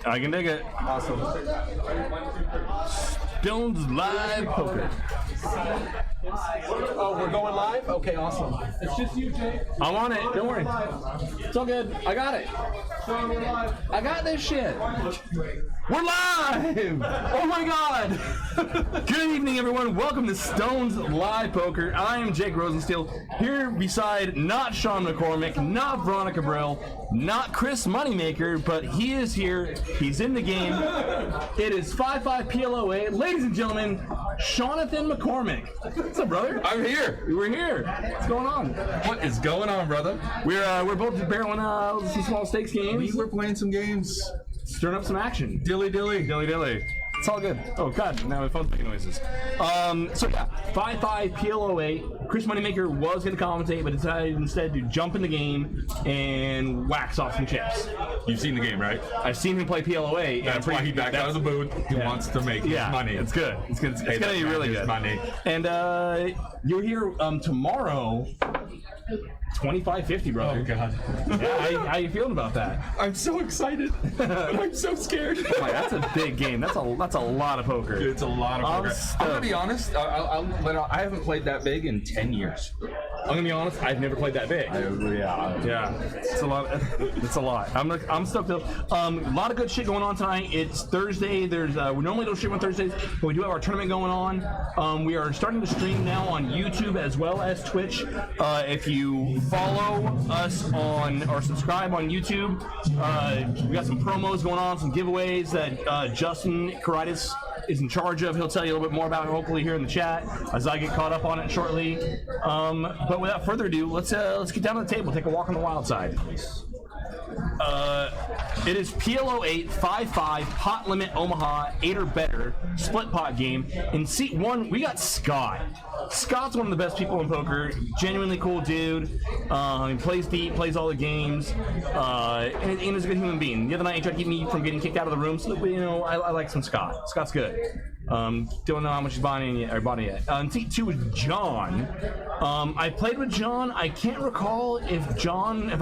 I can dig it. Awesome. Stones live poker. Oh, we're going live? Okay, awesome. It's just you, Jake. I'm on it. Don't worry. It's all good. I got it. I got this shit. We're live! Oh my god! Good evening, everyone. Welcome to Stones Live Poker. I am Jake Rosensteel, here beside not Sean McCormick, not Veronica Brill, not Chris Moneymaker, but he is here. He's in the game. It is 5-5 PLO-8. Ladies and gentlemen, Jonathan McCormick. What's up, brother? I'm here. We're here. What's going on? What is going on, brother? We're both barreling some small stakes games. We were playing some games. Stirring up some action. Dilly dilly. Dilly dilly. It's all good. Oh god, now my phone's making noises. So yeah, 5-5 PLO-8. Chris Moneymaker was going to commentate, but decided instead to jump in the game and wax off some chips. You've seen the game, right? I've seen him play PLO-8. That's why he backed out of the booth. He wants to make his money. It's good. It's good. It's going to be really good. Money. And you're here tomorrow. 25-50, brother. Oh god. Yeah, how you feeling about that? I'm so excited, but I'm so scared. Like, that's a big game. That's a lot of poker. It's a lot of poker. I'm gonna be honest. I haven't played that big in 10 years. I'm gonna be honest. I've never played that big. Yeah. It's a lot. It's a lot. I'm stoked up. A lot of good shit going on tonight. It's Thursday. There's we normally don't stream on Thursdays, but we do have our tournament going on. We are starting to stream now on YouTube as well as Twitch. If you follow us on or subscribe on YouTube, we got some promos going on, some giveaways that Justin Karitis is in charge of. He'll tell you a little bit more about it, hopefully, here in the chat as I get caught up on it shortly. But without further ado, let's get down to the table, take a walk on the wild side. It is PLO-8, 5-5, pot limit Omaha, 8 or better, split pot game. In seat 1, we got Scott. Scott's one of the best people in poker, genuinely cool dude. He plays deep, plays all the games, and is a good human being. The other night he tried to keep me from getting kicked out of the room, so I like some Scott. Scott's good. Don't know how much he's buying yet. In seat 2 is John. I played with John. I can't recall if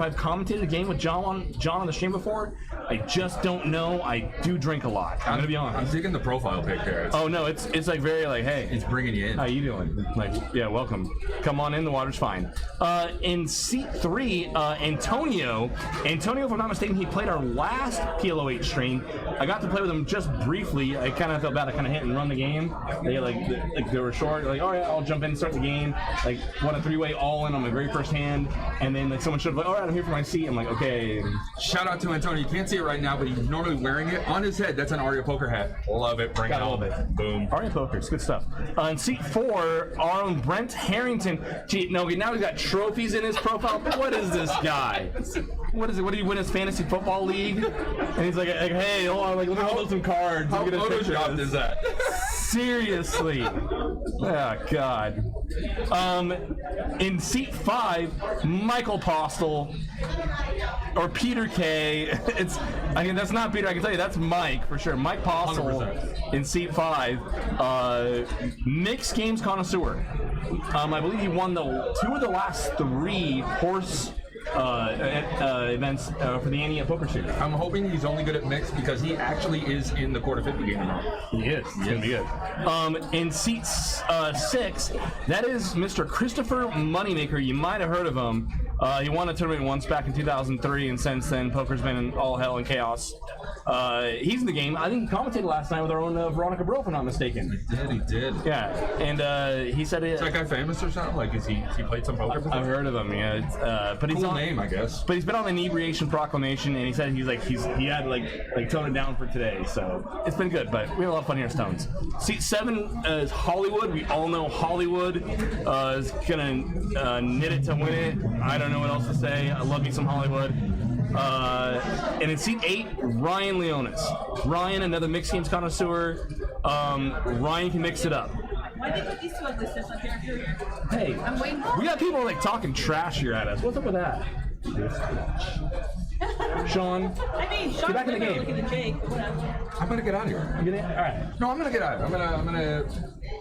I've commentated a game with John on the stream before. I just don't know. I do drink a lot. I'm gonna be honest. I'm digging the profile pic there. Oh no, it's like very like, hey, it's bringing you in. How you doing? Like, yeah, welcome. Come on in. The water's fine. In seat 3, Antonio. Antonio, if I'm not mistaken, he played our last PLO-8 stream. I got to play with him just briefly. I kind of felt bad. I kind of hit and run the game. They they were short. Like, all right, I'll jump in and start the game. Like, won a 3-way all in on my very first hand, and then like someone showed up like, all right, I'm here for my seat. I'm like, okay. Shout out to Antonio. You can't see it right now, but he's normally wearing it on his head. That's an Aria Poker hat. Love it. Bring it on. Love it. Boom. Aria Poker. It's good stuff. In seat 4, our own Brent Harrington. Gee, no, now he's got trophies in his profile. What is this guy? What is it? What did he win his fantasy football league? And he's like hey, hold on, like let me hold up some cards. How photoshopped is that? Seriously. Oh God. In seat 5, Michael Postel or Peter K. That's not Peter. I can tell you that's Mike for sure. Mike Postel 100%. In seat 5. Mixed games connoisseur. I believe he won 2 of the last 3 horse events for the Annie Poker Series. I'm hoping he's only good at mixed because he actually is in the quarter 50 game now. He is. It's gonna be good. In seat 6, that is Mr. Christopher Moneymaker. You might have heard of him. He won a tournament once back in 2003, and since then, poker's been in all hell and chaos. He's in the game. I think he commentated last night with our own Veronica Brill, if I'm not mistaken. He did. Yeah, and he said it. Is that guy famous or something? Like, has he played some poker before? I've heard of him. Yeah, but he's cool on name, I guess. But he's been on the inebriation proclamation, and he said he had like toned it down for today. So it's been good, but we had a lot of fun here at Stones. Seat 7 is Hollywood. We all know Hollywood is gonna knit it to win it. I don't know what else to say. I love me some Hollywood. And in seat 8, Ryan Leonis. Ryan, another mixed games connoisseur. Ryan can mix it up. Why did they put these two like this? Just like here. Hey, I'm waiting. we got people like talking trash here at us. What's up with that? Sean, I mean, Sean's get back in the game. looking at Jake. I'm gonna get out of here. You gonna, all right. No, I'm gonna get out. I'm gonna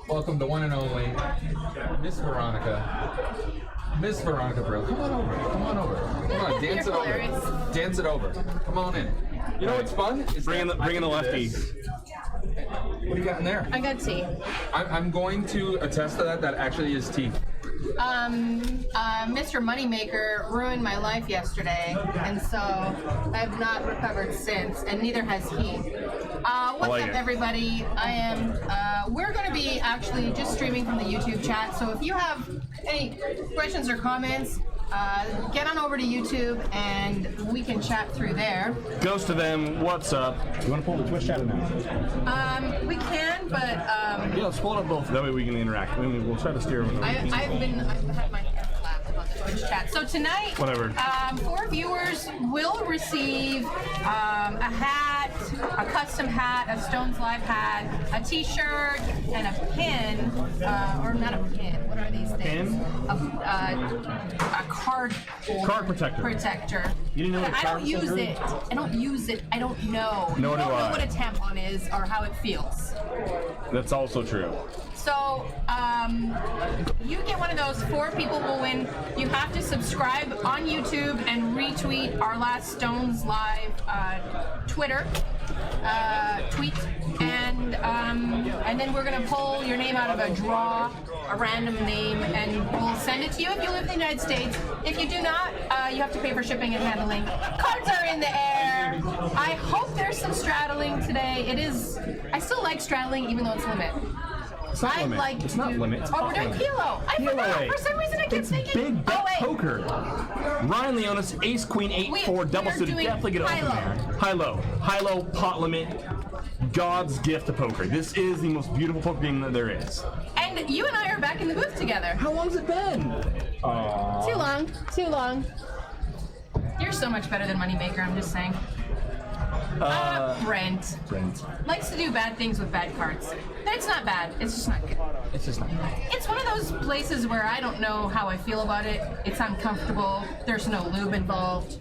welcome the one and only Miss Veronica. Miss Veronica Brill. Come on over. Come on over. Come on, dance it hilarious. over. Dance it over. Come on in. You know what's fun? Is Bring in that the I can do lefty. this. What do you got in there? I got tea. I'm going to attest to that. That actually is tea. Mr. Moneymaker ruined my life yesterday, and so I've not recovered since, and neither has he. What's like up, it. everybody? We're going to be actually just streaming from the YouTube chat, so if you have any questions or comments, get on over to YouTube, and we can chat through there. Goes to them. What's up? You want to pull the Twitch chat now? We can, but Yeah, let's pull it up both. That way we can interact. We'll try to steer them. I've had my hands slapped about the Twitch chat. So tonight, Whatever. 4 viewers will receive a hat, a custom hat, a Stones Live hat, a T-shirt, and a pin, or not a pin. What are these things? Pin? A card holder. Card protector. Protector. You didn't know what a I card don't use protector it. I don't use it. I don't know. Nor do I don't know I. what a tampon is or how it feels. That's also true. So, you get one of those. 4 people will win. You have to subscribe on YouTube and retweet our last Stones Live Twitter tweet, and then we're gonna pull your name out of a draw, a random name, and we'll send it to you if you live in the United States. If you do not, you have to pay for shipping and handling. Cards are in the air. I hope there's some straddling today. It is. I still like straddling, even though it's limit. It's not I limit. like It's not to- limit. It's Oh, we're doing limit. PLO. I forgot. PLO-8. For some reason, I kept It's thinking. big bet Oh wait. poker. Ryan Leonis, Ace Queen 8 4 double we're suited. doing Definitely get open there. High low pot limit. God's gift to poker. This is the most beautiful poker game that there is. And you and I are back in the booth together. How long's it been? Aww. Too long. Too long. You're so much better than Moneymaker. I'm just saying. Brent likes to do bad things with bad cards. It's not bad. It's just not good. It's just not. It's one of those places where I don't know how I feel about it. It's uncomfortable. There's no lube involved.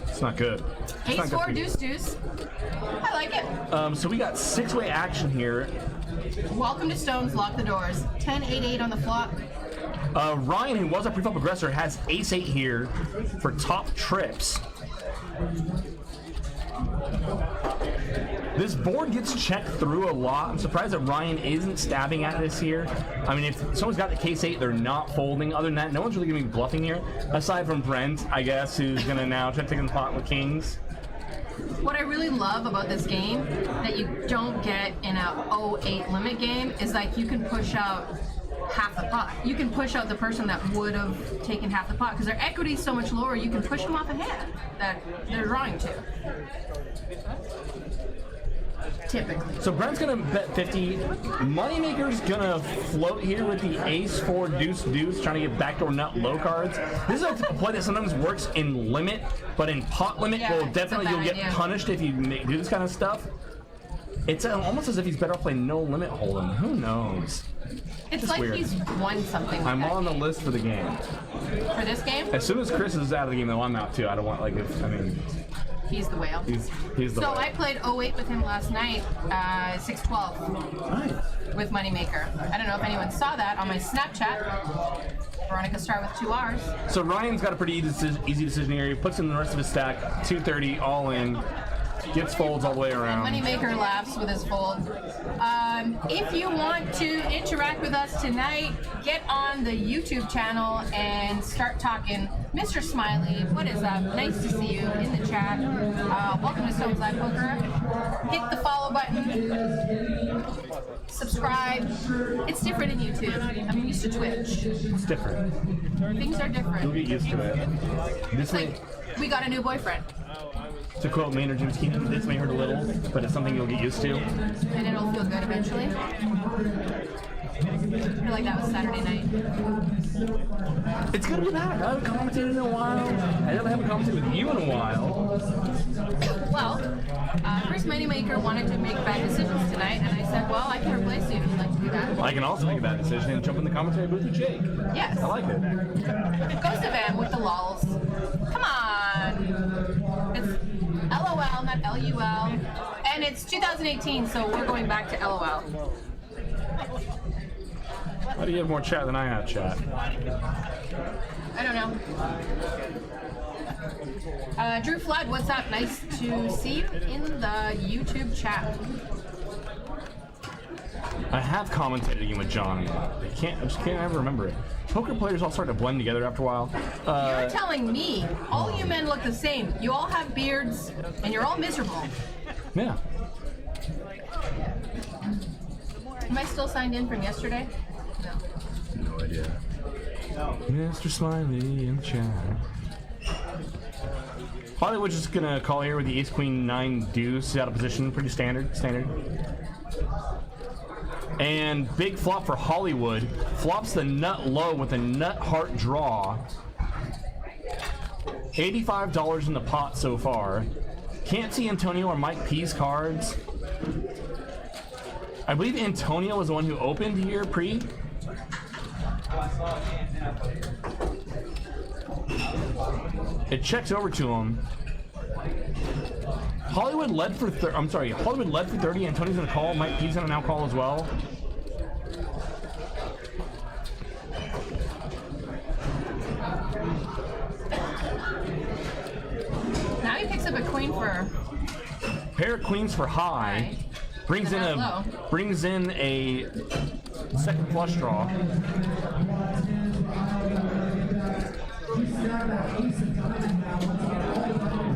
It's not good. It's not Ace good 4 for you. deuce deuce. I like it. So we got 6-way action here. Welcome to Stones. Lock the doors. 10-8-8 on the flop. Ryan, who was a pre-flop aggressor, has Ace 8 here for top trips. This board gets checked through a lot. I'm surprised that Ryan isn't stabbing at this here. I mean, if someone's got the case 8, they're not folding. Other than that, no one's really going to be bluffing here, aside from Brent, I guess, who's going to now try to take in the pot with kings. What I really love about this game that you don't get in a 0-8 limit game is like you can push out half the pot. You can push out the person that would have taken half the pot because their equity is so much lower. You can push them off a hand that they're drawing to. Typically. So Brent's gonna bet 50. Moneymaker's gonna float here with the Ace 4 deuce deuce, trying to get backdoor nut low cards. This is a play that sometimes works in limit, but in pot limit, Yeah, well, it's a definitely bad you'll get idea. punished if you do this kind of stuff. It's almost as if he's better off playing no limit hold'em. Who knows? It's Just like weird. he's won something with I'm that on the game. list for the game. For this game, As soon as Chris is out of the game, though, I'm out too. I don't want he's the whale. he's the So way. I played 0-8 with him last night, 6-12 Nice. with Moneymaker. I don't know if anyone saw that on my Snapchat. Veronica Star with 2 R's. So Ryan's got a pretty easy decision here. He puts in the rest of his stack, 230 all in, gets folds all the way around. Moneymaker laughs with his fold. If you want to interact with us tonight, get on the YouTube channel and start talking. Mr. Smiley, what is up? Nice to see you in the chat. Welcome to Stones Live Poker. Hit the follow button. Subscribe. It's different in YouTube. I'm used to Twitch. It's different. Things are You'll different. get used to it. This It's like we got a new boyfriend. To quote Maynard James Keenan, this may hurt a little, but it's something you'll get used to. And it'll feel good eventually. I feel like that was Saturday night. It's good to be back. I haven't commentated in a while. I haven't commentated with you in a while. Well, Chris Moneymaker wanted to make bad decisions tonight, and I said, well, I can replace you if you'd like to do that. I can also make a bad decision and jump in the commentary booth with Jake. Yes. I like it. Ghost of M with the lulls. Come on. It's LOL, not LUL. And it's 2018, so we're going back to LOL. Why do you have more chat than I have chat? I don't know. Drew Flood, what's up? Nice to see you in the YouTube chat. I have commentated again with Johnny. I just can't ever remember it. Poker players all start to blend together after a while. You're telling me all you men look the same. You all have beards, and you're all miserable. Yeah. Am I still signed in from yesterday? No. No idea. Mr. Smiley in the chat. Hollywood's just gonna call here with the Ace Queen 9 deuce out of position. Pretty standard. And big flop for Hollywood. Flops the nut low with a nut heart draw. $85 in the pot so far. Can't see Antonio or Mike P's cards. I believe Antonio was the one who opened here pre. It checks over to him. Hollywood led for Hollywood led for 30. Antonio's gonna call. Mike P's gonna now call as well. Now he picks up a queen for. Pair of queens for high. Brings in a second flush draw.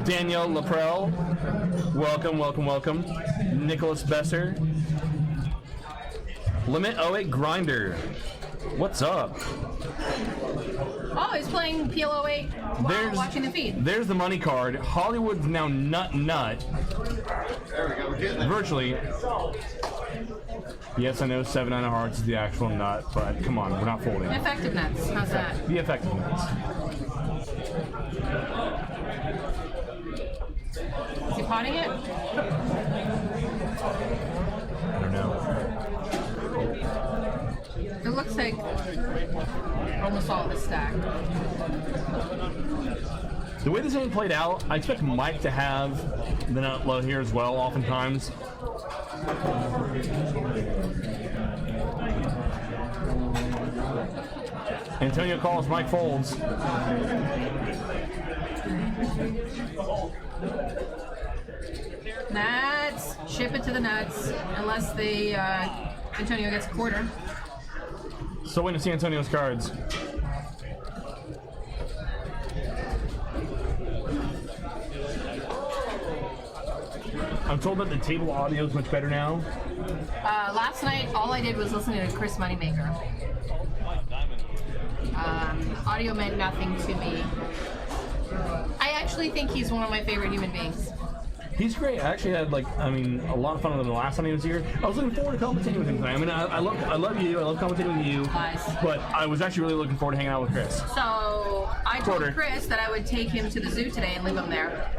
Danielle Laprelle, welcome. Nicholas Besser. Limit 08 Grinder, what's up? Oh, he's playing PLO-8 while watching the feed. There's the money card. Hollywood's now nut. There we go, we're getting there. Virtually. Yes, I know 7-9 of hearts is the actual nut, but come on, we're not folding. Effective nuts, how's that? The effective nuts. Is he potting it? I don't know. It looks like almost all of the stack. The way this game played out, I expect Mike to have the nut low here as well, oftentimes. Antonio calls, Mike folds. Nuts. Ship it to the nuts, unless the Antonio gets a quarter. So waiting to see Antonio's cards. I'm told that the table audio is much better now. Last night, all I did was listen to Chris Moneymaker. Audio meant nothing to me. I actually think he's one of my favorite human beings. He's great. I actually had a lot of fun with him the last time he was here. I was looking forward to commentating with him tonight. I mean, I love you. I love commentating with you. Lies. But I was actually really looking forward to hanging out with Chris. So I told Quarter. Chris that I would take him to the zoo today and leave him there.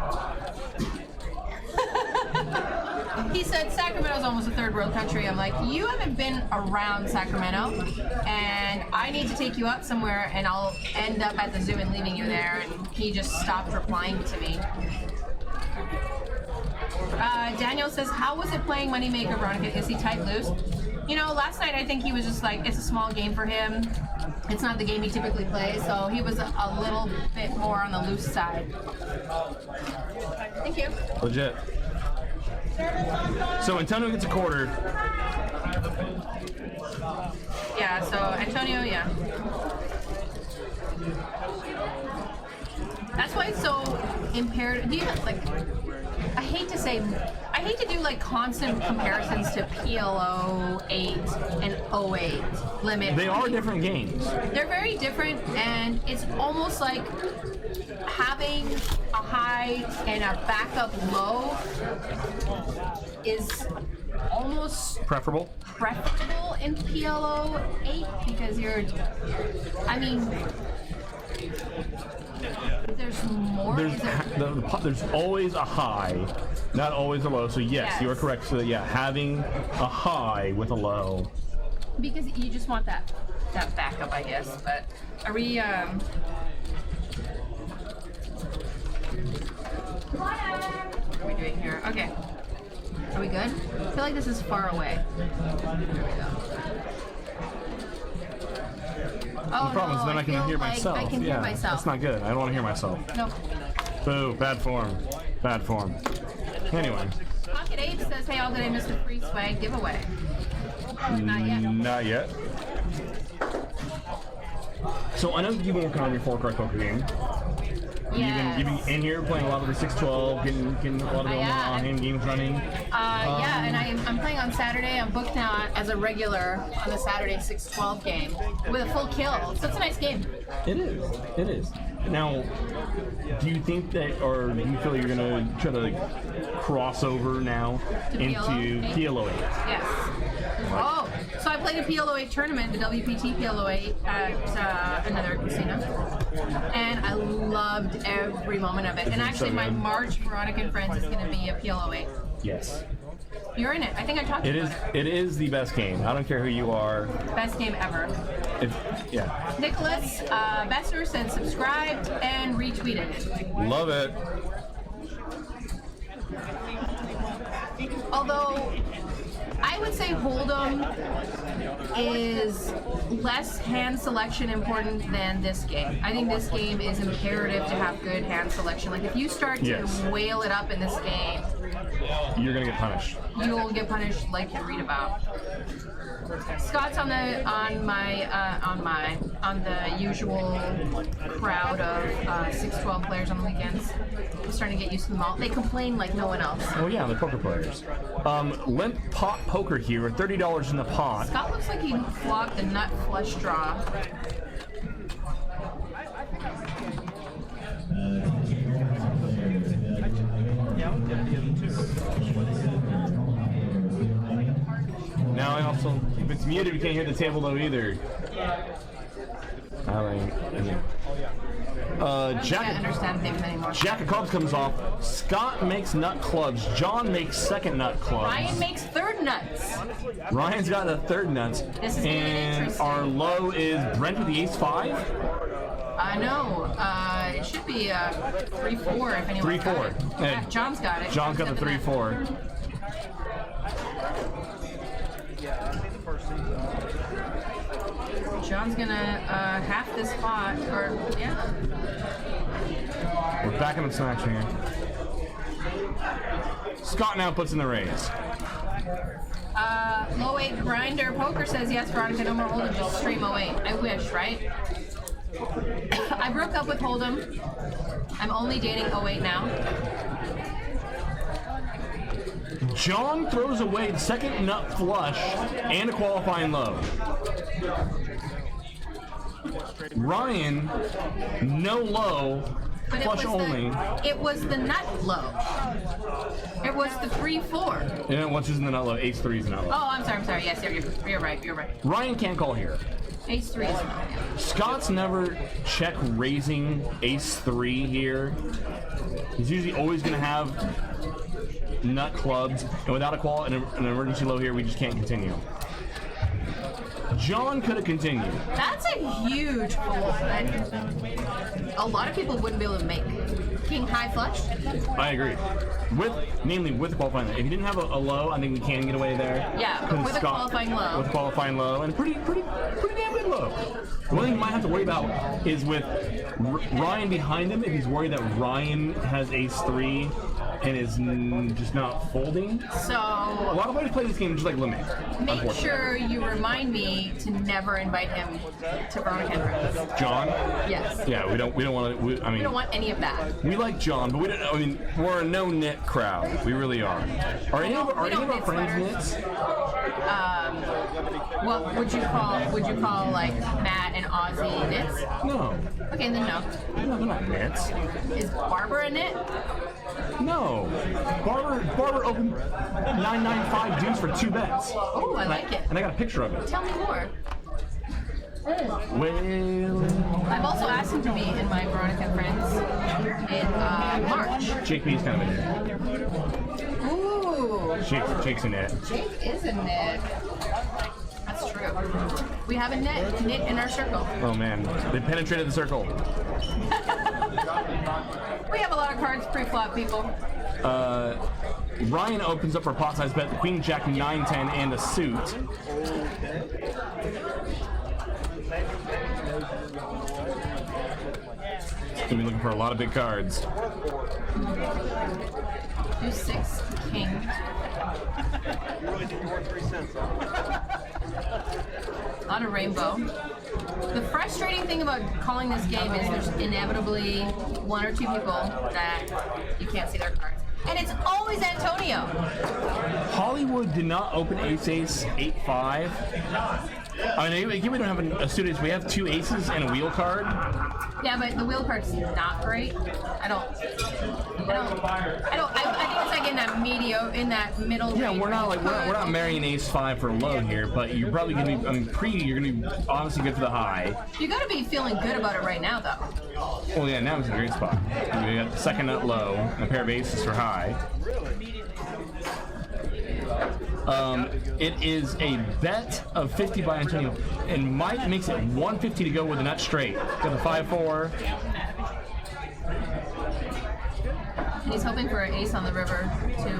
He said Sacramento's almost a third world country. I'm like, you haven't been around Sacramento, and I need to take you out somewhere, and I'll end up at the zoo and leaving you there. And he just stopped replying to me. Daniel says, how was it playing Moneymaker, Veronica? Is he tight loose? You know, last night I think he was just like, it's a small game for him. It's not the game he typically plays, so he was a little bit more on the loose side. Thank you. Legit. So Antonio gets a quarter. Yeah, so Antonio, yeah. That's why it's so impaired. Do you like? I hate to say hate to do like constant comparisons to PLO-8 and 08 limit. They are different games. They're very different, and it's almost like having a high and a backup low is almost Preferable. preferable in PLO-8 because there's more. There's always a high, not always a low. So yes, you are correct. So yeah, having a high with a low. Because you just want that backup, I guess. But are we? What are we doing here? Okay. Are we good? I feel like this is far away. There we go. Oh, The problem is then I can hear myself. I can hear myself. That's not good. I don't want to hear myself. No. Boo, bad form. Bad form. Anyway. Pocket 8 says, hey, all did I miss a free swag giveaway? Not yet. Not yet. So I know you've been working on your 4-card poker game. Yes. You've been in here playing a lot of the 6-12, getting a lot of the on-hand games running. Yeah, and I'm playing on Saturday. I'm booked now as a regular on the Saturday 6-12 game with a full kill. So it's a nice game. It is. It is. Now, do you think that, or do you feel you're going to try to cross over now into PLO-8? Yes. Oh, so I played a PLO-8 tournament, the WPT PLO-8 at another casino, and I loved every moment of it. And actually, my March Veronica and Friends is going to be a PLO-8. Yes. You're in it. I think I talked about it. It is the best game. I don't care who you are. Best game ever. Yeah. Nicholas Besser said subscribed and retweeted. Love it. Although I would say Hold'em is less hand selection important than this game. I think this game is imperative to have good hand selection. Like if you start to whale it up in this game, you're gonna get punished. You will get punished like you read about. Scott's on the usual crowd of 6-12 players on the weekends. I'm starting to get used to them all. They complain like no one else. Oh yeah, the poker players. Limp pot poker here, $30 in the pot. Scott looks like he flogged the nut flush draw. Now I also, if it's muted, we can't hear the table though either. Jack of Clubs comes off. Scott makes nut clubs. John makes second nut clubs. Ryan makes third nuts. Ryan's got the third nuts. This is and our low is Brent with the ace-5. No, it should be 3-4 if anyone 3-4. got it. Yeah, John's got it. John's got the 3-4. John's gonna half this pot, or yeah. We're backing up some action here. Scott now puts in the raise. Low 8 grinder poker says yes, Veronica, no more Hold'em, just stream 08. I wish, right? I broke up with Hold'em. I'm only dating 08 now. John throws away the second nut flush and a qualifying low. Ryan, no low, but flush only. It was the nut low. It was the 3-4. Yeah, what's using the nut low? Ace-3 is the nut low. Oh, I'm sorry. Yes, you're right. Ryan can't call here. Ace-3 is the nut low. Scott's never check raising Ace-3 here. He's usually always going to have nut clubs, and without an emergency low here, we just can't continue. John could have continued. That's a huge fold that a lot of people wouldn't be able to make. King high flush? I agree. Namely with the qualifying low. If you didn't have a low, I think we can get away there. Yeah, but with a qualifying low. With a qualifying low, and pretty damn good low. The one thing you might have to worry about is with Ryan behind him, if he's worried that Ryan has Ace-3 and is just not folding. So A lot of players play this game just like limit. make sure you remind me to never invite him to Veronica and Friends. John? Yes. Yeah, we don't want to. I mean, We don't want any of that. we like John, but we don't. I mean, we're a no knit crowd. We really are. Are any of We don't our knit friends sweaters. knits? What would you call like Matt and Ozzy knits? No. Okay, then no. No, they're not knits. Is Barbara a knit? No. Barber opened 995 dues for 2 bets. Oh, I like it. And I got a picture of it. Tell me more. Well, I've also asked him to be in my Veronica and Friends in March. Jake B's kind of a knit. Ooh, Jake's a knit. Jake is a knit. That's true. We have a knit in our circle. Oh man, they penetrated the circle. We have a lot of cards pre-flop, people. Ryan opens up for pot size bet, the Queen, Jack, 9, 10, and a suit. He's gonna be looking for a lot of big cards. Do 6 king. A lot of rainbow. The frustrating thing about calling this game is there's inevitably 1 or 2 people that you can't see their cards. And it's always Antonio. Hollywood did not open ace 8-5. I mean, again, we don't have a suit ace. We have 2 aces and a wheel card. Yeah, but the wheel card's not great. I think it's like in that middle. Yeah, range we're not where like you we're not could- marrying ace 5 for low here, but you're probably gonna be. I mean, you're gonna be obviously good for the high. You gotta be feeling good about it right now, though. Well, yeah, now it's in a great spot. We got the second nut low, and a pair of aces for high. It is a bet of 50 by Antonio, and Mike makes it 150 to go with a nut straight. Got the 5-4. And he's hoping for an ace on the river to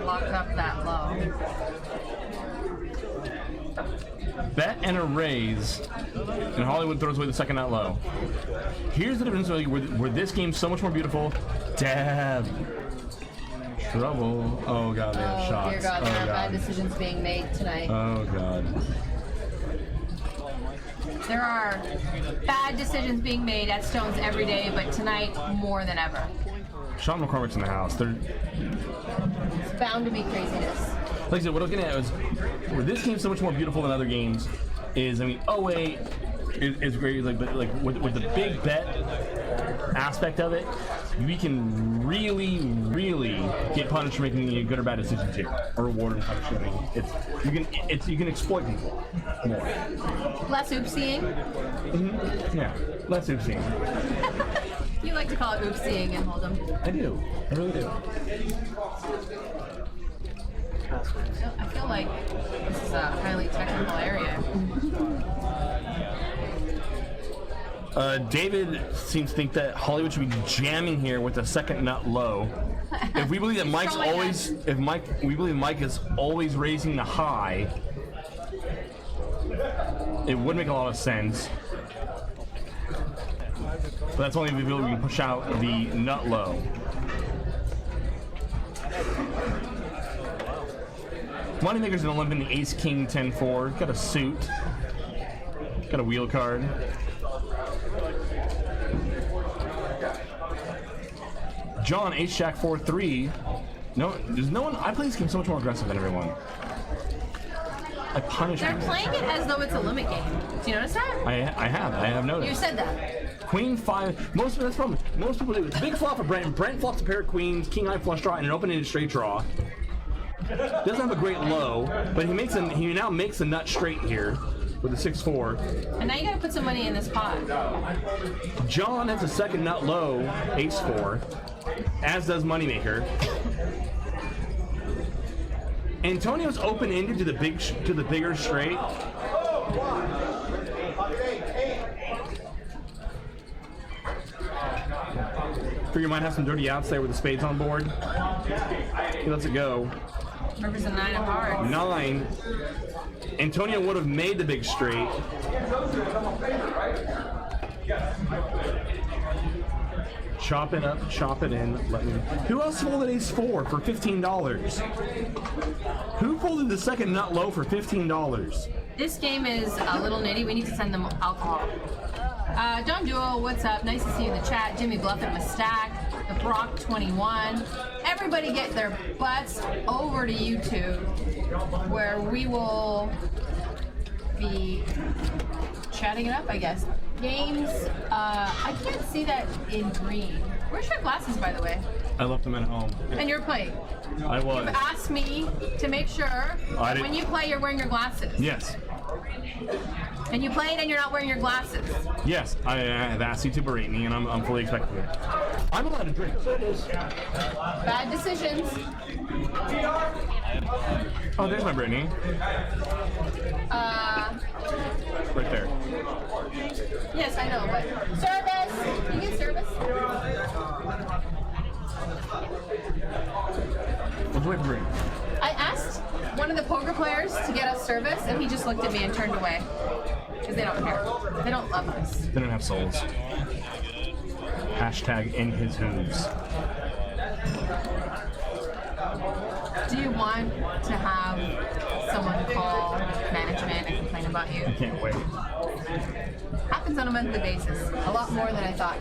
lock up that low. Bet and a raise, and Hollywood throws away the second nut low. Here's the difference where this game's so much more beautiful. Dab. Trouble. Oh god, they have shots. Dear God, Oh there are bad god. decisions being made tonight. Oh god. There are bad decisions being made at Stones every day, but tonight more than ever. Sean McCormick's in the house. It's bound to be craziness. Like I said, what I was getting at was where this game's so much more beautiful than other games is, I mean, 08 is great, but with the big bet aspect of it, we can really get punished for making a good or bad decisions here, or rewarded for punishment. You can exploit people more. Less oopsieing. Yeah, less oopsing. You like to call it oopsieing and hold 'em. I do. I really do. I feel like this is a highly technical area. David seems to think that Hollywood should be jamming here with a second nut low. If we believe that Mike's throwing always, we believe Mike is always raising the high, it would make a lot of sense. But that's only if we feel we can push out the nut low. Moneymaker's gonna limp in the ace king 10-4. Got a suit. Got a wheel card. John, ace jack 4-3. No, there's no one. I play this game so much more aggressive than everyone. I punish They're people. playing it as though it's a limit game. Do you notice that? I have noticed. You said that. Queen 5. That's the problem. Most people do. It's a big flop for Brent. Brent flops a pair of queens, king high flush draw, and an open-ended straight draw. Doesn't have a great low, but he now makes a nut straight here with a 6-4. And now you gotta put some money in this pot. John has a second nut low, ace 4, as does Moneymaker. Antonio's open-ended to the bigger straight. Figure you might have some dirty outs there with the spades on board. He lets it go. River's a 9 of hearts. 9. Antonio would have made the big straight. Chop it up, chop it in. Let me. Who else folded ace 4 for $15? Who folded the second nut low for $15? This game is a little nitty. We need to send them alcohol. Don Duo, what's up? Nice to see you in the chat. Jimmy Bluffett with Stack. The Brock 21. Everybody get their butts over to YouTube, where we will be chatting it up, I guess. Games. I can't see that in green. Where's your glasses, by the way? I left them at home. And you're playing. I was. You've asked me to make sure that when you play, you're wearing your glasses. Yes. And you played and you're not wearing your glasses. Yes, I have asked you to berate me, and I'm fully expecting it. I'm allowed to drink. Bad decisions. Oh, there's my Brittany. Right there. Yes, I know, but service. You get service. What's the way for drink? I asked one of the poker players to get us service, and he just looked at me and turned away. Because they don't care. They don't love us. They don't have souls. Hashtag in his hooves. Do you want to have someone call management and complain about you? I can't wait. Happens on a monthly basis. A lot more than I thought.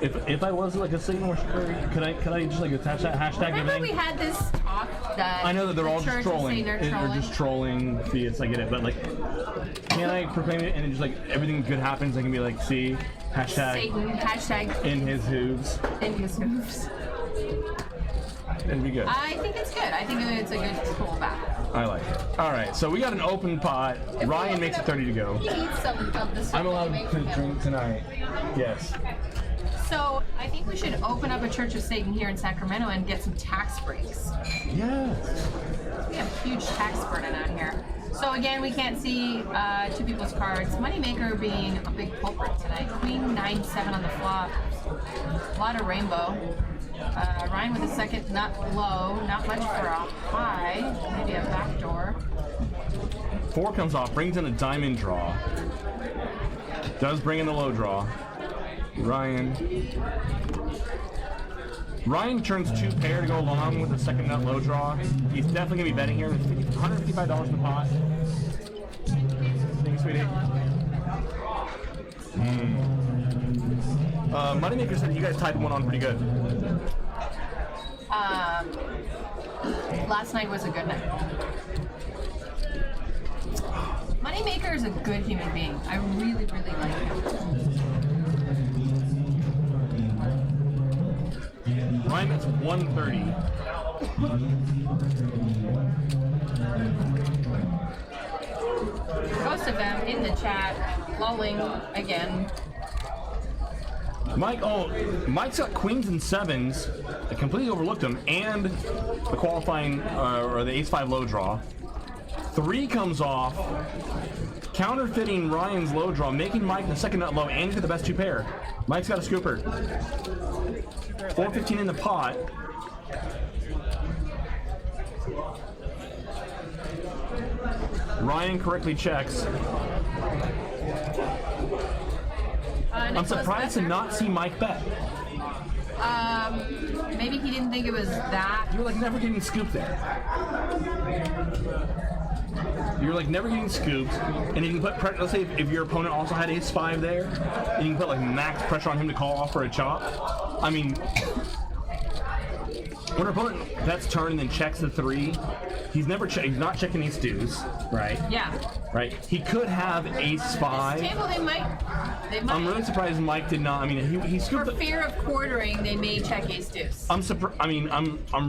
If I was like a signal worshiper, could I just like attach that hashtag? Remember we had this talk that I know that they're all the just church is trolling. saying they're They're trolling. just trolling theists. I get it, but like, can I proclaim it and then just like everything good happens? I can be like, see, hashtag Satan, hashtag in his hooves. in his hooves. It'd be good. I think it's good. I think it's a good troll back. I like it. All right, so we got an open pot. Ryan makes it 30 to go. He needs some of the stuff I'm allowed that you make to for him. drink tonight. Yes. So I think we should open up a Church of Satan here in Sacramento and get some tax breaks. Yes. We have a huge tax burden out here. So again, we can't see two people's cards. Moneymaker being a big culprit tonight. Queen 9-7 on the flop. A lot of rainbow. Ryan with a second nut low. Not much for a high. Maybe a backdoor. 4 comes off, brings in a diamond draw. Does bring in the low draw. Ryan turns 2 pair to go along with the second nut low draw. He's definitely gonna be betting here. $155 in the pot. Thank you, sweetie. Moneymaker said you guys tied one on pretty good. Last night was a good night. Moneymaker is a good human being. I really, really like him. Ryan, that's 130. Most of them in the chat, lolling again. Mike's got queens and 7s. I completely overlooked him, and the qualifying or the ace-5 low draw. 3 comes off, counterfeiting Ryan's low draw, making Mike the second nut low and get the best 2 pair. Mike's got a scooper. 415 in the pot. Ryan correctly checks. I'm surprised to not see Mike bet. Maybe he didn't think it was that. You're like never getting scooped there. You're like never getting scooped, and you can put let's say if your opponent also had ace-5 there, and you can put like max pressure on him to call off for a chop. I mean, when an opponent bets turn and then checks the 3, he's not checking ace deuce, right? Yeah. Right. He could have ace-5. This table, they might. I'm really surprised Mike did not. I mean, he scooped. For fear of quartering, they may check ace deuce. I'm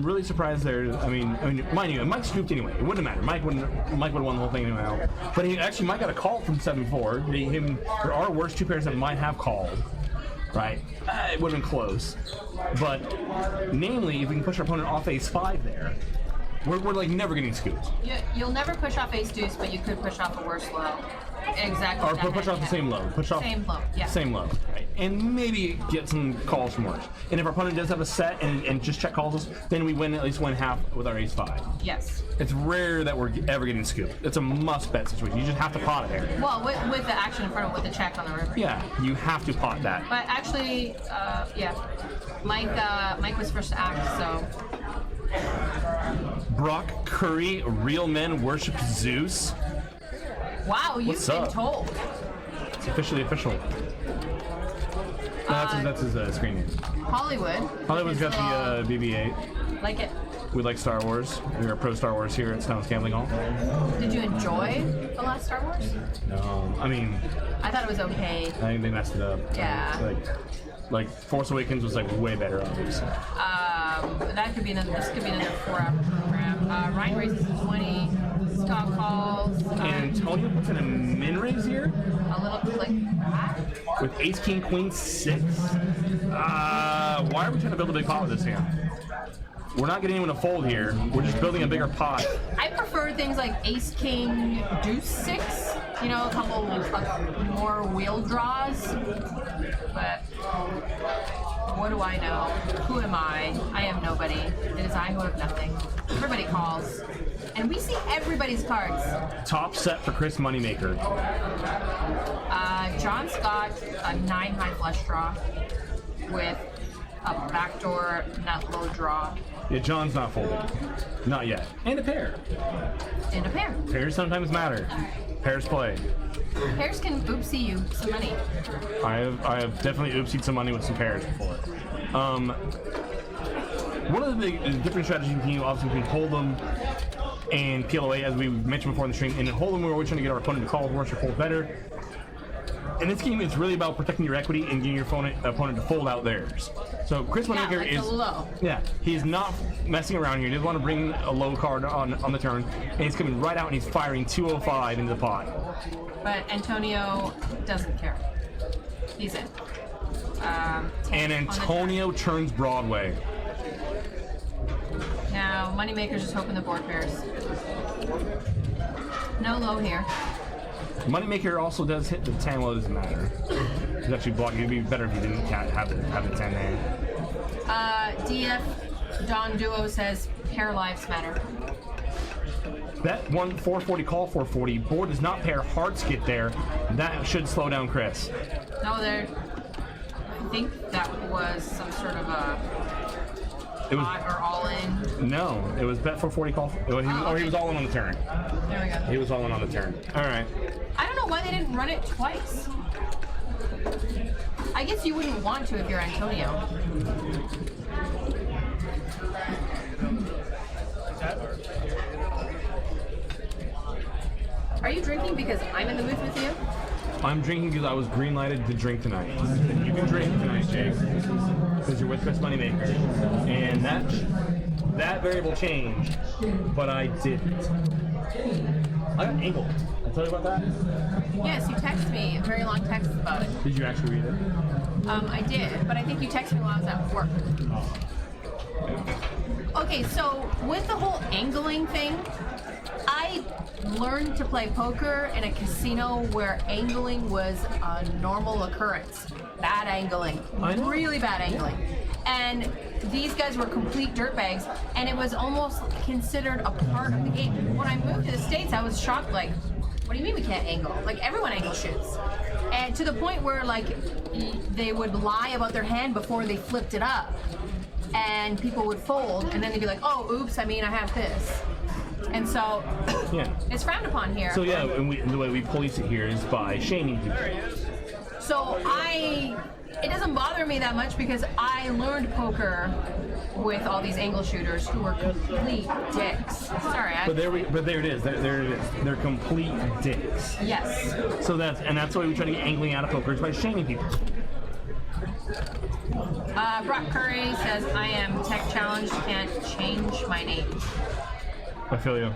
really surprised there. I mean, mind you, Mike scooped anyway. It wouldn't matter. Mike would have won the whole thing anyway. But Mike got a call from 7-4. There are worse 2 pairs that might have called. Right? It would have been close. But namely, if we can push our opponent off ace-5 there, we're like never getting scooped. You'll never push off ace deuce, but you could push off a worse low. Exactly. Or push off the same low. Push off Same low, yeah. Same low. Right. And maybe get some calls from ours. And if our opponent does have a set and just check calls us, then we at least win half with our ace-5. Yes. It's rare that we're ever getting scooped. It's a must-bet situation. You just have to pot it there. Well, with the action in front of with the check on the river. Yeah, you have to pot that. But actually, yeah. Mike was first to act, so. Brock Curry, real men worship Zeus. Wow, you've What's been up? told. It's officially official. No, that's his screen name. Hollywood's got the BB-8. Like it. We like Star Wars. We're pro Star Wars here at Stone's Gambling Hall. Did you enjoy the last Star Wars? No, I mean, I thought it was okay. I think they messed it up. Yeah. Like Force Awakens was like way better, obviously. That could be another. This could be another 4-hour program. Ryan raises to 20. Stock calls. And Antonio puts in a min raise here A little click back. with Ace King Queen 6. Why are we trying to build a big pot with this hand? We're not getting anyone to fold here. We're just building a bigger pot. I prefer things like Ace King Deuce 6. You know, a couple more wheel draws. But what do I know? Who am I? I am nobody. It is I who have nothing. Everybody calls. And we see everybody's cards. Top set for Chris Moneymaker. John's got a 9 high flush draw with a backdoor nut low draw Yeah, John's not folding. Not yet. And a pair. and a pair. Pairs sometimes matter. Pairs play. Pairs can oopsie you some money. I have definitely oopsied some money with some pairs before. One of the big different strategies you can use, obviously, between Hold'em and PLO-8, as we mentioned before in the stream. And in Hold'em, we're always trying to get our opponent to call worse or fold better. In this game, it's really about protecting your equity and getting your opponent to fold out theirs. So Chris Moneymaker like the low. Yeah, he's not messing around here. He doesn't want to bring a low card on the turn, and he's coming right out and he's firing 205 into the pot. But Antonio doesn't care. He's in. And Antonio turns Broadway. Now, Moneymaker's just hoping the board pairs. No low here. Moneymaker also does hit the 10, well, it doesn't matter. It's actually blocking. It'd be better if you didn't have the 10 hand. DF Don Duo says pair lives matter. Bet 440, call 440. Board does not pair. Hearts get there. That should slow down Chris. No, there. I think that was some sort of a pot or all in. No, it was bet 440, call. Or he was all in on the turn. There we go. He was all in on the turn. All right. I don't know why they didn't run it twice. I guess you wouldn't want to if you're Antonio. Are you drinking because I'm in the booth with you? I'm drinking because I was green lighted to drink tonight. You can drink tonight, Jake, because you're with Chris Moneymaker, and that variable changed, but I didn't. I got angled. I tell you about that. Yes, you texted me a very long text about it. Did you actually read it? I did, but I think you texted me while I was at work. Okay, so with the whole angling thing, I learned to play poker in a casino where angling was a normal occurrence. Bad angling. I know. Really bad angling. And these guys were complete dirtbags, and it was almost considered a part of the game. When I moved to the States, I was shocked, like, what do you mean we can't angle? Like, everyone angle shoots. And to the point where, like, they would lie about their hand before they flipped it up. And people would fold, and then they'd be like, oh, oops, I mean, I have this. And so, Yeah. it's frowned upon here. So yeah, and the way we police it here is by shaming people. So it doesn't bother me that much because I learned poker with all these angle shooters who were complete dicks. Sorry, But there it is. There it is. They're complete dicks. yes. So that's why we try to get angling out of poker is by shaming people. Brock Curry says, I am tech challenged, can't change my name. I feel you.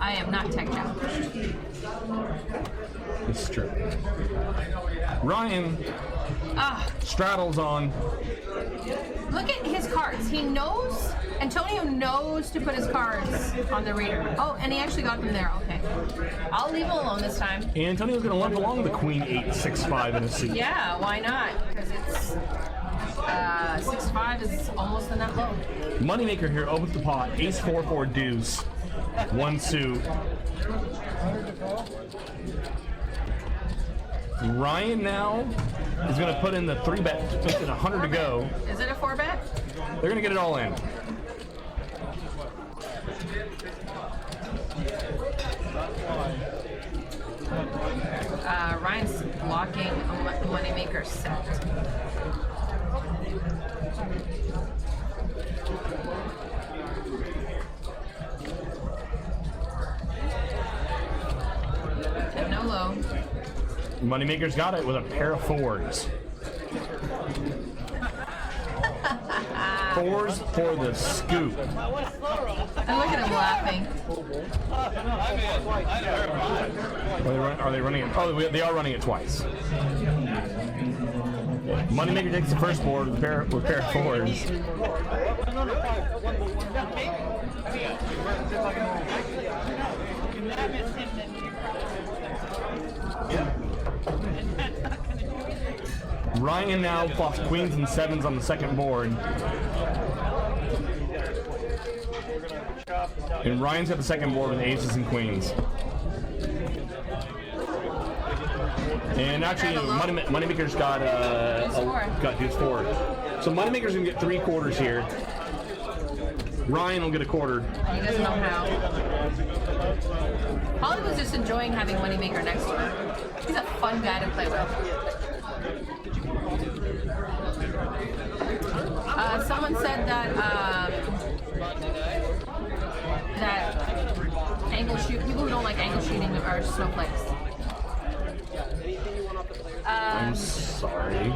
I am not tech challenged. It's true. Ryan straddles on. Look at his cards. He knows Antonio knows to put his cards on the reader. Oh, and he actually got them there. Okay. I'll leave him alone this time. And Antonio's going to lump along the Queen 8, 6-5 in a suit. Yeah, why not? Because it's 6-5 is almost in that low. Moneymaker here opens the pot. Ace 4-4 deuce. One suit. Ryan now is going to put in the 3-bet. Makes it 100 to go. Is it a 4-bet? They're going to get it all in. Ryan's blocking a Moneymaker set. And no low. Moneymaker's got it with a pair of 4s. 4s for the scoop. And look at him laughing. Are they running it? Oh, they are running it twice. Moneymaker takes the first board with a pair of 4s. Ryan now flops queens and 7s on the second board. And Ryan's got the second board with aces and queens. And actually, Moneymaker's got deuce 4. So Moneymaker's gonna get 3 quarters here. Ryan will get a quarter. He doesn't know how. Holly was just enjoying having Moneymaker next to him. He's a fun guy to play with. Someone said that people who don't like angle shooting are snowflakes. I'm sorry.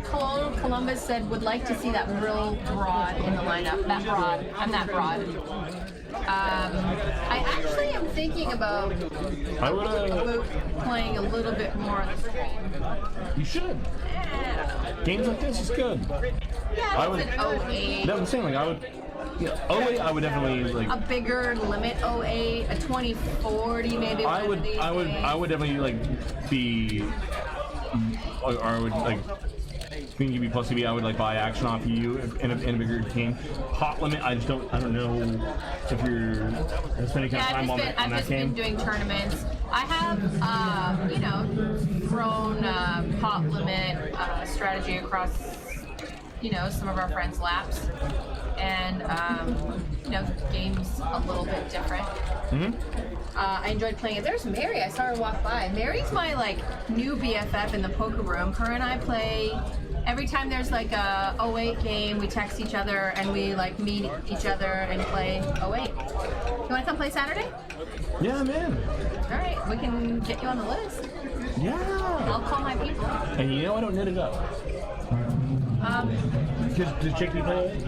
Columbus said would like to see that Brill broad in the lineup. That broad. I'm that broad. I actually am thinking about playing a little bit more on the screen. You should. Games like this is good. Yeah, I would. an 08. No, I'm saying like I would. Yeah, 08, I would definitely like. A bigger limit 08, a 2040 maybe. I would definitely like be. Or I would like. Being GB plus CB, I would like buy action off you in a bigger game. Hot limit, I don't know if you're spending kind of time on that game. I've just been doing tournaments. I have, thrown hot limit strategy across, some of our friends' laps, and games a little bit different. Mm-hmm. I enjoyed playing it. There's Mary. I saw her walk by. Mary's my new BFF in the poker room. Her and I play. Every time there's a 08 game, we text each other and we meet each other and play 08. You want to come play Saturday? Yeah, man. All right, we can get you on the list. Yeah. I'll call my people. And I don't knit it up. Does Jake B play it?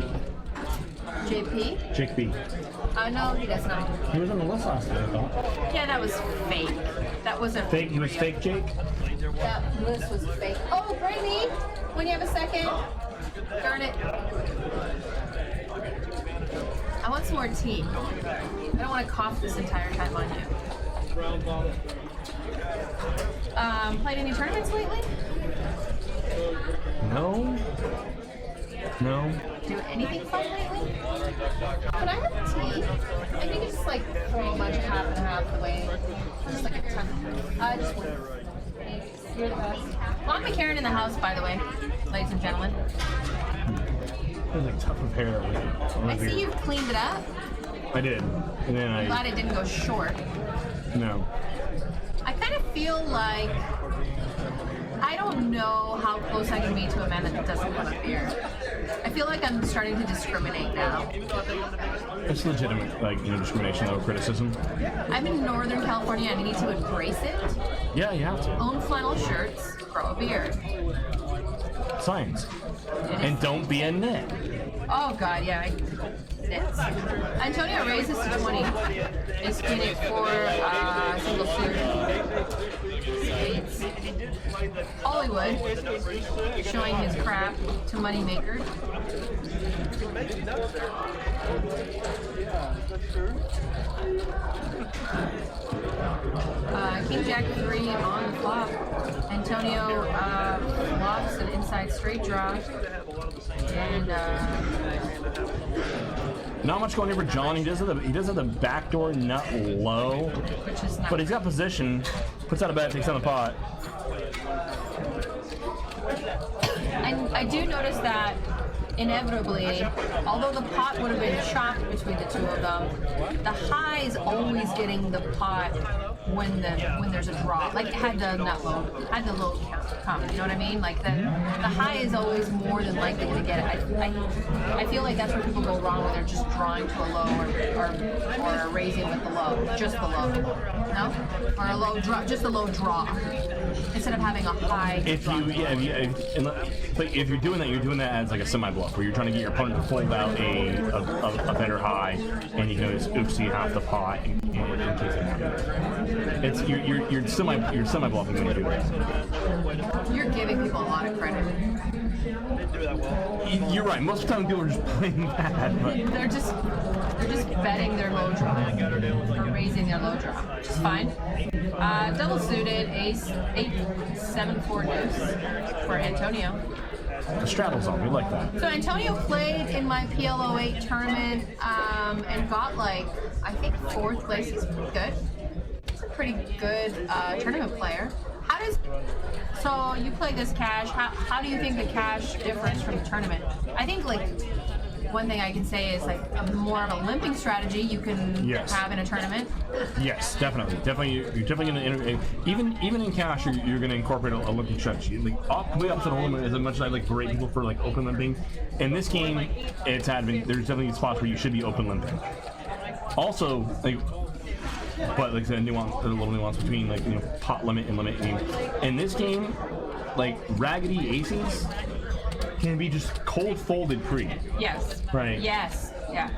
JP? Jake B. No, he does not. He was on the list last night, I thought. Yeah, that was fake. That wasn't fake. He was fake, Jake. That list was fake. Oh, Brady, when you have a second, darn it. I want some more tea. I don't want to cough this entire time on you. Played any tournaments lately? No. Do anything fun lately? Can I have tea? I think it's pretty much half and half the way. Just a ton. Just one. Thanks. You're the best. Lon McCarran in the house, by the way, ladies and gentlemen. It's tough of hair. I see you've cleaned it up. I did. And then I'm glad it didn't go short. No. I kind of feel like I don't know how close I can be to a man that doesn't have a beard. I feel like I'm starting to discriminate now. It's legitimate, discrimination, though, criticism. I'm in Northern California and I need to embrace it. Yeah, you have to. Own flannel shirts, grow a beard. Science. And don't be a nit. Oh, God, yeah. Nits. Antonio raises to 20. Is in it for single suit. Spades. Hollywood showing his crap to Moneymaker. King Jack 3 on the flop. Antonio flops an inside straight draw. And not much going here for John. He does have the backdoor nut low, which is not. but he's got position. Puts out a bet, takes on the pot. I do notice that inevitably, although the pot would have been chopped between the two of them, the high is always getting the pot when there's a draw. Like it had the nut low, had the low come. You know what I mean? Like the high is always more than likely to get it. I feel like that's where people go wrong when they're just drawing to a low or raising with the low, just the low. No? Or a low draw, just a low draw. Instead of having a high. But if you're doing that, you're doing that as like a semi-bluff, where you're trying to get your opponent to fold out a better high, and you can just oopsie half the pot in case it happens. It's you're semi-bluffing when you do that. You're giving people a lot of credit. You're right. Most of the time, people are just playing bad. But They're just betting their low draw or raising their low draw, which is fine. Double suited, ace, 8-7-4 deuce for Antonio. the straddle zone, we like that. So Antonio played in my PLO-8 tournament and got like, I think 4th place. He's pretty good. He's a pretty good tournament player. So you play this cash, how do you think the cash differs from the tournament? I think like one thing I can say is like a more of a limping strategy you can have in a tournament. Yes, definitely. You're definitely going to even in cash you're going to incorporate a limping strategy. Like complete opposite of limit, as much as I like berate people for like open limping. In this game, there's definitely spots where you should be open limping. Also, but like the little nuance between pot limit and limit game. In this game, like raggedy aces can be just cold folded pre. Yes. Right. Yes. Yeah.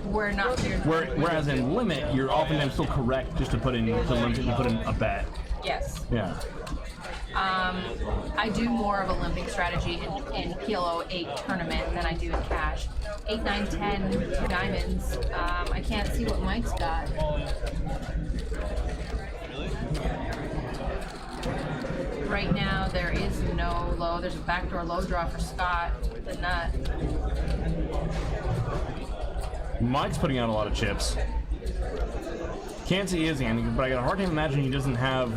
We're not here. Whereas in limit, you're oftentimes still correct just to put in a bet. Yes. Yeah. I do more of a limping strategy in PLO-8 tournament than I do in cash. 8, 9, 10, 2 diamonds. I can't see what Mike's got. Right now, there is no low. There's a backdoor low draw for Scott with the nut. Mike's putting out a lot of chips. Can't see his hand, but I got a hard time imagining he doesn't have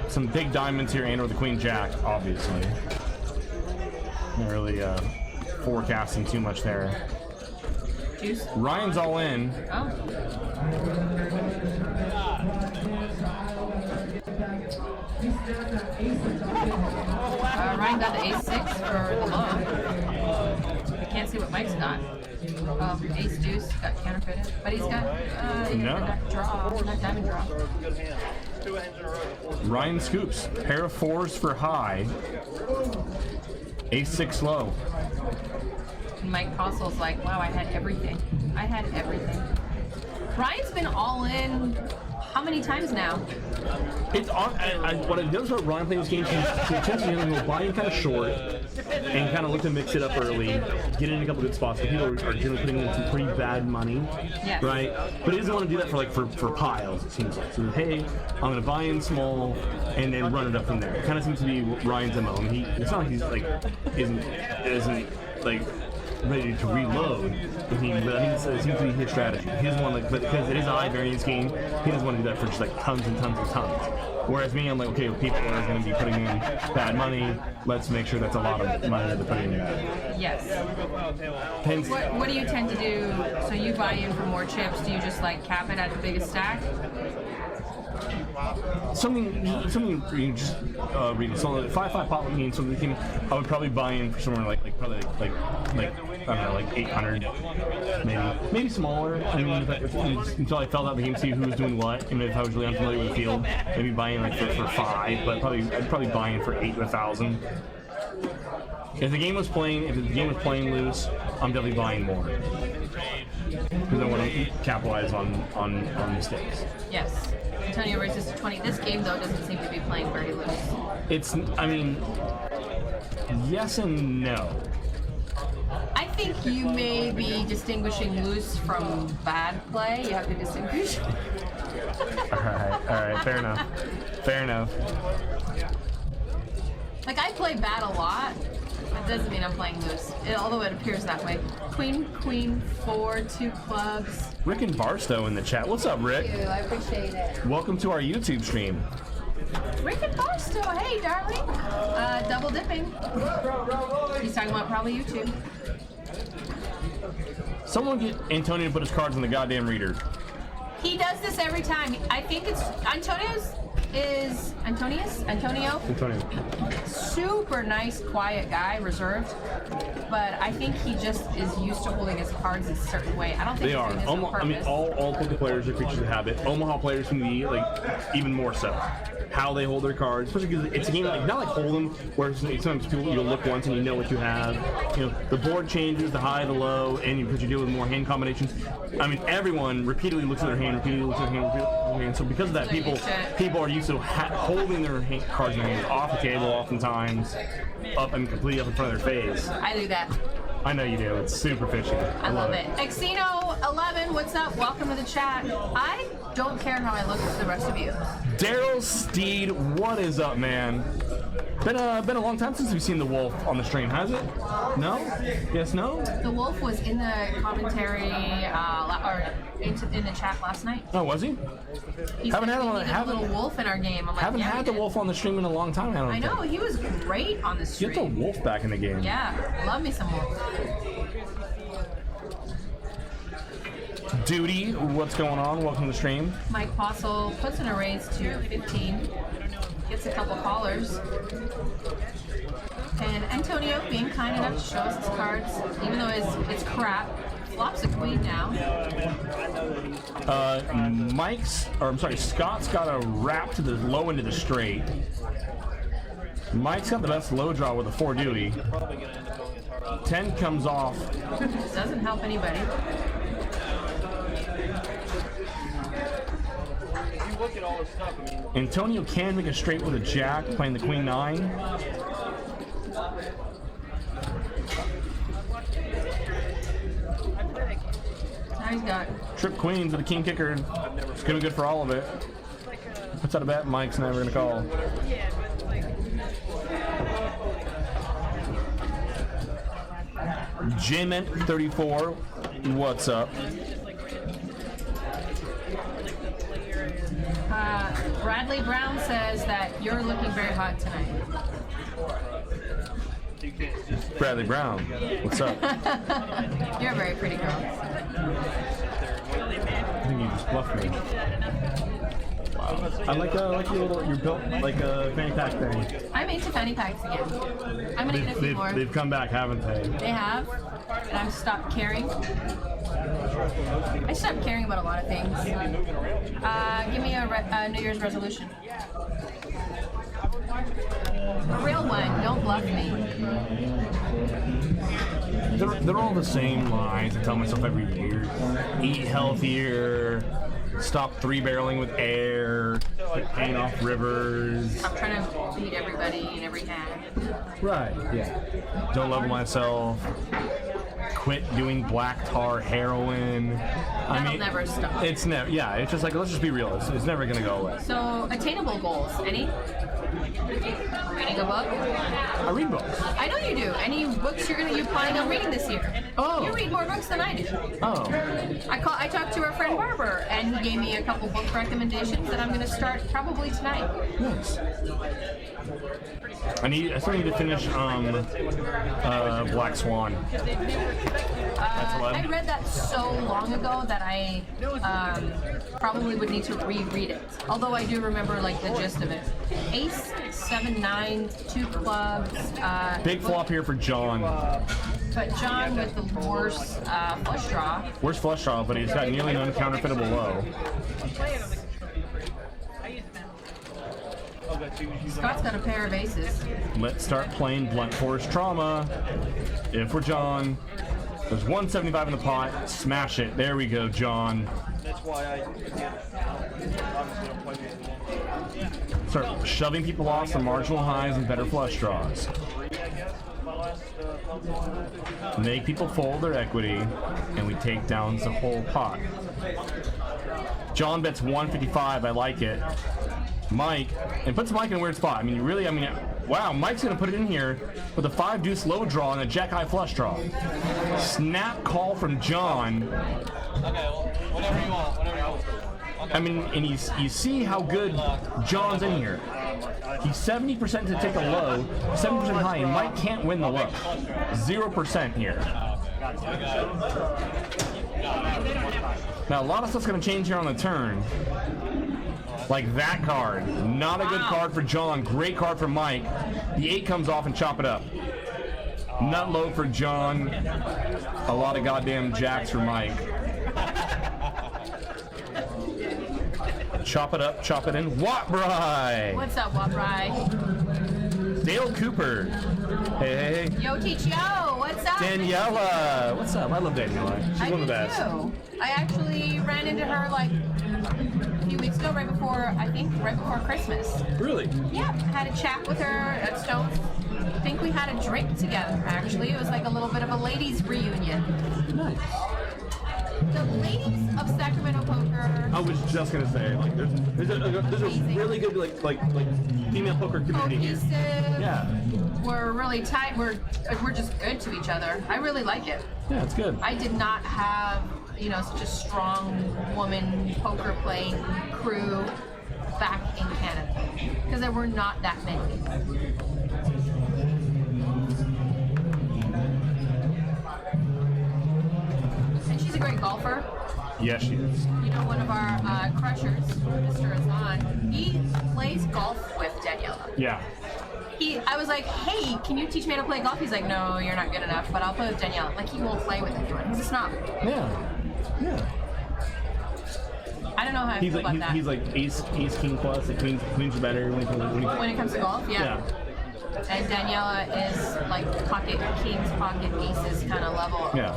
some big diamonds here and or the queen jack, obviously. Not really forecasting too much there. Juice? Ryan's all in. Oh. Ryan got the ace-6 for the low. I can't see what Mike's got. Ace deuce got counterfeited, but he's got that diamond draw. Ryan scoops. Pair of 4s for high. Ace-6 low. And Mike Possel's like, wow, I had everything. Ryan's been all in how many times now? It's on. What I noticed about Ryan playing this game, he tends to buy in kind of short and kind of look to mix it up early, get in a couple good spots. So people are generally putting in some pretty bad money, right? But he doesn't want to do that for piles. It seems like. So hey, I'm going to buy in small and then run it up from there. It kind of seems to be Ryan's MO. And it's not like he's like isn't like ready to reload. But I think it seems to be his strategy. He doesn't want but because it is a high variance game, he doesn't want to do that for just like tons and tons and tons. Whereas me, I'm like, okay, people are going to be putting in bad money. Let's make sure that's a lot of money that they're putting in. Yes. What do you tend to do? So you buy in for more chips. Do you just like cap it at the biggest stack? Something you just read. So 5-5 pot would mean something. I would probably buy in for somewhere like I don't know, like 800, maybe smaller. I mean, until I felt out the game, see who was doing what, and if I was really unfamiliar with the field, maybe buy in like for 5, but I'd probably buy in for 8 to 1,000. If the game was playing loose, I'm definitely buying more because I want to capitalize on mistakes. Yes. Antonio raises to 20. This game, though, doesn't seem to be playing very loose. I mean, yes and no. I think you may be distinguishing loose from bad play. You have to distinguish. All right, fair enough. Like, I play bad a lot. It doesn't mean I'm playing loose, although it appears that way. Queen, 4, 2 clubs. Rick and Barstow in the chat. What's up, Rick? Thank you, I appreciate it. Welcome to our YouTube stream. Rick and Barstow, hey, darling. Double dipping. He's talking about probably YouTube. Someone get Antonio to put his cards in the goddamn reader. He does this every time. I think it's Antonio. Super nice, quiet guy, reserved. But I think he just is used to holding his cards a certain way. I don't think They are. he's doing this on I mean, purpose. all poker players are creatures of habit. Omaha players can be like even more so. How they hold their cards, especially because it's a game like not like Hold'em, where sometimes people you look once and you know what you have. You know, the board changes, the high, the low, and because you deal with more hand combinations. I mean, everyone repeatedly looks at their hand, So because of that, people are used to holding their cards in their hands off the table, oftentimes up and completely up in front of their face. I do that. I know you do. It's super fishy. I love it. Xeno11, what's up? Welcome to the chat. I don't care how I look to the rest of you. Daryl Steed, what is up, man? Been a long time since we've seen the wolf on the stream, has it? No? Yes, no? The wolf was in the commentary or in the chat last night. Oh, was he? He Haven't said had him we on- needed a little wolf in our game. I'm like, Haven't yeah, had we the did. wolf on the stream in a long time. I know, he was great on the stream. Get the wolf back in the game. Yeah, love me some wolf. Duty, what's going on? Welcome to the stream. Mike Postle puts in a raise to 15. Gets a couple callers. And Antonio, being kind enough to show us his cards, even though it's crap, flops a queen now. Scott's got a wrap to the low end of the straight. Mike's got the best low draw with a 4 duty. 10 comes off. Doesn't help anybody. Antonio can make a straight with a jack, playing the queen 9. Now he's got Trip queens with a king kicker. It's gonna be good for all of it. Puts out a bet, Mike's never gonna call. Jiment 34, what's up? Bradley Brown says that you're looking very hot tonight. Bradley Brown, what's up? You're a very pretty girl. I think you just bluffed me. Wow. I like your built like a fanny pack thing. I'm into fanny packs again. I'm gonna get a few more. They've come back, haven't they? They have, and I've stopped caring. I stopped caring about a lot of things. Give me a New Year's resolution. A real one. Don't bluff me. They're all the same lies I tell myself every year. Eat healthier. Stop 3-barreling with air. Quit paying off rivers. I'm trying to beat everybody in every hand. Right. Yeah. Don't level myself. Quit doing black tar heroin. That'll never stop. It's never. Yeah. It's just like, let's just be real. It's never gonna go away. So, attainable goals. Any? Reading a book? I read books. I know you do. Any books you planning on reading this year? Oh. You read more books than I do. Oh. I talked to our friend Barber, and he gave me a couple book recommendations that I'm going to start probably tonight. Nice. I still need to finish Black Swan. I read that so long ago that I probably would need to reread it. Although I do remember like the gist of it. Ace, 7, 9, 2 clubs. Big flop here for John. But John with the worst flush draw. Worst flush draw, but he's got nearly an uncounterfeitable low. Scott's got a pair of aces. Let's start playing blunt force trauma. If we're John. There's 175 in the pot. Smash it. There we go, John. That's why Start shoving people off some marginal highs and better flush draws. Make people fold their equity, and we take down the whole pot. John bets 155. I like it. Mike, and puts Mike in a weird spot. I mean, really, wow, Mike's gonna put it in here with a 5 deuce low draw and a jack high flush draw. Snap call from John. Okay, well, whatever you want, whatever you want. Okay. I mean, and you see how good John's in here. He's 70% to take a low, 7% high, and Mike can't win the low. 0% here. Now, a lot of stuff's gonna change here on the turn. Like that card. Not a good card for John. Great card for Mike. The 8 comes off and chop it up. Nut low for John. A lot of goddamn jacks for Mike. Chop it up, chop it in. Watbry! What's up, Watbry? Dale Cooper. Hey, hey. Yo, Teach Yo, what's up? Daniela. What's up? I love Daniela. She's I one of the do best. too. I actually ran into her like a few weeks ago, right before Christmas. Really? Yeah, had a chat with her at Stone's. I think we had a drink together, actually. It was like a little bit of a ladies' reunion. Nice. The ladies of Sacramento Poker. I was just gonna say, like, there's a really good like female poker community here. Cohesive. Yeah. We're really tight. We're just good to each other. I really like it. Yeah, it's good. I did not have, such a strong woman poker playing crew back in Canada because there were not that many. And she's a great golfer. Yes, she is. One of our crushers, Mr. Azan, he plays golf with Daniela. Yeah. I was like, hey, can you teach me how to play golf? He's like, no, you're not good enough, but I'll play with Daniela. Like, he won't play with anyone. He's a snob. Yeah. Yeah. I don't know how I feel about that. He's like ace king plus. Like queens are better when When it comes to golf, yeah. And Daniela is like pocket kings, pocket aces kind of level. Yeah.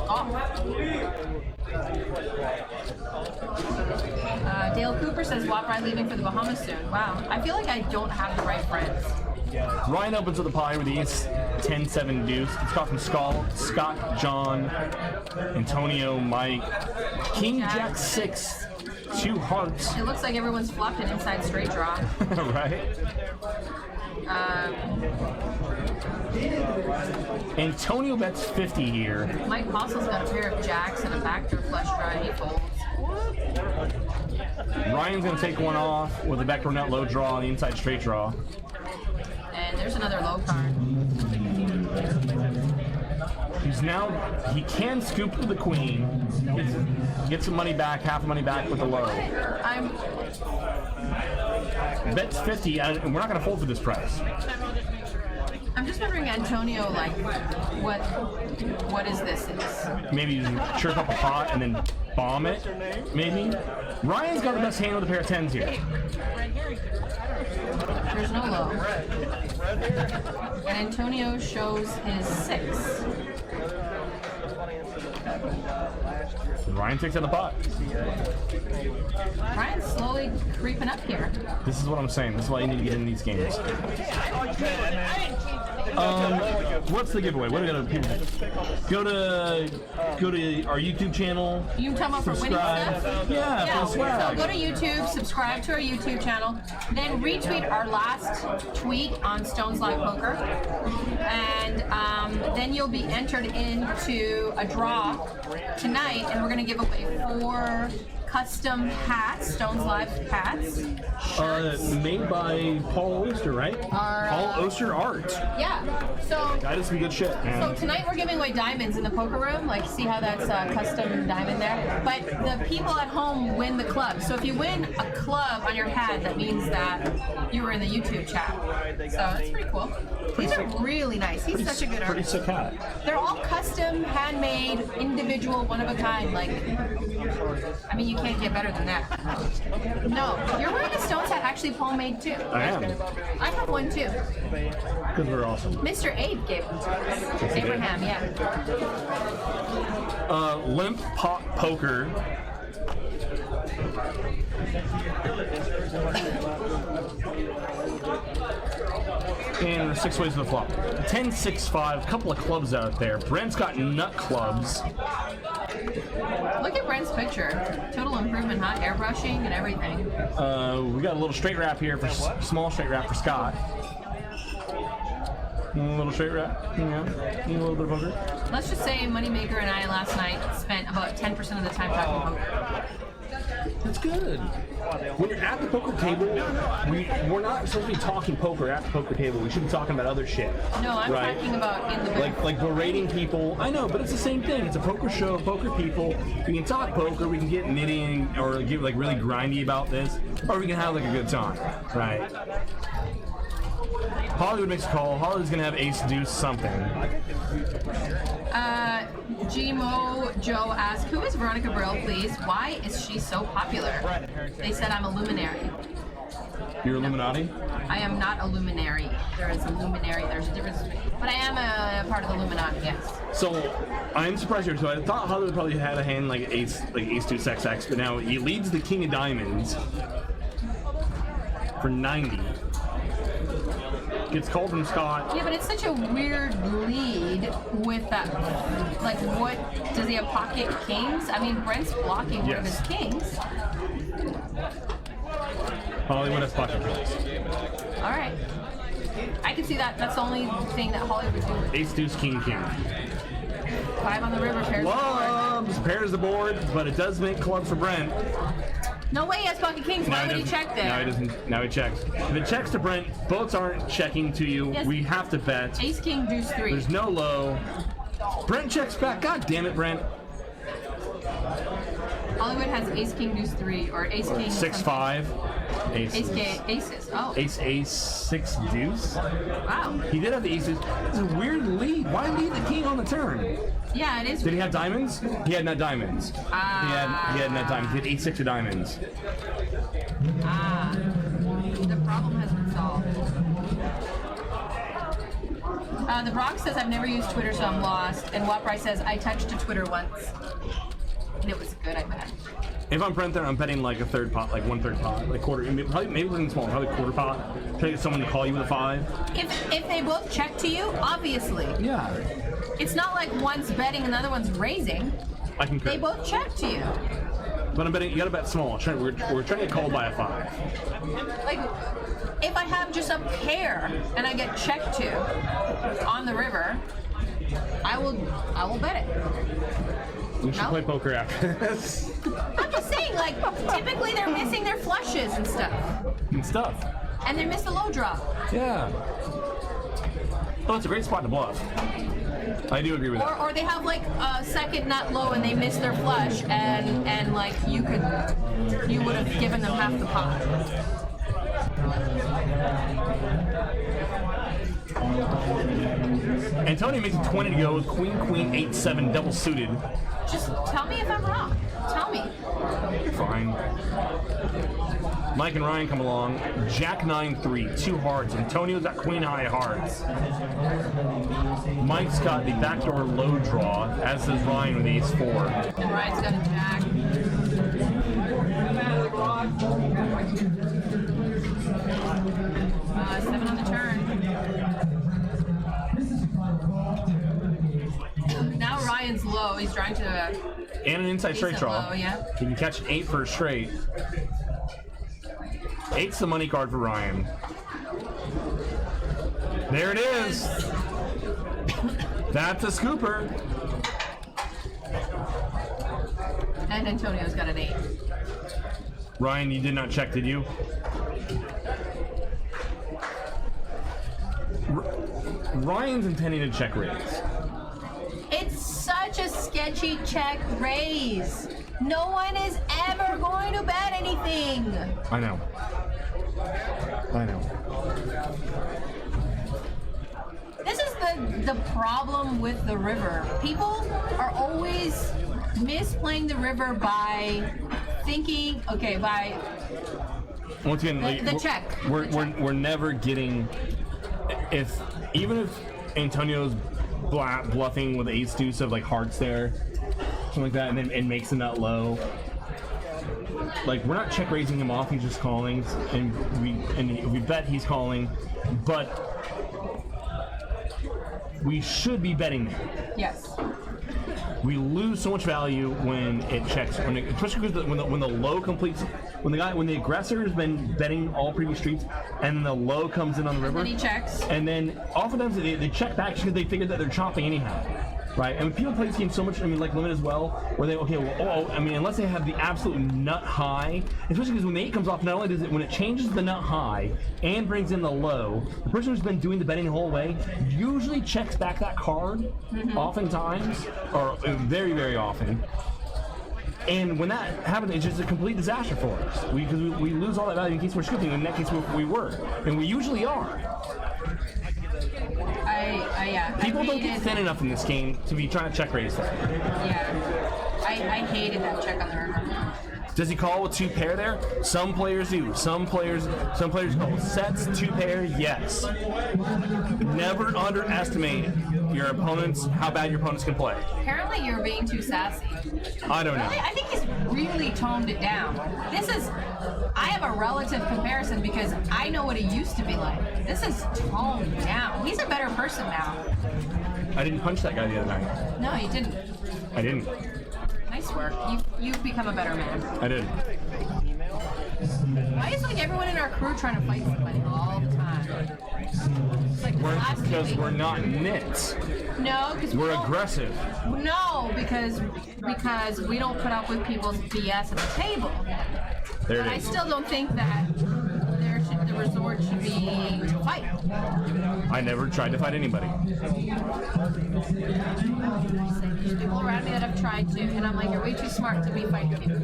Dale Cooper says, Watbry leaving for the Bahamas soon. Wow. I feel like I don't have the right friends. Ryan opens with the pie with the ace 10-7 deuce. It's got from Scott, John, Antonio, Mike, King Jack 6, 2 hearts. It looks like everyone's flopped an inside straight draw. Right? Antonio bets 50 here. Mike Possel's got a pair of jacks and a backdoor flush draw. He folds. Ryan's going to take one off with a backdoor nut low draw on the inside straight draw. And there's another low card. He can scoop with the queen, get some money back, half the money back with the low. Bets 50, and we're not going to fold for this price. I'm just wondering, Antonio, like, what is this? Maybe you chirp up a pot and then bomb it, maybe? Ryan's got the best hand with a pair of 10s here. There's no low. And Antonio shows his 6. Ryan takes out the pot. Ryan's slowly creeping up here. This is what I'm saying. This is why you need to get in these games. What's the giveaway? What are people go to our YouTube channel. You talking about for winning subscribe. stuff? Yeah, for swag. So go to YouTube, subscribe to our YouTube channel, then retweet our last tweet on Stone's Live Poker, and then you'll be entered into a draw tonight, and we're going to give away 4 custom hats, Stone's Live hats. Made by Paul Oster, right? Paul Oster Art. Yeah. So That is some good shit, man. So tonight we're giving away diamonds in the poker room. Like, see how that's a custom diamond there? But the people at home win the club. So if you win a club on your hat, that means that you were in the YouTube chat. So that's pretty cool. These are really nice. He's such a good Pretty artist. sick hat. They're all custom, handmade, individual, one of a kind. Like, I mean, you can't get better than that. No, you're wearing a Stone's hat actually Paul made too. I am. I have one too. Because we're awesome. Mr. Abe gave them to us. Abraham, yeah. Limp Pot Poker. And there's 6 ways to the flop. 10, 6, 5. Couple of clubs out there. Brent's got nut clubs. Look at Brent's picture. Total improvement, huh? Airbrushing and everything. We got a little straight wrap here for small straight wrap for Scott. A little straight wrap. Yeah. A little bit of poker. Let's just say Moneymaker and I last night spent about 10% of the time talking poker. That's good. When you're at the poker table, we're not supposed to be talking poker at the poker table. We should be talking about other shit. No, I'm right? talking about in the booth. Like berating people. I know, but it's the same thing. It's a poker show, poker people. We can talk poker, we can get knitting or get like really grindy about this, or we can have like a good time, right? Hollywood makes a call. Hollywood's gonna have ace deuce something. Gmo Joe asked, who is Veronica Brill, please? Why is she so popular? They said I'm a luminary. You're Illuminati? I am not a luminary. There is a luminary. There's a difference. But I am a part of the Illuminati, yes. So I'm surprised here too. I thought Hollywood probably had a hand like ace deuce XX, but now he leads the king of diamonds for 90. Gets called from Scott. Yeah, but it's such a weird lead with that. Like, what does he have? Pocket kings? I mean, Brent's blocking one of his kings. Hollywood has pocket kings. All right, I can see that. That's the only thing that Hollywood would do. Ace deuce king king. 5 on the river, pairs the board. Clubs pairs the board, but it does make clubs for Brent. No way he has pocket kings. Why would he check there? No, he doesn't. Now he checks. If it checks to Brent, boats aren't checking to you. Yes. We have to bet. Ace king deuce 3. There's no low. Brent checks back. God damn it, Brent. Hollywood has ace king deuce 3 or ace king 6-5. Aces. Aces. Oh. Ace 6 deuce. Wow. He did have the aces. It's a weird lead. Why lead the king on the turn? Yeah, it is. Did he have diamonds? He had nut diamonds. He had nut diamonds. He had 8-6 of diamonds. The problem has been solved. The Bronx says, I've never used Twitter, so I'm lost. And Waprai says, I touched a Twitter once. And it was good, I bet. If I'm Brent there, I'm betting like a third pot, like 1/3 pot, like quarter, maybe something small, probably quarter pot. Try to get someone to call you with a 5. If they both check to you, obviously. Yeah. It's not like one's betting and the other one's raising. I can. They both check to you. But I'm betting you gotta bet small. We're trying to get called by a 5. Like, if I have just a pair and I get checked to on the river, I will bet it. We should play poker after this. I'm just saying, like, typically they're missing their flushes and stuff. And they miss the low draw. Yeah. Oh, it's a great spot to bluff. I do agree with that. Or they have like a second nut low and they miss their flush and like you would have given them half the pot. Antonio makes it 20 to go with Queen, 8-7, double suited. Just tell me if I'm wrong. Tell me. You're fine. Mike and Ryan come along. Jack 9-3, 2 hearts. Antonio's got Queen high hearts. Mike's got the backdoor low draw, as does Ryan with ace 4. And Ryan's got a jack. 7 on the turn. Now Ryan's low. He's trying to. And an inside straight draw. Low, yeah. He can catch an 8 for a straight. 8's the money card for Ryan. There it is. That's a scooper. And Antonio's got an 8. Ryan, you did not check, did you? Ryan's intending to check raise. It's such a sketchy check raise. No one is ever going to bet anything. I know. This is the problem with the river. People are always misplaying the river by thinking, okay, by Once again, the check. We're never getting. Even if Antonio's bluffing with ace deuce of like hearts there, something like that, and then it makes the nut low. Like, we're not check raising him off, he's just calling, and we bet he's calling, but we should be betting there. Yes. We lose so much value when it checks, especially because when the low completes, when the aggressor has been betting all previous streets, and the low comes in on the river, And then he checks. and then oftentimes they check back because they figure that they're chopping anyhow. Right, and people play this game so much, I mean, like Limit as well, where they, unless they have the absolute nut high, especially because when the 8 comes off, not only does it, when it changes the nut high and brings in the low, the person who's been doing the betting the whole way usually checks back that card, oftentimes, or very, very often. And when that happens, it's just a complete disaster for us. Because we lose all that value in case we're scooping, in that case we were, and we usually are. Yeah. People don't get thin enough in this game to be trying to check raise that. Yeah. I hated that check on the river. Does he call with 2 pair there? Some players do. Some players call sets 2 pair. Yes. Never underestimate your opponents, how bad your opponents can play. Apparently you're being too sassy. I don't know. Really? I think he's really toned it down. I have a relative comparison because I know what it used to be like. This is toned down. He's a better person now. I didn't punch that guy the other night. No, you didn't. I didn't. Nice work. You've become a better man. I did. Why is like everyone in our crew trying to fight somebody all the time? It's like the last 2 Because weeks. we're not nits. No, because We're aggressive. No, because we don't put up with people's BS at the table. There But I it is. still don't think that the resort should be to fight. I never tried to fight anybody. There's people around me that have tried to, and I'm like, you're way too smart to be fighting people.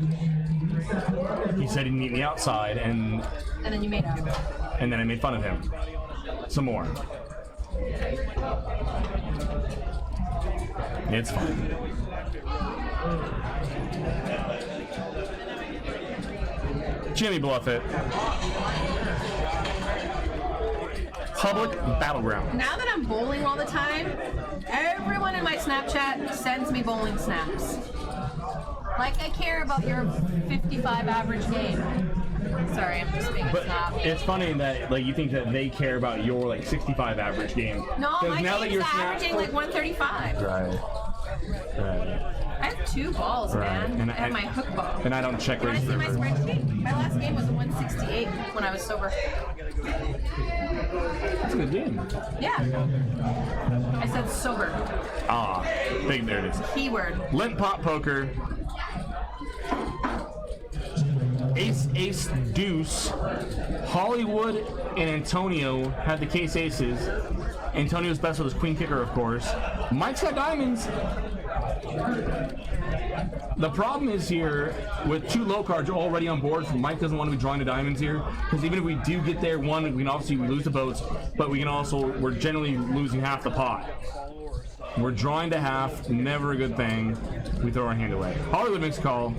He said he'd meet me outside, and And then you made out. then I made fun of him. Some more. It's fine. Jimmy Bluff it. Public battleground. Now that I'm bowling all the time, everyone in my Snapchat sends me bowling snaps. Like I care about your 55 average game. Sorry, I'm just being a But snob. it's funny that like you think that they care about your like 65 average game. No, 'Cause my now that game's you're averaging like 135. Right. I have 2 balls, Right. man. And And my hook ball. And I don't check Want raise to see my river. spreadsheet? My last game was 168 when I was sober. That's a good game. Yeah. I said sober. Ah, big there it is. Keyword. Limp Pot Poker. Ace, deuce. Hollywood and Antonio had the case aces. Antonio's best with his queen kicker, of course. Mike's got diamonds. The problem is here, with 2 low cards already on board, Mike doesn't want to be drawing the diamonds here, because even if we do get there, one, we can obviously lose the boats, but we're generally losing half the pot. We're drawing to half, never a good thing. We throw our hand away. Hollywood makes a call.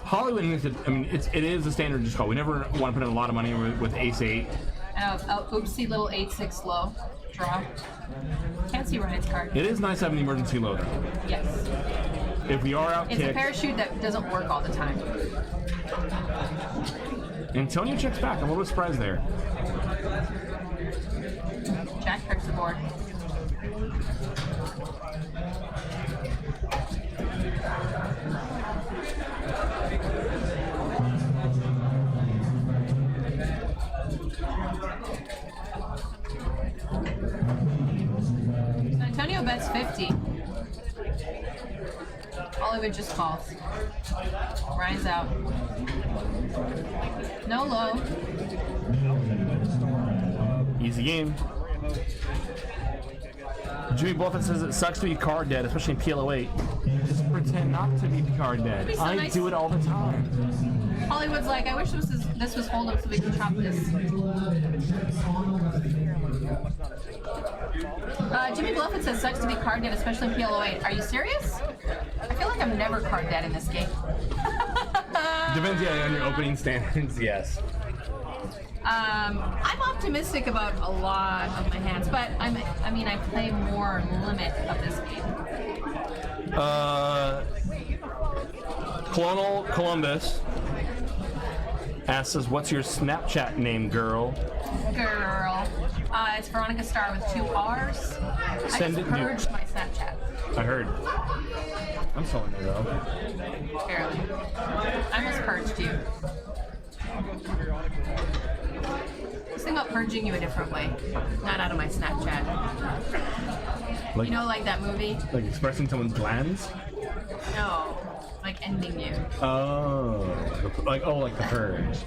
Hollywood makes it, I mean, it is a standard just call. We never want to put in a lot of money with ace-8. Oopsie little 8-6 low. Draw. Can't see Ryan's card. It is nice having the emergency low, though. Yes. If we are It's a outkicked, parachute that doesn't work all the time. Antonio checks back. I'm a little surprised there. Jack hurts the board. So Antonio bets 50. Hollywood just calls. Ryan's out. No low. Easy game. Jimmy Buffett says it sucks to be card dead, especially in PLO-8. Just pretend not to be card dead. be so I nice. do it all the time. Hollywood's like, I wish this was hold up so we can chop this. Jimmy Bluffett says sucks to be card dead, especially in PLO-8. Are you serious? I feel like I'm never card dead in this game. Depends, yeah, on your opening standards, yes. I'm optimistic about a lot of my hands, but I play more limit of this game. Colonel Columbus asks us, "What's your Snapchat name, girl?" Girl. It's Veronica Star with 2 R's. Send I it- just purged my Snapchat. I heard. I'm selling you though. Barely. I almost purged you. Just think about purging you a different way. Not out of my Snapchat. Like, You know, like that movie? like expressing someone's glands. No. Like ending you. Oh, like the purge.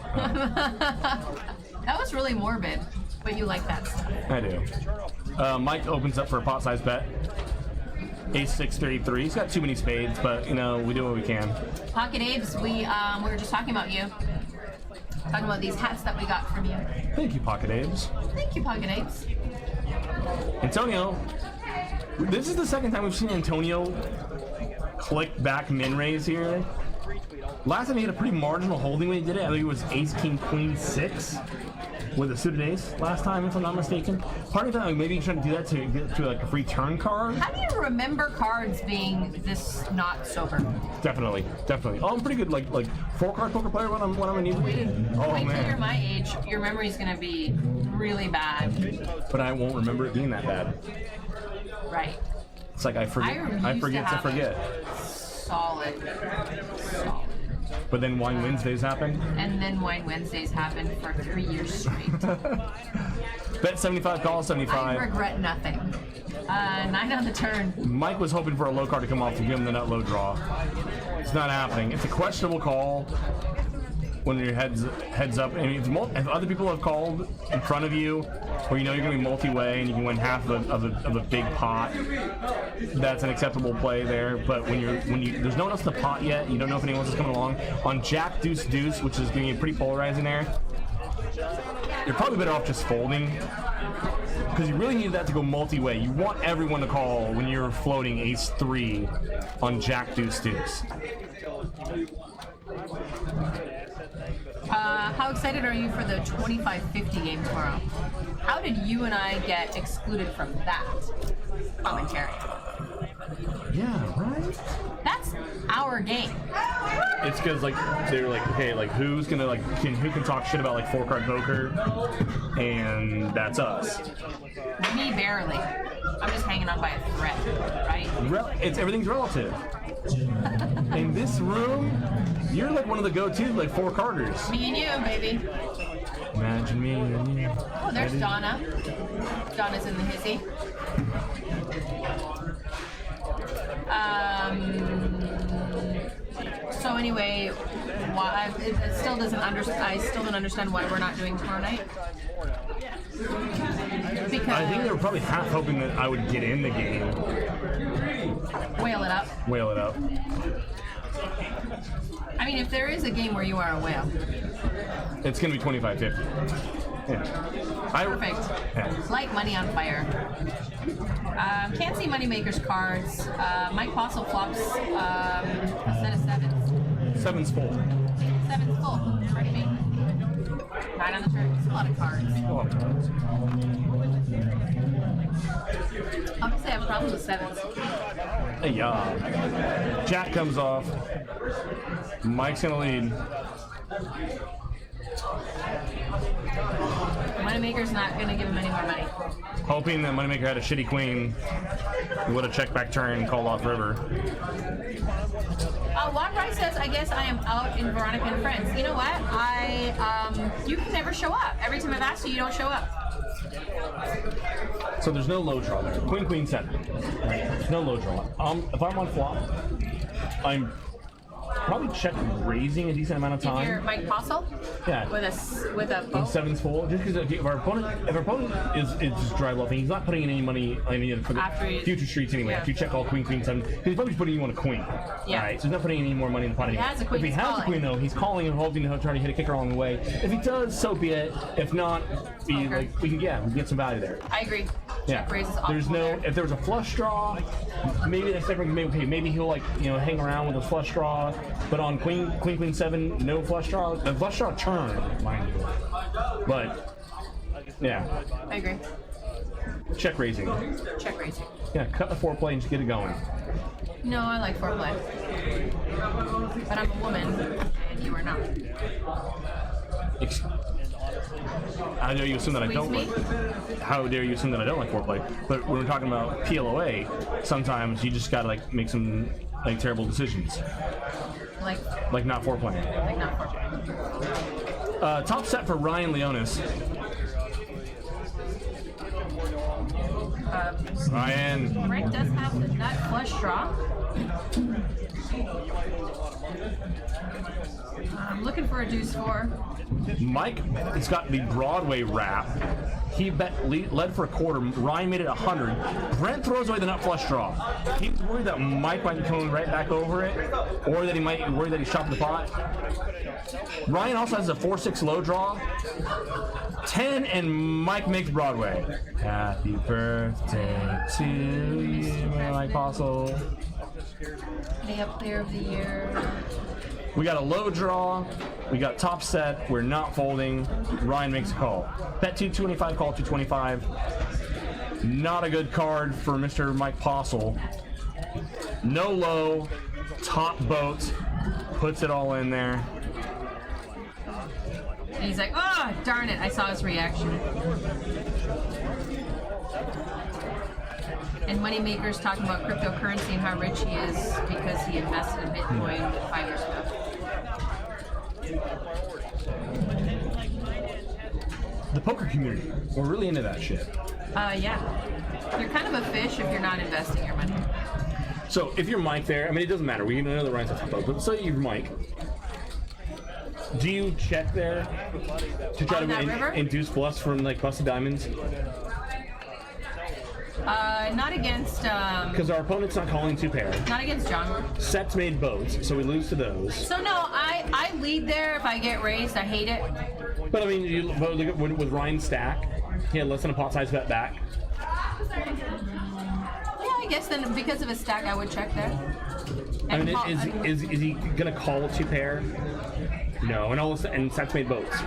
That was really morbid, but you like that stuff. I do. Mike opens up for a pot-sized bet. Ace 633. He's got too many spades, but you know we do what we can. Pocket Abe's, we were just talking about you. Talking about these hats that we got from you. Thank you, Pocket Abe's. Thank you, Pocket Apes. Antonio. This is the second time we've seen Antonio click back min raise here. Last time he had a pretty marginal holding when he did it. I think it was Ace King Queen 6 with a suited ace last time, if I'm not mistaken. Part of that, like, maybe he's trying to do that to get to like a free turn card. How do you remember cards being this not sober? Definitely. Oh, I'm pretty good, like 4-card poker player when I'm in New Wait till you're man. my age, your memory's gonna be really bad. But I won't remember it being that bad. Right. It's like I forget to forget. Solid. But then Wine Wednesdays happen. And then Wine Wednesdays happened for 3 years straight. Bet 75, call I 75. regret nothing. 9 on the turn. Mike was hoping for a low card to come off to give him the nut low draw. It's not happening. It's a questionable call when your heads up. I mean, if other people have called in front of you, or you know you're going to be multi-way and you can win half of a big pot, that's an acceptable play there. But when there's no one else in the pot yet, you don't know if anyone else is coming along. On Jack Deuce Deuce, which is going to be pretty polarizing there, you're probably better off just folding. Because you really need that to go multi-way. You want everyone to call when you're floating Ace 3 on Jack Deuce Deuce. How excited are you for the 25-50 game tomorrow? How did you and I get excluded from that commentary? Yeah, right? That's our game. It's because like they're like, okay, like who's gonna like who can talk shit about like 4-card poker, and that's us. Me barely. I'm just hanging on by a thread, right? Everything's relative. In this room, you're like one of the go-to like 4-carders. Me and you, baby. Imagine me and you. Oh, there's Donna. Donna's in the hizzy. So anyway, why it still doesn't I still don't understand why we're not doing tomorrow night. Because I think they were probably half hoping that I would get in the game. whale it up. Whale it up. I mean, if there is a game where you are a whale, It's gonna be 25-50. Yeah. perfect. Yeah. Like Money on Fire. Can't see Moneymaker's cards. Mike Fossil flops a set of 7s. 7's full. 7's full. Right, me. 9 on the turn. It's a lot of cards. Obviously, I have problems with 7s. Hey, yeah. Jack comes off. Mike's gonna lead. Moneymaker's not going to give him any more money. Hoping that Moneymaker had a shitty queen. He would have checked back turn and called off river. Juan Rice says, I guess I am out in Veronica and Friends. You know what? You can never show up. Every time I've asked you, you don't show up. So there's no low draw there. Queen, queen, 7. There's no low draw. If I'm on flop, I'm probably check raising a decent amount of If you're time. Mike Postle Yeah. with a When boat. 7's full, just because if our opponent is just dry bluffing, he's not putting in any money for the After he- future streets anyway. yeah. If you check all queen, queen, 7, he's probably just putting you on a queen. Yeah. Right? So he's not putting any more money in the pot. He has a queen, If he he's has a calling. queen though, he's calling and hoping to try to hit a kicker along the way. If he does, so be it. If not, Okay. we can get some value there. I agree. Yeah. Check raises There's optimal no. there. If there was a flush draw, maybe that's different. Maybe he'll hang around with a flush draw. But on queen 7, no flush draw. The flush draw turn, mind you. But yeah, I agree. check raising. Check raising. Yeah, cut the foreplay and just get it going. No, I like foreplay. But I'm a woman, and you are not. How dare you assume that I don't Squeeze like? How dare you assume that I don't like foreplay? But when we're talking about PLO-8, sometimes you just gotta like make some like terrible decisions, like not foreplay. Like not foreplay. Top set for Ryan Leonis. Ryan. Brent does have the nut flush draw. I'm looking for a deuce 4. Mike has got the Broadway wrap. He led for a quarter. Ryan made it 100. Brent throws away the nut flush draw. He's worried that Mike might be coming right back over it, or that he might worry that he shot the pot. Ryan also has a 4-6 low draw. 10, and Mike makes Broadway. Happy birthday to you, Mike Postle. Layup player of the year. We got a low draw. We got top set. We're not folding. Ryan makes a call. Bet 225, call 225. Not a good card for Mr. Mike Postle. No low. Top boat. Puts it all in there. And he's like, oh, darn it. I saw his reaction. And Moneymaker's talking about cryptocurrency and how rich he is because he invested in Bitcoin 5 years ago. The poker community. We're really into that shit. Yeah. You're kind of a fish if you're not investing your money. So if you're Mike there, I mean, it doesn't matter. We know that Ryan's a top boat, but say you're Mike. Do you check there to try On that river? to induce bluffs from like busted diamonds? Not against, Because our opponent's not calling 2-pair. not against John. Sets made boats, so we lose to those. So no, I lead there if I get raised. I hate it. But I mean, you look at with Ryan's stack, he had less than a pot size bet back. Yeah, I guess then because of his stack, I would check there. I mean, call- is he gonna call a 2-pair? No, and sets made boats.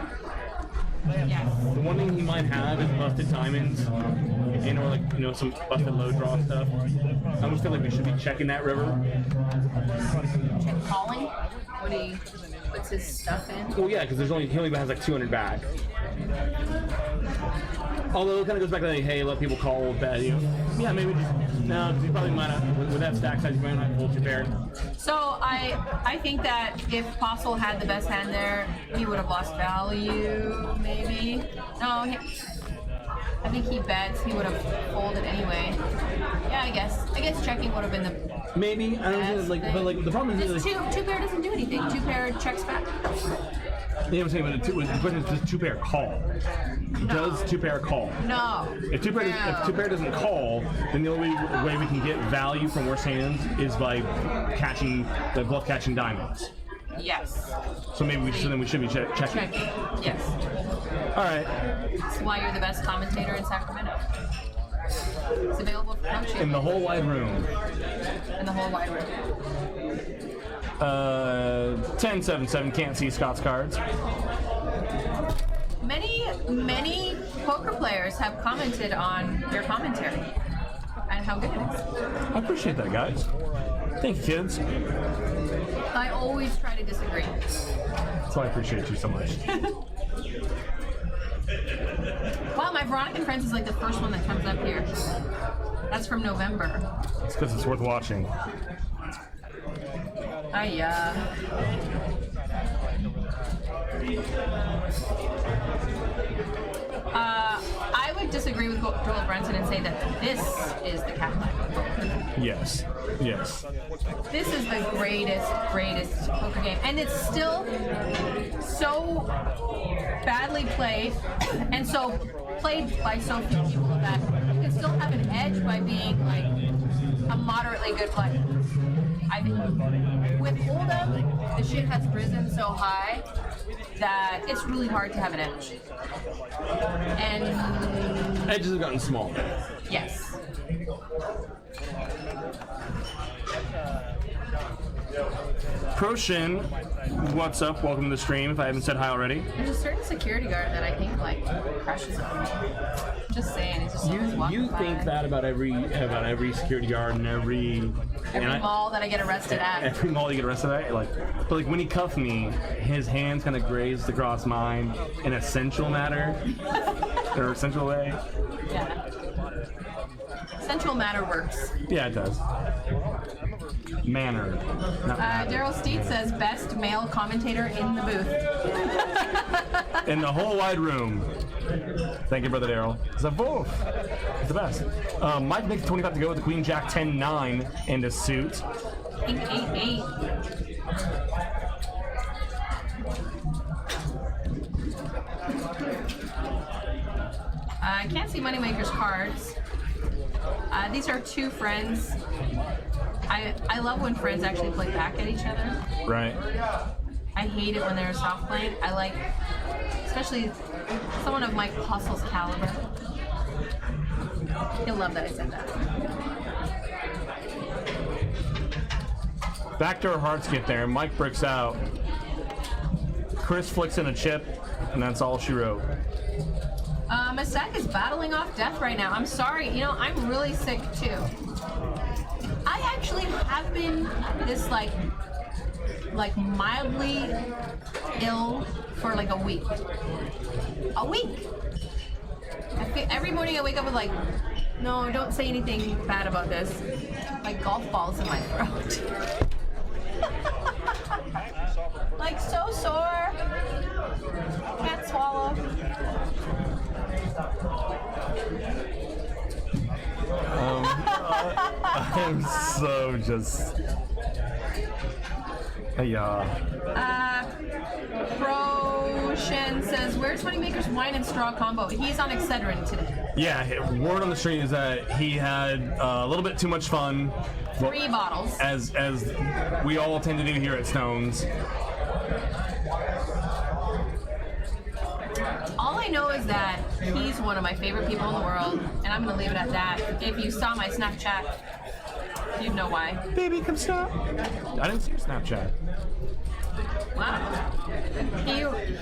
Yes. The one thing he might have is busted diamonds, and or like some busted low draw stuff. I almost feel like we should be checking that river. Check calling. What he puts his stuff in. Well, yeah, because he only has like 200 back. Although it kind of goes back to like, hey, let people call bet. Yeah, maybe just no, because he probably might not with that stack size. He might not hold 2-pair. So I think that if Postle had the best hand there, he would have lost value. Maybe. No, I think he bets. He would have folded anyway. Yeah, I guess checking would have been the Maybe I don't know, like, but like the problem is This two pair doesn't do anything. 2-pair checks back. Yeah, I'm saying, but the question is, does 2-pair call? Does 2-pair call? No. If 2-pair doesn't call, then the only way we can get value from worse hands is by bluff catching diamonds. Yes. So maybe we should be checking. Check. Yes. All right. That's why you're the best commentator in Sacramento. It's available for coaching. In the whole wide room. In the whole wide room. 10-7-7, can't see Scott's cards. Many poker players have commented on your commentary and how good it is. I appreciate that, guys. Thank you, kids. I always try to disagree. That's why I appreciate you so much. Wow, my Veronica and Friends is like the first one that comes up here. That's from November. It's because it's worth watching. Yeah. I would disagree with Joel Brunson and say that this is the Cadillac of poker. Yes. This is the greatest poker game, and it's still so badly played, and so played by so few people that you can still have an edge by being like a moderately good player. I think with Hold'em, the shit has risen so high that it's really hard to have an edge. And Edges have gotten small. yes. Proshin What's up? Welcome to the stream. If I haven't said hi already. There's a certain security guard that I think like crushes on me. Just saying, he's just always walking You by. think that about every security guard and every mall that I get arrested at. Every mall you get arrested at, but like when he cuffed me, his hands kind of grazed across mine in a sensual manner, or a sensual way. Yeah. Sensual matter works. Yeah, it does. Manner. Not matter. Daryl Steed says best male commentator in the booth. In the whole wide room. Thank you, brother Daryl. It's a wolf. It's the best. Mike makes 25 to go with the Queen Jack 10-9 and a suit. King 8-8. I can't see Moneymaker's cards. These are two friends. I love when friends actually play back at each other. Right. I hate it when they're soft playing. I like, especially someone of Mike Hustle's caliber. He'll love that I said that. Backdoor hearts get there. Mike bricks out. Chris flicks in a chip, and that's all she wrote. Masek is battling off death right now. I'm sorry. You know, I'm really sick too. I actually have been this like mildly ill for like a week. A week. Every morning I wake up with like, no, don't say anything bad about this. Like golf balls in my throat. Like so sore. Can't swallow. I'm so just. Yeah. Proshen says, where's Moneymaker's wine and straw combo? He's on Excedrin today. Yeah, word on the street is that he had a little bit too much fun. 3 bottles. As we all tend to do here at Stones. All I know is that he's one of my favorite people in the world, and I'm going to leave it at that. If you saw my Snapchat, you'd know why. Baby, come stop. I didn't see your Snapchat. Wow.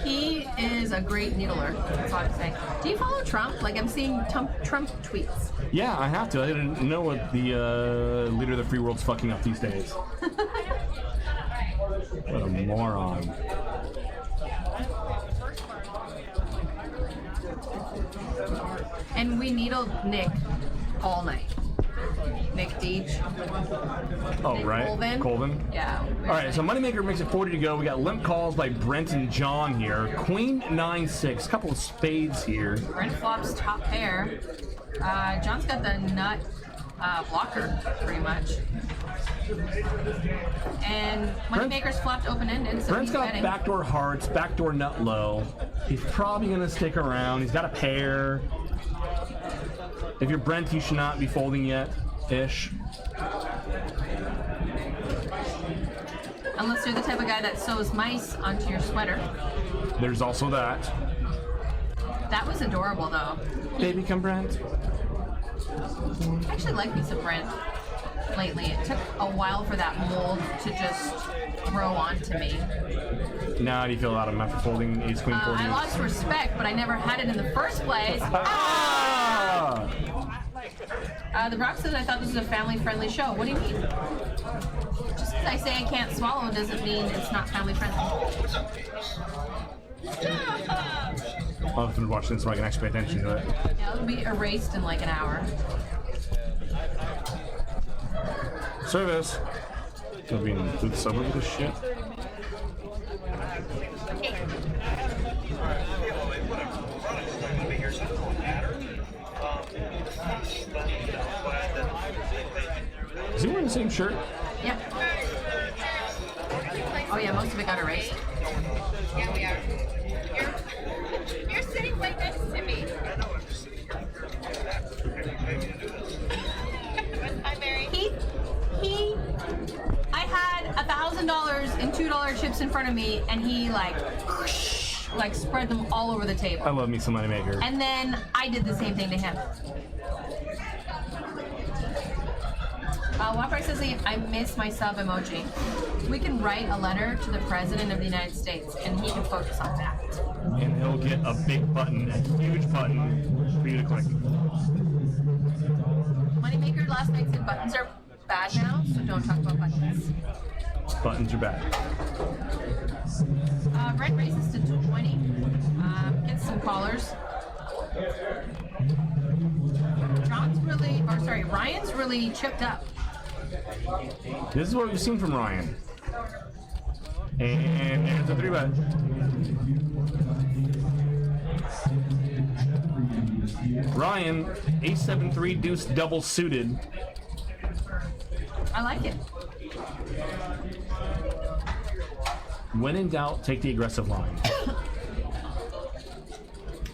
He is a great needler, that's all I'm saying. Do you follow Trump? Like, I'm seeing Trump tweets. Yeah, I have to. I didn't know what the leader of the free world's fucking up these days. What a moron. And we needled Nick all night. Nick Deach. Oh, Nick right. Colvin? Yeah. All right, so Moneymaker makes it 40 to go. We got limp calls by Brent and John here. Queen 9-6. Couple of spades here. Brent flops top pair. John's got the nut blocker, pretty much. And Moneymaker's flopped open-ended, so Brent's he's got betting. backdoor hearts, backdoor nut low. He's probably going to stick around. He's got a pair. If you're Brent, you should not be folding yet. Ish. Unless you're the type of guy that sews mice onto your sweater. There's also that. That was adorable, though. Baby, come Brent. I actually like me some Brent lately. It took a while for that mold to just grow onto me. Now how do you feel about him after folding ace queen 40? I lost respect, but I never had it in the first place. Ah! The Brock says I thought this was a family-friendly show. What do you mean? Just because I say I can't swallow doesn't mean it's not family-friendly. I'll have to watch this so I can actually pay attention to it. Yeah, it'll be erased in like an hour. Service. Gonna be in food sober with this shit. Is he wearing the same shirt? Yep. Oh yeah, most of it got erased. Yeah, we are. You're sitting right next to me. Hi, Mary. I had $1,000 in $2 chips in front of me, and he like spread them all over the table. I love me some Moneymaker. And then I did the same thing to him. Wapper says, I miss my sub emoji. We can write a letter to the President of the United States, and he can focus on that. And he'll get a big button, a huge button for you to click. Moneymaker last night said buttons are bad now, so don't talk about buttons. Buttons are bad. Red races to 20. Gets some callers. Ryan's really chipped up. This is what we've seen from Ryan. And it's a 3-bet. Ryan, ace 7-3 deuce double suited. I like it. When in doubt, take the aggressive line.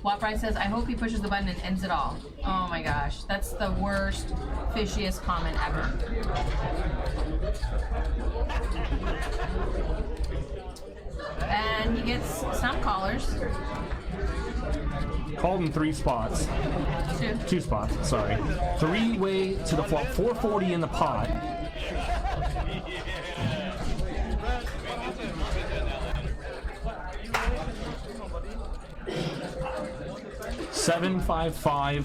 Wapride says, I hope he pushes the button and ends it all. Oh my gosh, that's the worst, fishiest comment ever. And he gets some callers. Called in 3 spots. Two spots, sorry. 3-way to the flop, 440 in the pot. $7-5-5.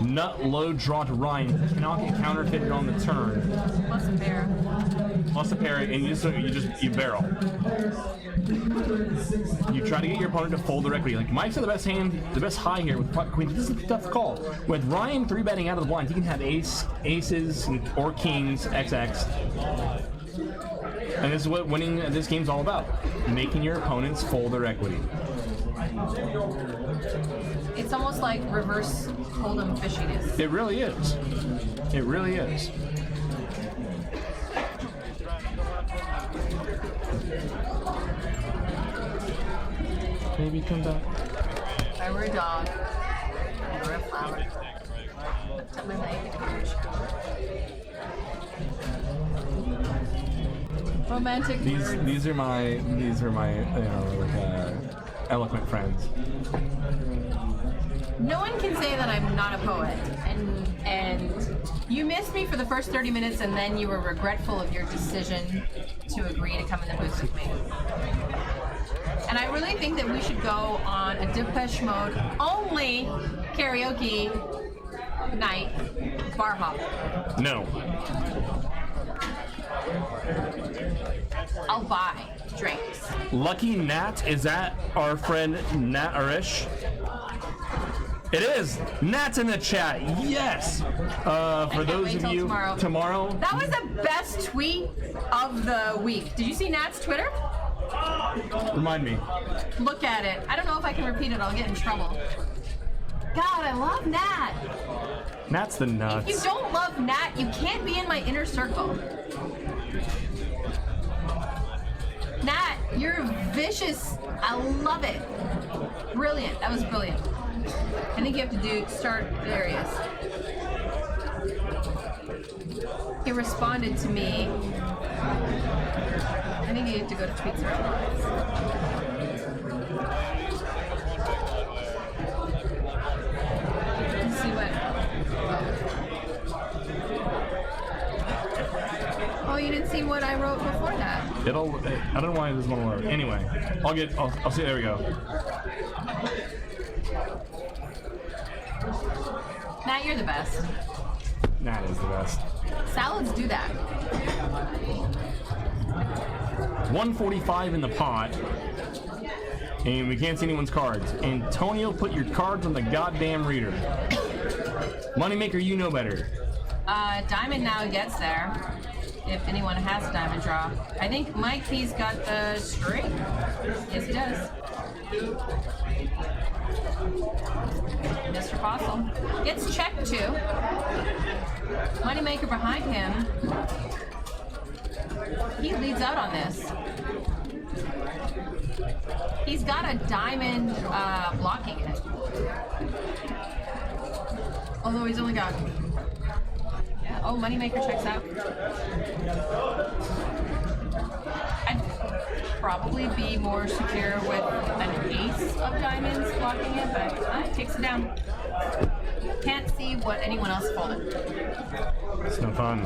Nut low draw to Ryan. Cannot get counterfeited on the turn. Plus a pair. Plus a pair, and you barrel. You try to get your opponent to fold their equity. Like Mike's the best hand, the best high here with queen. This is a tough call. With Ryan 3-betting out of the blind, he can have aces or kings, XX. And this is what winning this game's all about. Making your opponents fold their equity. It's almost like reverse hold'em fishiness. It really is. It really is. Maybe come back. If I were a dog, or a flower, tap my leg. Romantic words. These are my eloquent friends. No one can say that I'm not a poet, and you missed me for the first 30 minutes, and then you were regretful of your decision to agree to come in the booth with me. And I really think that we should go on a Depeche Mode only karaoke night bar hop. No. I'll buy drinks. Lucky Nat, is that our friend Nat Arish? It is. Nat's in the chat. Yes. For those of you tomorrow. That was the best tweet of the week. Did you see Nat's Twitter? Remind me. Look at it. I don't know if I can repeat it. I'll get in trouble. God, I love Nat. Nat's the nuts. If you don't love Nat, you can't be in my inner circle. Nat, you're vicious. I love it. Brilliant. That was brilliant. I think you have to start, there he is. He responded to me. I think you have to go to tweets or otherwise. Let's see what. Oh, you didn't see what I wrote before that. I don't know why it doesn't want to load. Anyway, I'll see. There we go. Nat, you're the best. Nat is the best. Salads do that. 145 in the pot. And we can't see anyone's cards. Antonio, put your cards on the goddamn reader. Moneymaker, you know better. Diamond now gets there. If anyone has a diamond draw. I think Mike P's got the straight. Yes, he does. Mr. Fossil gets checked too. Moneymaker behind him. He leads out on this. He's got a diamond blocking it. Although he's only got... Yeah. Oh, Moneymaker checks out. I'd probably be more secure with an ace of diamonds blocking it, but it takes it down. can't see what anyone else folded. It's no fun.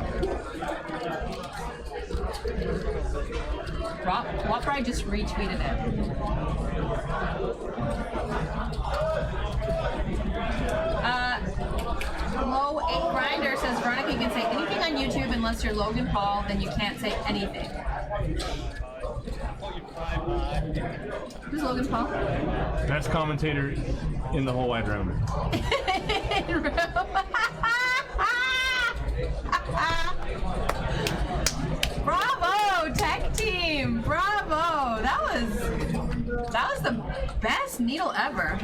Waprai just retweeted it. PLO-8 Grinder says, Veronica, you can say anything on YouTube unless you're Logan Paul, then you can't say anything. Who's Logan Paul? Best commentator in the whole wide realm. Bravo, tech team! Bravo! That was the best needle ever.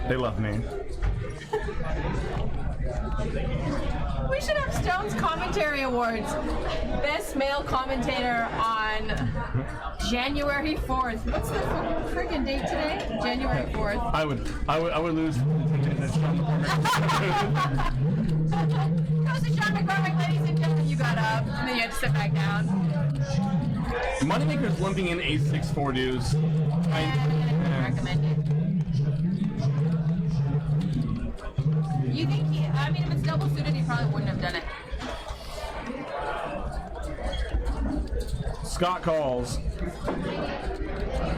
They love me. We should have Stone's Commentary Awards. Best male commentator on January 4th. What's the friggin' date today? January 4th. I would lose. Goes to Sean McCormick, ladies and gentlemen. You got up, and then you had to sit back down. Moneymaker's lumping in a 6-4 dues. I recommend it. You think I mean, if it's double suited, he probably wouldn't have done it. Scott calls.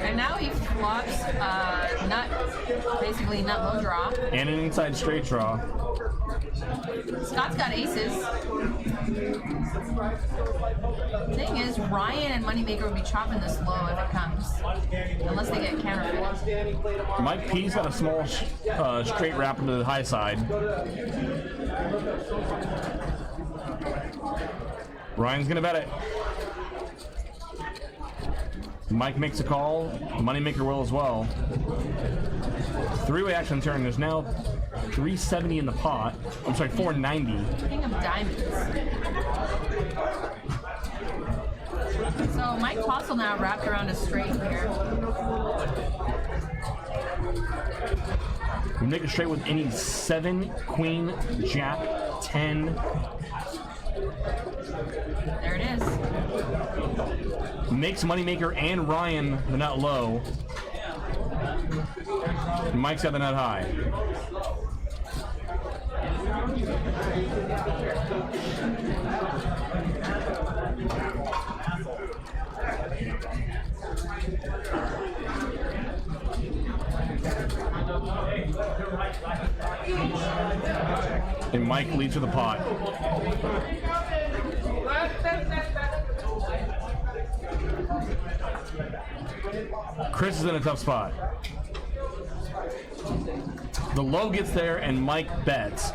And now he flops basically nut low draw. And an inside straight draw. Scott's got aces. Thing is, Ryan and Moneymaker would be chopping this low if it comes. Unless they get counterfeit. Mike P's got a small straight wrap into the high side. Ryan's gonna bet it. Mike makes a call. Moneymaker will as well. Three-way action turn. There's now 370 in the pot. I'm sorry, 490. King of diamonds. So Mike Postle now wrapped around a straight here. We make a straight with any 7, Queen, Jack, 10. There it is. Makes Moneymaker and Ryan the nut low. Mike's got the nut high. And Mike leads with the pot. Chris is in a tough spot. The low gets there and Mike bets.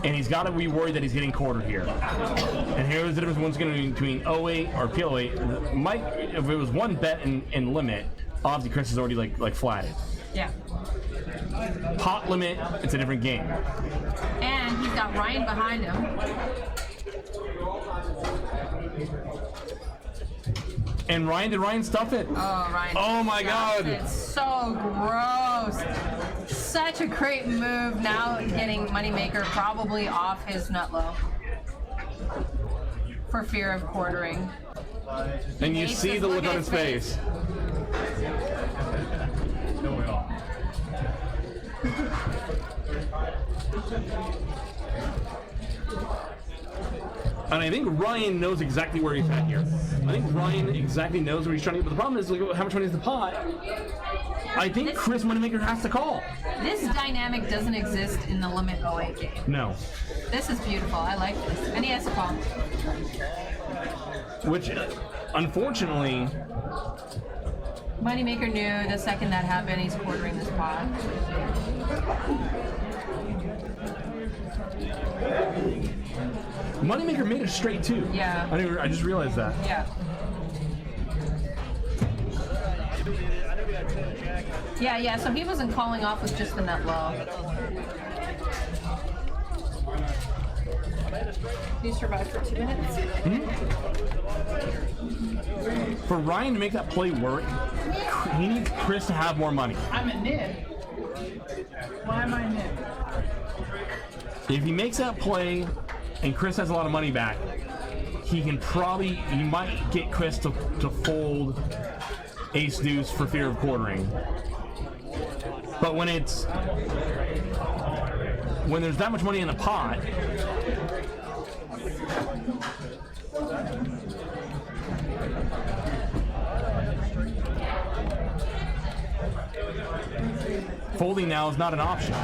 And he's got to be worried that he's getting quartered here. And here's the difference once again between 08 or PLO-8. Mike, if it was one bet in limit, obviously Chris is already like flatted. Yeah. Pot limit, it's a different game. And he's got Ryan behind him. And Ryan, did Ryan stuff it? Oh, Ryan. Oh my God. It's so gross. Such a great move. Now getting Moneymaker probably off his nut low for fear of quartering. And you see the look on his face. And I think Ryan knows exactly where he's at here. I think Ryan exactly knows where he's trying to get. But the problem is, like, how much money is the pot? I think Chris Moneymaker has to call. This dynamic doesn't exist in the limit 08 game. No. This is beautiful. I like this. And he has to call. Which, unfortunately, Moneymaker knew the second that happened, he's quartering this pot. Moneymaker made it straight too. Yeah. I just realized that. Yeah. Yeah, so he wasn't calling off with just the nut low. You survived for 2 minutes. For Ryan to make that play work, he needs Chris to have more money. I'm a nib. Why am I a nib? If he makes that play and Chris has a lot of money back, he might get Chris to fold ace deuce for fear of quartering. But when it's when there's that much money in the pot, folding now is not an option.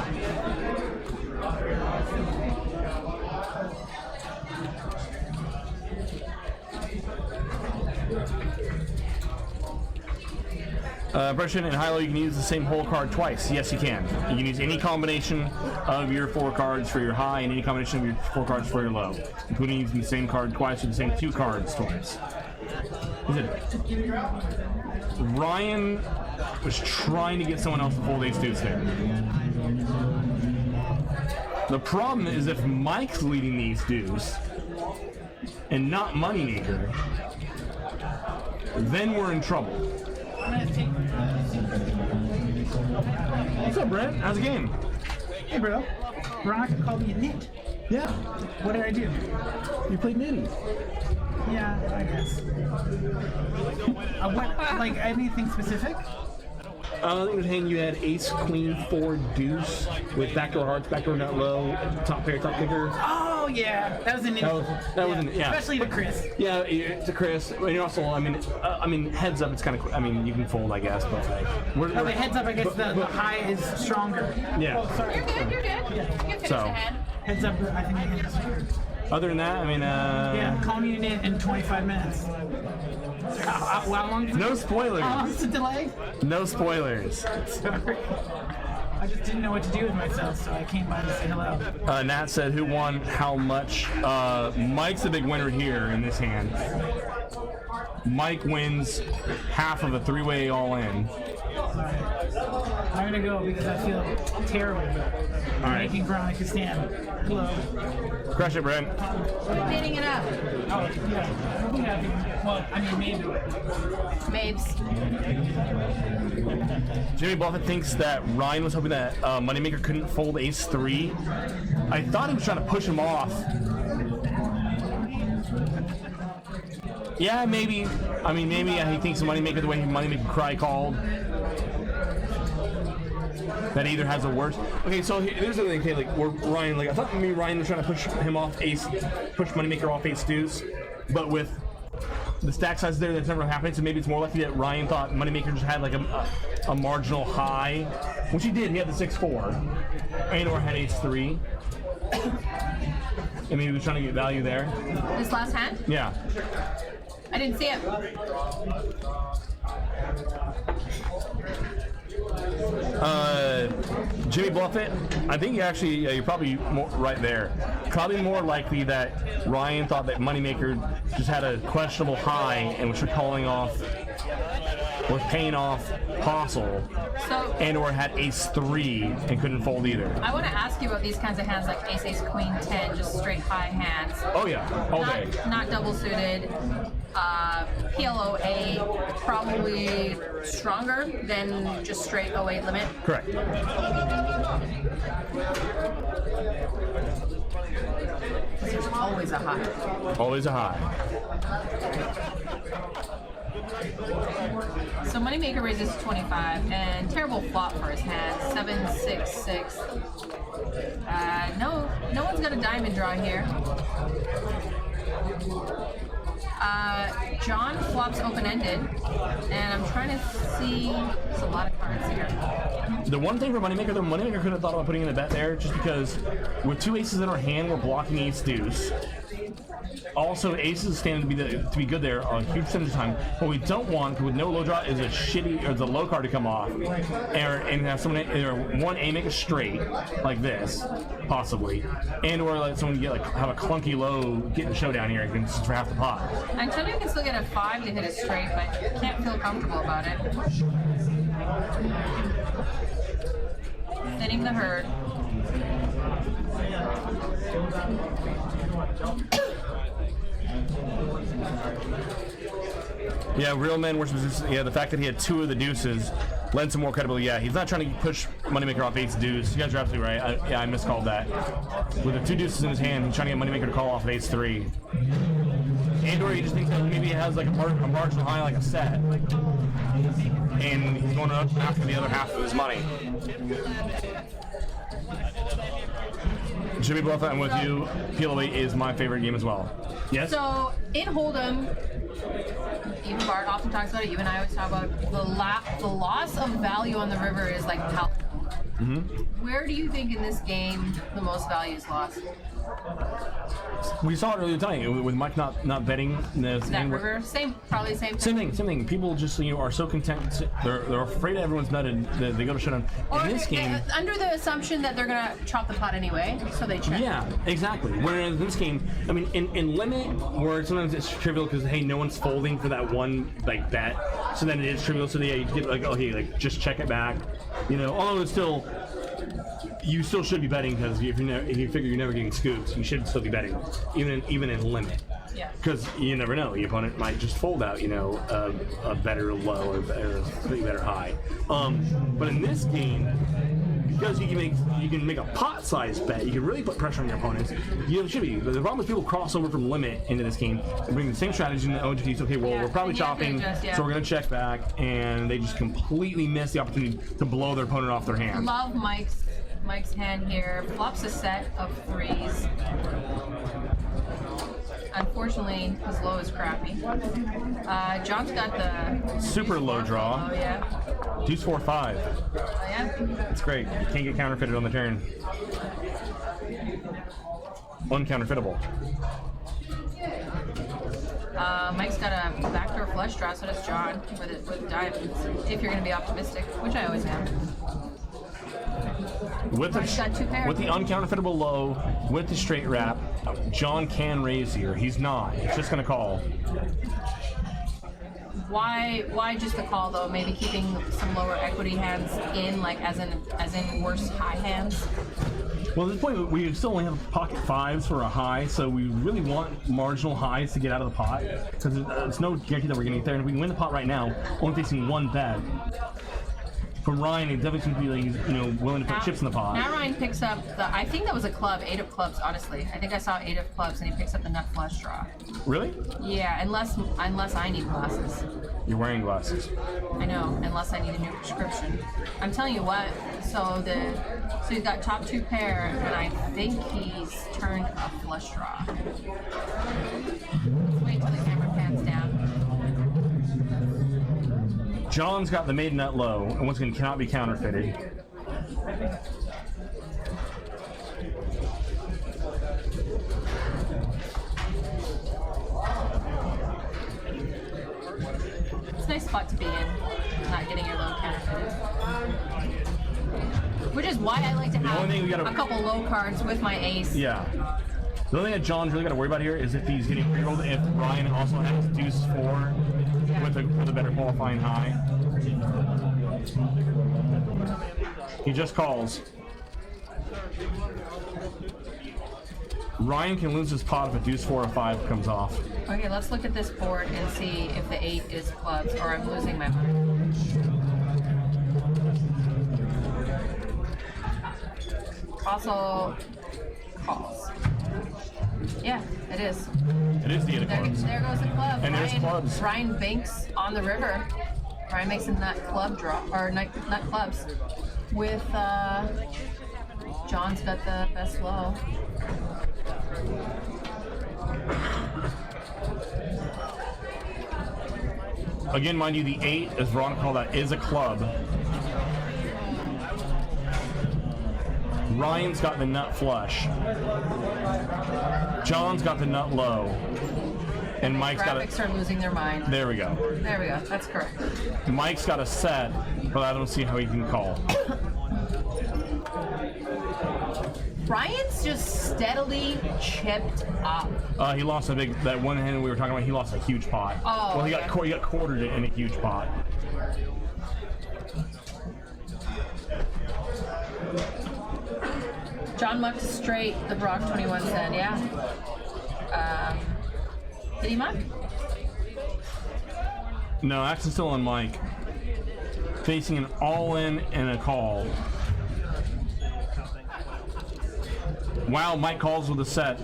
Impression and high-low, you can use the same whole card twice. Yes, you can. You can use any combination of your 4 cards for your high and any combination of your 4 cards for your low, including using the same card twice or the same 2 cards twice. Ryan was trying to get someone else to fold ace deuce there. The problem is if Mike's leading the ace deuce and not Moneymaker, then we're in trouble. What's up, Brent? How's the game? Hey, bro. Veronica called me a nit. Yeah. What did I do? You played nitty. Yeah, I guess. What? Like anything specific? I think it was hand you had ace, queen, 4, deuce with backdoor hearts, backdoor nut low, top pair, top kicker. Oh yeah, that was an. That was yeah. Especially to Chris. Yeah, to Chris. And you're also, I mean, heads up. It's kind of. I mean, you can fold, I guess, but like. Okay, heads up. I guess the high is stronger. Yeah. Oh, sorry. You're good. You can finish So. the hand. Heads up. I think the hand is stronger. Other than that, I mean. Yeah, call me a nit in 25 minutes. How long? No spoilers. How long is the delay? No spoilers. Sorry. I just didn't know what to do with myself, so I came by to say hello. Nat said, "Who won? How much?" Mike's the big winner here in this hand. Mike wins half of a 3-way all-in. I'm gonna go because I feel terrible making Veronica stand. Hello. Crush it, Brent. Cleaning it up. Oh, yeah. I'll be happy. Well, I mean, maybe. Babes. Jimmy Buffett thinks that Ryan was hoping that Moneymaker couldn't fold ace 3. I thought he was trying to push him off. Yeah, maybe. I mean, maybe he thinks Moneymaker the way Moneymaker cry called. That either has a worse. Okay, so here's the thing. Okay, like Ryan, like I thought maybe Ryan was trying to push him off push Moneymaker off ace deuce, but with the stack size there, that's never happening. So maybe it's more likely that Ryan thought Moneymaker just had like a marginal high, which he did. He had the 6-4, and or had ace 3. And maybe he was trying to get value there. This last hand? Yeah. I didn't see it. Jimmy Buffett, I think you're probably right there. Probably more likely that Ryan thought that Moneymaker just had a questionable high and was paying off Postle, and or had ace 3 and couldn't fold either. I want to ask you about these kinds of hands like ace, ace, queen, 10, just straight high hands. Oh yeah, all day. Not double suited. PLO-8 probably stronger than just straight 08 limit. Correct. There's always a high. Always a high. So Moneymaker raises to 25, and terrible flop for his hand. 7, 6, 6. No one's got a diamond draw here. John flops open-ended, and I'm trying to see. There's a lot of cards here. The one thing for Moneymaker, though, Moneymaker could have thought about putting in a bet there, just because with 2 aces in our hand, we're blocking ace deuce. Also, aces stand to be good there a huge percentage of the time. What we don't want with no low draw is the low card to come off, and have someone either one A make a straight like this, possibly, and or let someone get have a clunky low get in the showdown here and for half the pot. Antonio can still get a 5 to hit it straight, but can't feel comfortable about it. Thinning the herd. Yeah, real men versus the fact that he had 2 of the deuces lends him more credibility. Yeah, he's not trying to push Moneymaker off ace deuce. You guys are absolutely right. I miscalled that. With the 2 deuces in his hand, he's trying to get Moneymaker to call off at ace 3. And or he just thinks that maybe he has like a marginal high, like a set, and he's going up after the other half of his money. Jimmy Bluff, I'm with you. PLO-8 is my favorite game as well. Yes? So in Hold'em, even Bart often talks about it, you and I always talk about it, the loss of value on the river is like palpable. Where do you think in this game the most value is lost? We saw it earlier tonight with Mike not betting this That game. river? Probably the same thing. Same thing. People just are so content. They're afraid everyone's nutted that they go to shut down. In this game, under the assumption that they're gonna chop the pot anyway, so they check. yeah, exactly. Whereas in this game, I mean, in limit, where sometimes it's trivial because hey, no one's folding for that one like bet, so then it is trivial. So you get like, oh hey, like just check it back. Although it's still. You still should be betting because if you figure you're never getting scooped, you should still be betting, even in limit. Yeah. Because you never know, the opponent might just fold out, a better low or a slightly better high. But in this game, because you can make a pot size bet, you can really put pressure on your opponents. You should be. But the problem is people cross over from limit into this game and bring the same strategy in the OGT. Okay, well we're probably chopping, so we're gonna check back, and they just completely miss the opportunity to blow their opponent off their hand. Love Mike's hand here. Flops a set of 3s. Unfortunately, his low is crappy. John's got the Super low draw. Oh yeah. Deuce 4-5. Oh yeah. That's great. You can't get counterfeited on the turn. Uncounterfeitable. Mike's got a backdoor flush draw, so does John with diamonds. If you're going to be optimistic, which I always am. With Mike's got 2 pairs. the uncounterfeitable low, with the straight wrap, John can raise here. He's not. He's just going to call. Why just the call though? Maybe keeping some lower equity hands in, like as in worse high hands. Well, at this point, we still only have pocket 5s for a high, so we really want marginal highs to get out of the pot, because it's no guarantee that we're going to get there. And if we can win the pot right now, only facing one bet, from Ryan, it definitely seems to be like he's willing to put chips in the pot. Now Ryan picks up I think that was a club, 8 of clubs, honestly. I think I saw 8 of clubs, and he picks up the nut flush draw. Really? Yeah, unless I need glasses. You're wearing glasses. I know, unless I need a new prescription. I'm telling you what, so he's got top 2 pair, and I think he's turned a flush draw. Let's wait till the camera pans down. John's got the maiden nut low, and once again cannot be counterfeited. It's a nice spot to be in, not getting your low counterfeited. Which is why I like to have a couple low cards with my ace. Yeah. The only thing that John's really got to worry about here is if he's getting pre-rolled, if Ryan also has deuce 4 with a better qualifying high. He just calls. Ryan can lose his pot if a deuce 4 or 5 comes off. Okay, let's look at this board and see if the 8 is clubs, or I'm losing my mind. Also, calls. Yeah, it is. It is the 8 of clubs. There goes the club. And there's clubs. Ryan banks on the river. Ryan makes a nut club draw, or nut clubs. With, John's got the best low. Again, mind you, the 8, as Veronica called that, is a club. Ryan's got the nut flush. John's got the nut low. And Mike's got Graphics are losing their mind. There we go. There we go. That's correct. Mike's got a set, but I don't see how he can call. Ryan's just steadily chipped up. He lost that one hand we were talking about. He lost a huge pot. Oh, well, he okay. got quartered it in a huge pot. John mucked straight the Brock 21 cent, yeah. Did he muck? No, action's still on Mike. Facing an all-in and a call. Wow, Mike calls with a set.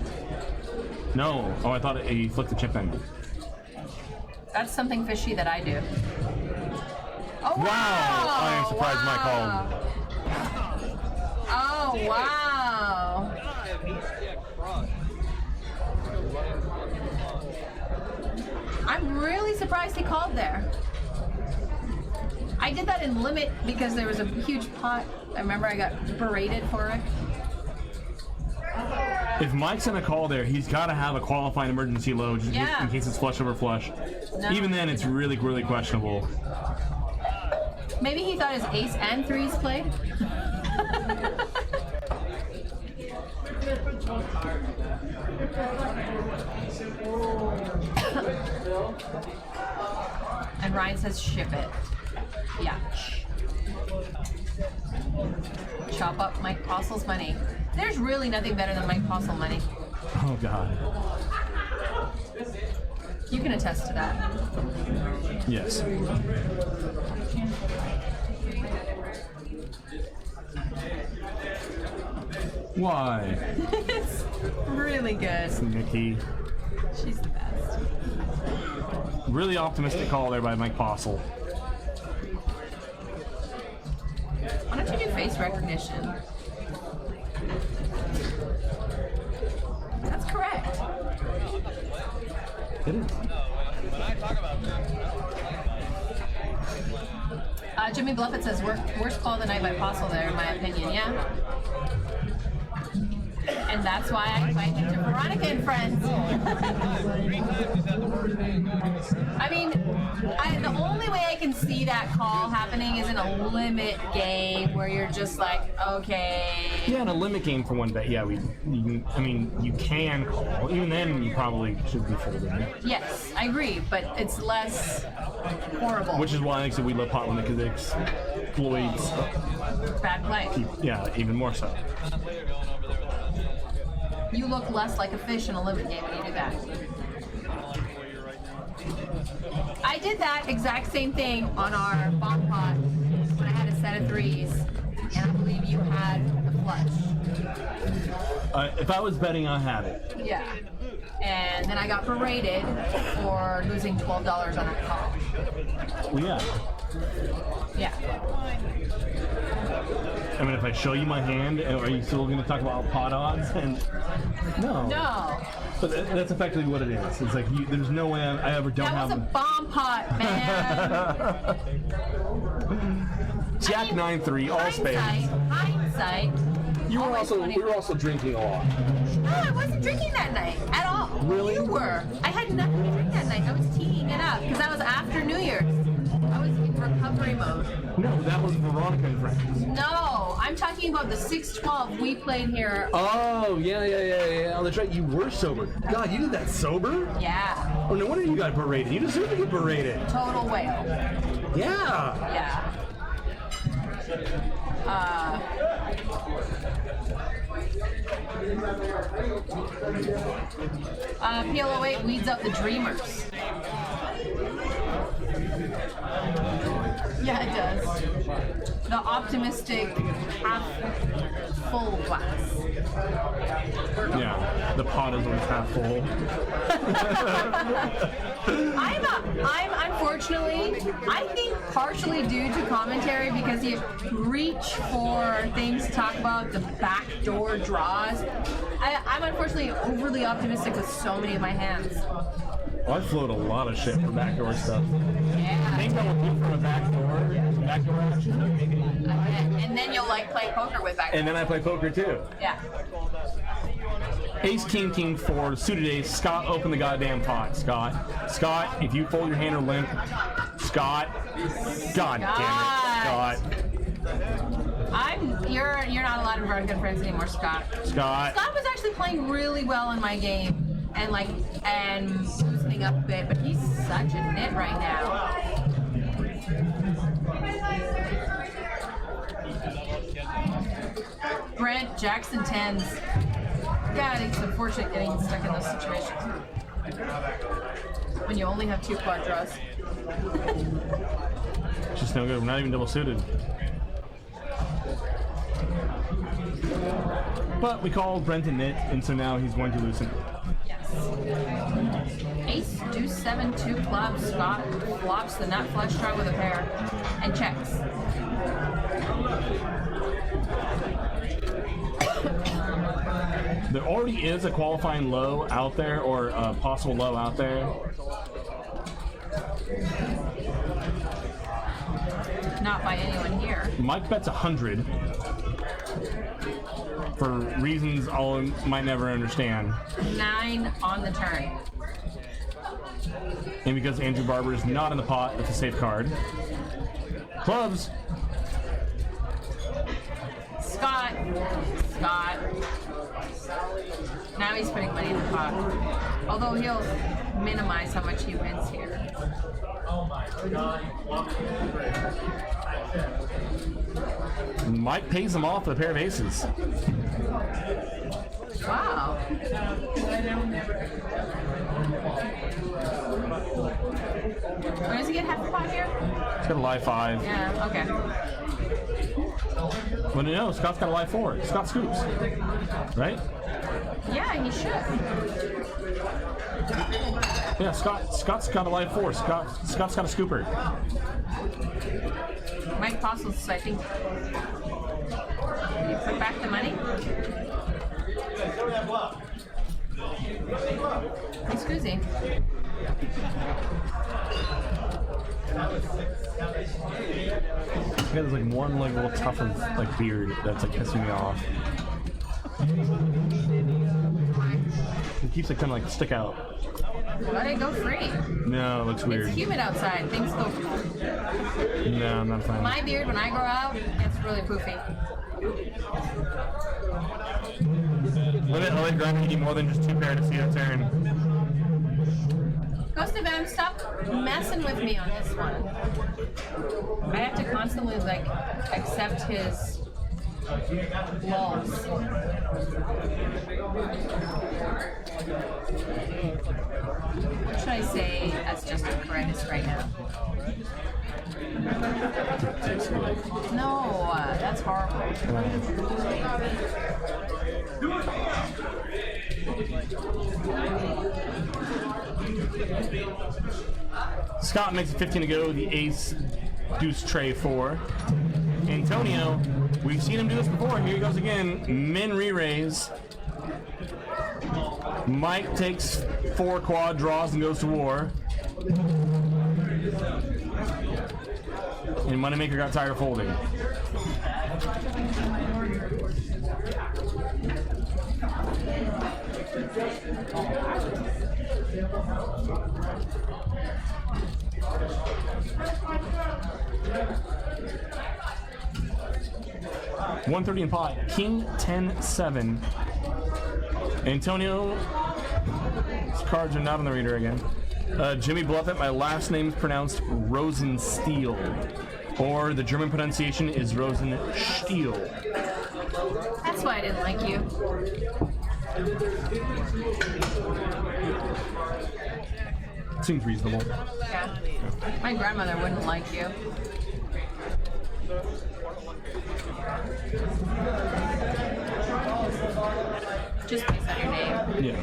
No. Oh, I thought he flicked the chip in. That's something fishy that I do. Oh, Wow! I am surprised Mike called. Oh, wow. I'm really surprised he called there. I did that in limit because there was a huge pot. I remember I got berated for it. If Mike's gonna call there, he's got to have a qualifying emergency low just Yeah. in case it's flush over flush. No, Even then, it's really, really questionable. Maybe he thought his ace and threes played. And Ryan says ship it. Yeah. Chop up Mike Postle's money. There's really nothing better than Mike Postle money. Oh God. You can attest to that. Yes. Why? It's really good. Nikki. She's the best. Really optimistic call there by Mike Postle. Why don't you do face recognition? That's correct. It is. When I talk about Jimmy Bluffett says, worst call of the night by Postle there, in my opinion, yeah? And that's why I invite him to Veronica and Friends. I mean, the only way I can see that call happening is in a limit game where you're just like, okay. Yeah, in a limit game for one bet. Yeah, you can call. Even then, you probably should be folding. Yes, I agree, but it's less horrible. Which is why I said we love pot limit because it exploits. Bad play. Yeah, even more so. You look less like a fish in a limit game when you do that. I did that exact same thing on our bomb pot when I had a set of threes, and I believe you had the flush. If I was betting, I had it. Yeah. And then I got berated for losing $12 on that call. Well, yeah. Yeah. I mean, if I show you my hand, are you still going to talk about pot odds? And no. No. But that's effectively what it is. It's like there's no way I ever don't That have. was a bomb pot, man. Jack 9-3, all spades. Hindsight. We always were also drinking a lot. No, I wasn't drinking that night at all. Really? You were. I had nothing to drink that night. I was teeing it up because that was after New Year's. I was in recovery mode. No, that was Veronica and Friends. No, I'm talking about the 6-12 we played here. Oh, yeah. Oh, that's right. You were sober. God, you did that sober? Yeah. Oh, no wonder you got berated. You deserve to get berated. Total whale. Yeah. Yeah. PLO-8 weeds out the dreamers. Yeah, it does. The optimistic half full glass. Yeah, the pot is always half full. I'm unfortunately, I think partially due to commentary because you reach for things to talk about the backdoor draws. I'm unfortunately overly optimistic with so many of my hands. Well, I float a lot of shit for backdoor stuff. Yeah. Think I will do from a backdoor action. And then you'll like play poker with backdoor. And then I play poker too. Yeah. Ace, king, 4, suited ace. Scott, open the goddamn pot. Scott, if you fold your hand or limp, Scott. God damn it, Scott. You're not allowed to run good friends anymore, Scott. Scott was actually playing really well in my game and loosening up a bit, but he's such a nit right now. Brent, Jackson 10s. God, it's unfortunate getting stuck in those situations. When you only have 2 quad draws. just no good. We're not even double suited. But we called Brenton nit, and so now he's going to loosen. Yes. Ace, deuce, 7, 2 clubs. Scott flops the nut flush draw with a pair and checks. There already is a qualifying low out there, or a possible low out there. Not by anyone here. Mike bets 100 for reasons I might never understand. 9 on the turn. And because Andrew Barber is not in the pot, it's a safe card. Clubs. Scott. Now he's putting money in the pot. Although he'll minimize how much he wins here. Mike pays him off with a pair of aces. Wow. Where does he get half the pot here? He's got a live 5. Yeah, okay. Well, no, Scott's got a live 4. Scott scoops. Right? Yeah, he should. Yeah, Scott's got a live 4. Scott's got a scooper. Mike Postle's, I think. You put back the money? Excuse me. He has like one like little tuft of like beard that's like pissing me off. It keeps it kind of like stick out. Let it go free. No, it looks weird. It's humid outside. Things go. No, I'm not a fan. My beard, when I grow out, gets really poofy. Let it grind me more than just 2 pair to see a turn. Ghost of M, stop messing with me on this one. I have to constantly like accept his laws. What should I say as just a grimace right now? No, that's horrible. Scott makes it 15 to go. The ace, deuce, tray 4. Antonio, we've seen him do this before. Here he goes again. Min re-raise. Mike takes 4 quad draws and goes to war. And Moneymaker got tired of folding. $130 in pot. King 10-7. Antonio's cards are not on the reader again. Jimmy Bluffett, my last name is pronounced Rosenstiel. Or the German pronunciation is Rosenstiel. That's why I didn't like you. Seems reasonable. Yeah. My grandmother wouldn't like you. Just based on your name. Yeah.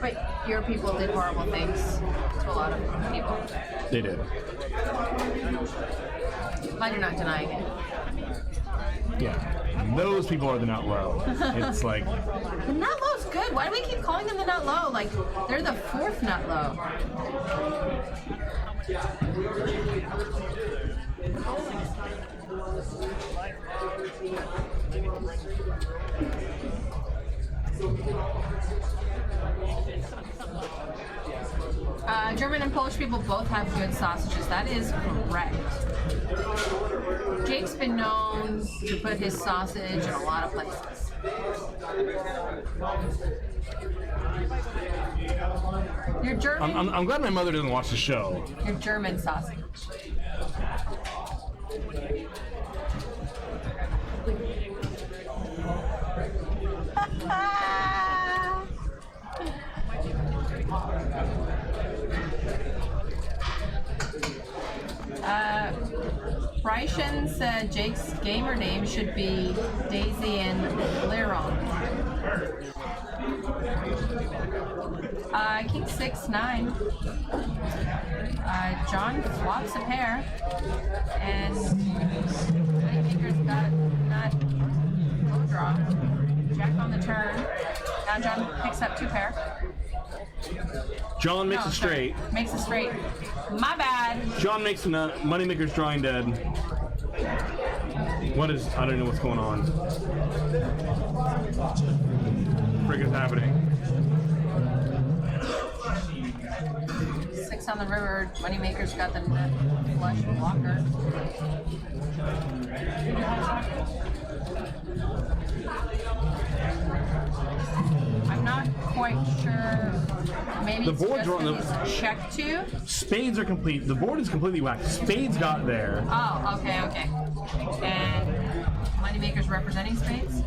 But your people did horrible things to a lot of people. They did. I do not denying it. Yeah. Those people are the nut low. It's like, The nut low's good. Why do we keep calling them the nut low? Like, they're the 4th nut low. German and Polish people both have good sausages. That is correct. Jake's been known to put his sausage in a lot of places. Your German. I'm glad my mother doesn't watch the show. Your German sausage. Bryson said Jake's gamer name should be Daisy and Liron. King 6-9. John flops a pair, and Moneymaker's got not low draw. Jack on the turn. Now John picks up 2 pair. John makes No, it straight. sorry. Makes it straight. My bad. John makes a nut. Moneymaker's drawing dead. What is? I don't know what's going on. Frick is happening. 6 on the river. Moneymaker's got the nut flush blocker. I'm not quite sure. Maybe The it's board's just wrong. that he's check 2. Spades are complete. The board is completely whacked. Spades got there. Oh, okay, okay. And Moneymaker's representing spades?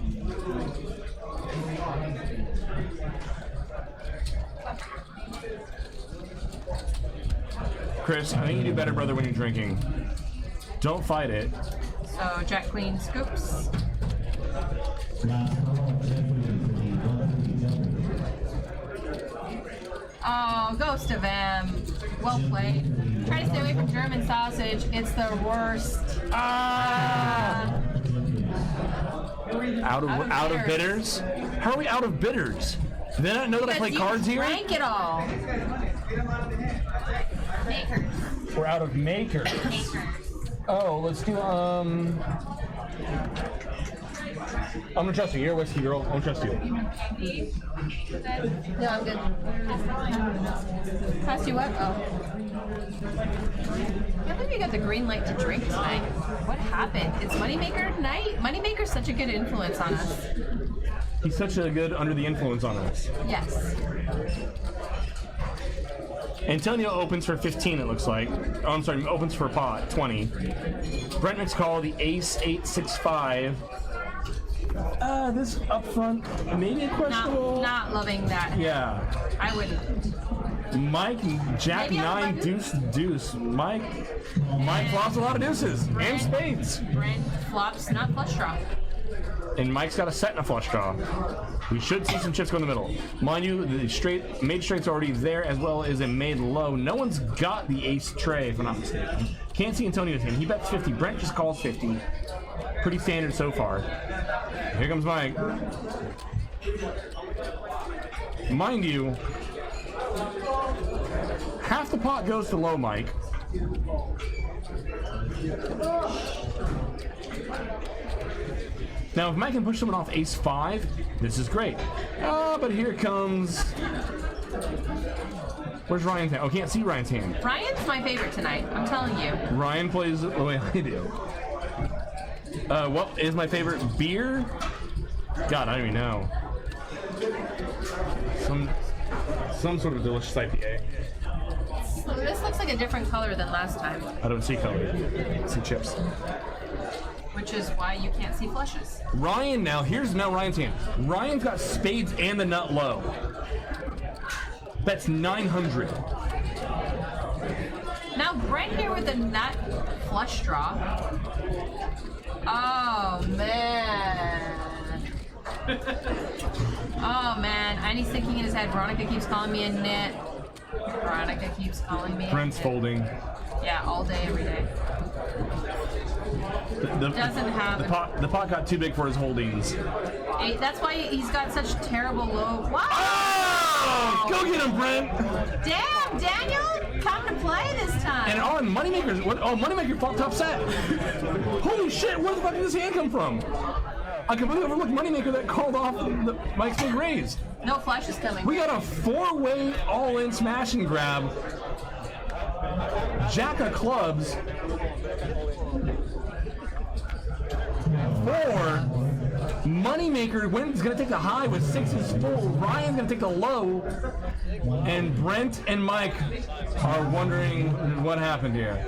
Chris, I think you do better, brother, when you're drinking. Don't fight it. So Jack Queen scoops. Oh, Ghost of M. Well played. Try to stay away from German sausage. It's the worst. Out of bidders? How are we out of bidders? Do they not know that I play cards here? Rank it all. Makers. We're out of makers. Oh, let's do I'm gonna trust you. You're a whiskey girl. I'm gonna trust you. No, I'm good. Pass you what? Oh. I can't believe you got the green light to drink tonight. What happened? It's Moneymaker night? Moneymaker's such a good influence on us. He's such a good under the influence on us. Yes. Antonio opens for 15, it looks like. Oh, I'm sorry, opens for pot, 20. Brent makes call, the ace 8-6-5. This up front, maybe questionable. Not loving that. Yeah. I wouldn't. Mike, Jack Maybe on 9, the deuce, deuce. Mike flops a lot of deuces and spades. Brent flops, not flush draw. And Mike's got a set and a flush draw. We should see some chips go in the middle. Mind you, the made straight's already there, as well as a made low. No one's got the ace tray, if I'm not mistaken. Can't see Antonio's hand. He bets 50. Brent just calls 50. Pretty standard so far. Here comes Mike. Mind you, half the pot goes to low Mike. Now, if Mike can push someone off ace-5, this is great. But here comes... Where's Ryan's hand? Oh, can't see Ryan's hand. Ryan's my favorite tonight, I'm telling you. Ryan plays the way I do. What is my favorite beer? God, I don't even know. Some sort of delicious IPA. So this looks like a different color than last time, I don't see color. I see chips. which is why you can't see flushes. Ryan here's Ryan's hand. Ryan's got spades and the nut low. That's 900. Now Brent here with the nut flush draw. Oh man. Oh man. And he's thinking in his head, Veronica keeps calling me a nit. Veronica keeps calling me Brent's a nit. folding. Yeah, all day, every day. Doesn't have the pot got too big for his holdings. That's why he's got such terrible low. Wow! Oh! Go get him, Brent! Damn, Daniel! Come to play this time. And on Moneymaker's, Moneymaker flopped top set. Holy shit, where the fuck did this hand come from? I completely overlooked Moneymaker that called off Mike's big raise. No flush is coming. We got a four-way all-in smash and grab. Jack of clubs. 4. Moneymaker is going to take the high with 6s full. Ryan's going to take the low. And Brent and Mike are wondering what happened here.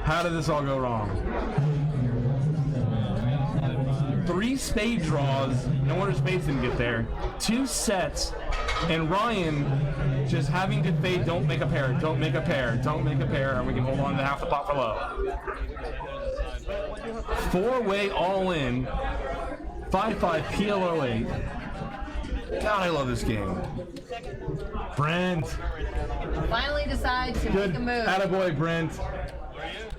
How did this all go wrong? 3 spade draws. No wonder spades didn't get there. 2 sets. And Ryan just having to fade, don't make a pair, don't make a pair, don't make a pair, and we can hold on to half the pot for low. 4-way all-in, 5-5 PLO-8. God, I love this game. Brent. Finally decide to Good. make a move. Attaboy, Brent.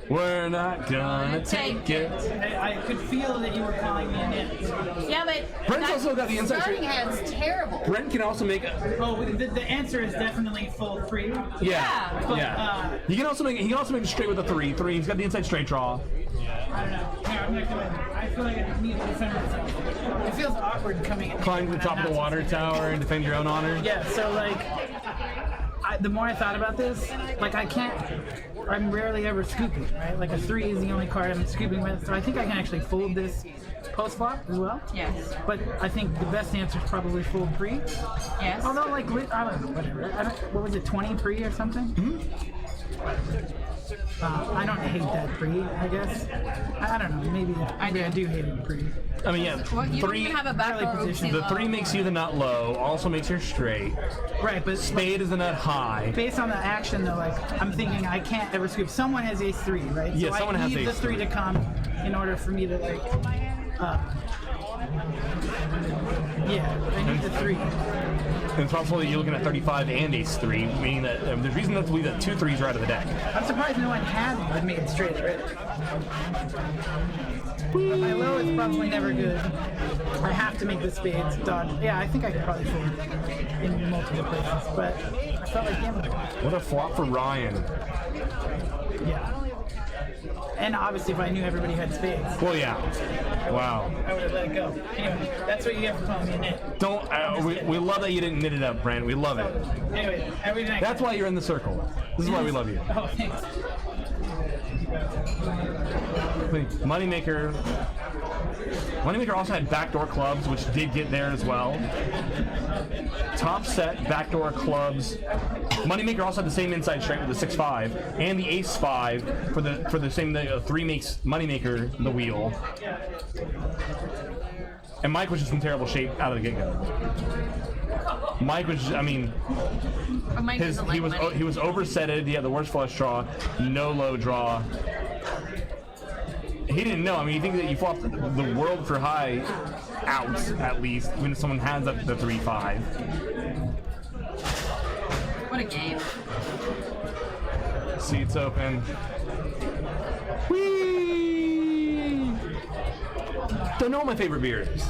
We're not gonna take it. I could feel that you were calling me an it. Yeah, but Brent's also got the inside starting straight. hand's terrible. Brent can also make a. Oh, the answer is definitely fold free. Yeah. But, Yeah. He can also make it straight with a 3. He's got the inside straight draw. I don't know. Yeah, I'm not gonna. I feel like I need to defend myself. It feels awkward coming in. Climb to the top of the water tower and defend your own honor. Yeah, so like, the more I thought about this, like I'm rarely ever scooping, right? Like a 3 is the only card I'm scooping with, so I think I can actually fold this post flop as well. Yes. But I think the best answer is probably fold pre. Yes. Although like, I don't know, whatever. What was it, 20 pre or something? Mm-hmm. I don't hate that pre, I guess. I don't know, maybe I do hate it pre. I mean, yeah, Well, you don't 3. even have a backdoor early position. oopsie The low. 3 makes you the nut low, also makes her straight. Right, but Spade is the nut high. based on the action though, like I'm thinking I can't ever scoop. Someone has ace 3, right? Yeah, so someone I has need the ace 3 to come in order for me to like. Yeah, I need the 3. And it's possible that you're looking at 35 and ace 3, meaning that there's reason not to believe that 2 3s are out of the deck. I'm surprised no one had made it straight already. But my low is probably never good. I have to make the spades dodge. Yeah, I think I could probably fold in multiple places, but I felt like gambling. What a flop for Ryan. Yeah. And obviously, if I knew everybody had spades, Well, yeah. Wow. I would have let it go. Anyway, that's what you get for calling me a nit. Don't. We love that you didn't knit it up, Brent. We love it. Anyway, every night. That's why you're in the circle. This is why we love you. Oh, thanks. Moneymaker also had backdoor clubs, which did get there as well. Top set, backdoor clubs. Moneymaker also had the same inside straight with the 6-5 and the ace 5 for the same 3 makes Moneymaker the wheel. And Mike was just in terrible shape out of the get-go. Mike was, I mean, Mike doesn't like money. he was oversetted. He had the worst flush draw, no low draw. He didn't know. I mean, you think that you flopped the world for high out at least when someone has up the 3-5. What a game. Seats open. Whee! Don't know what my favorite beer is.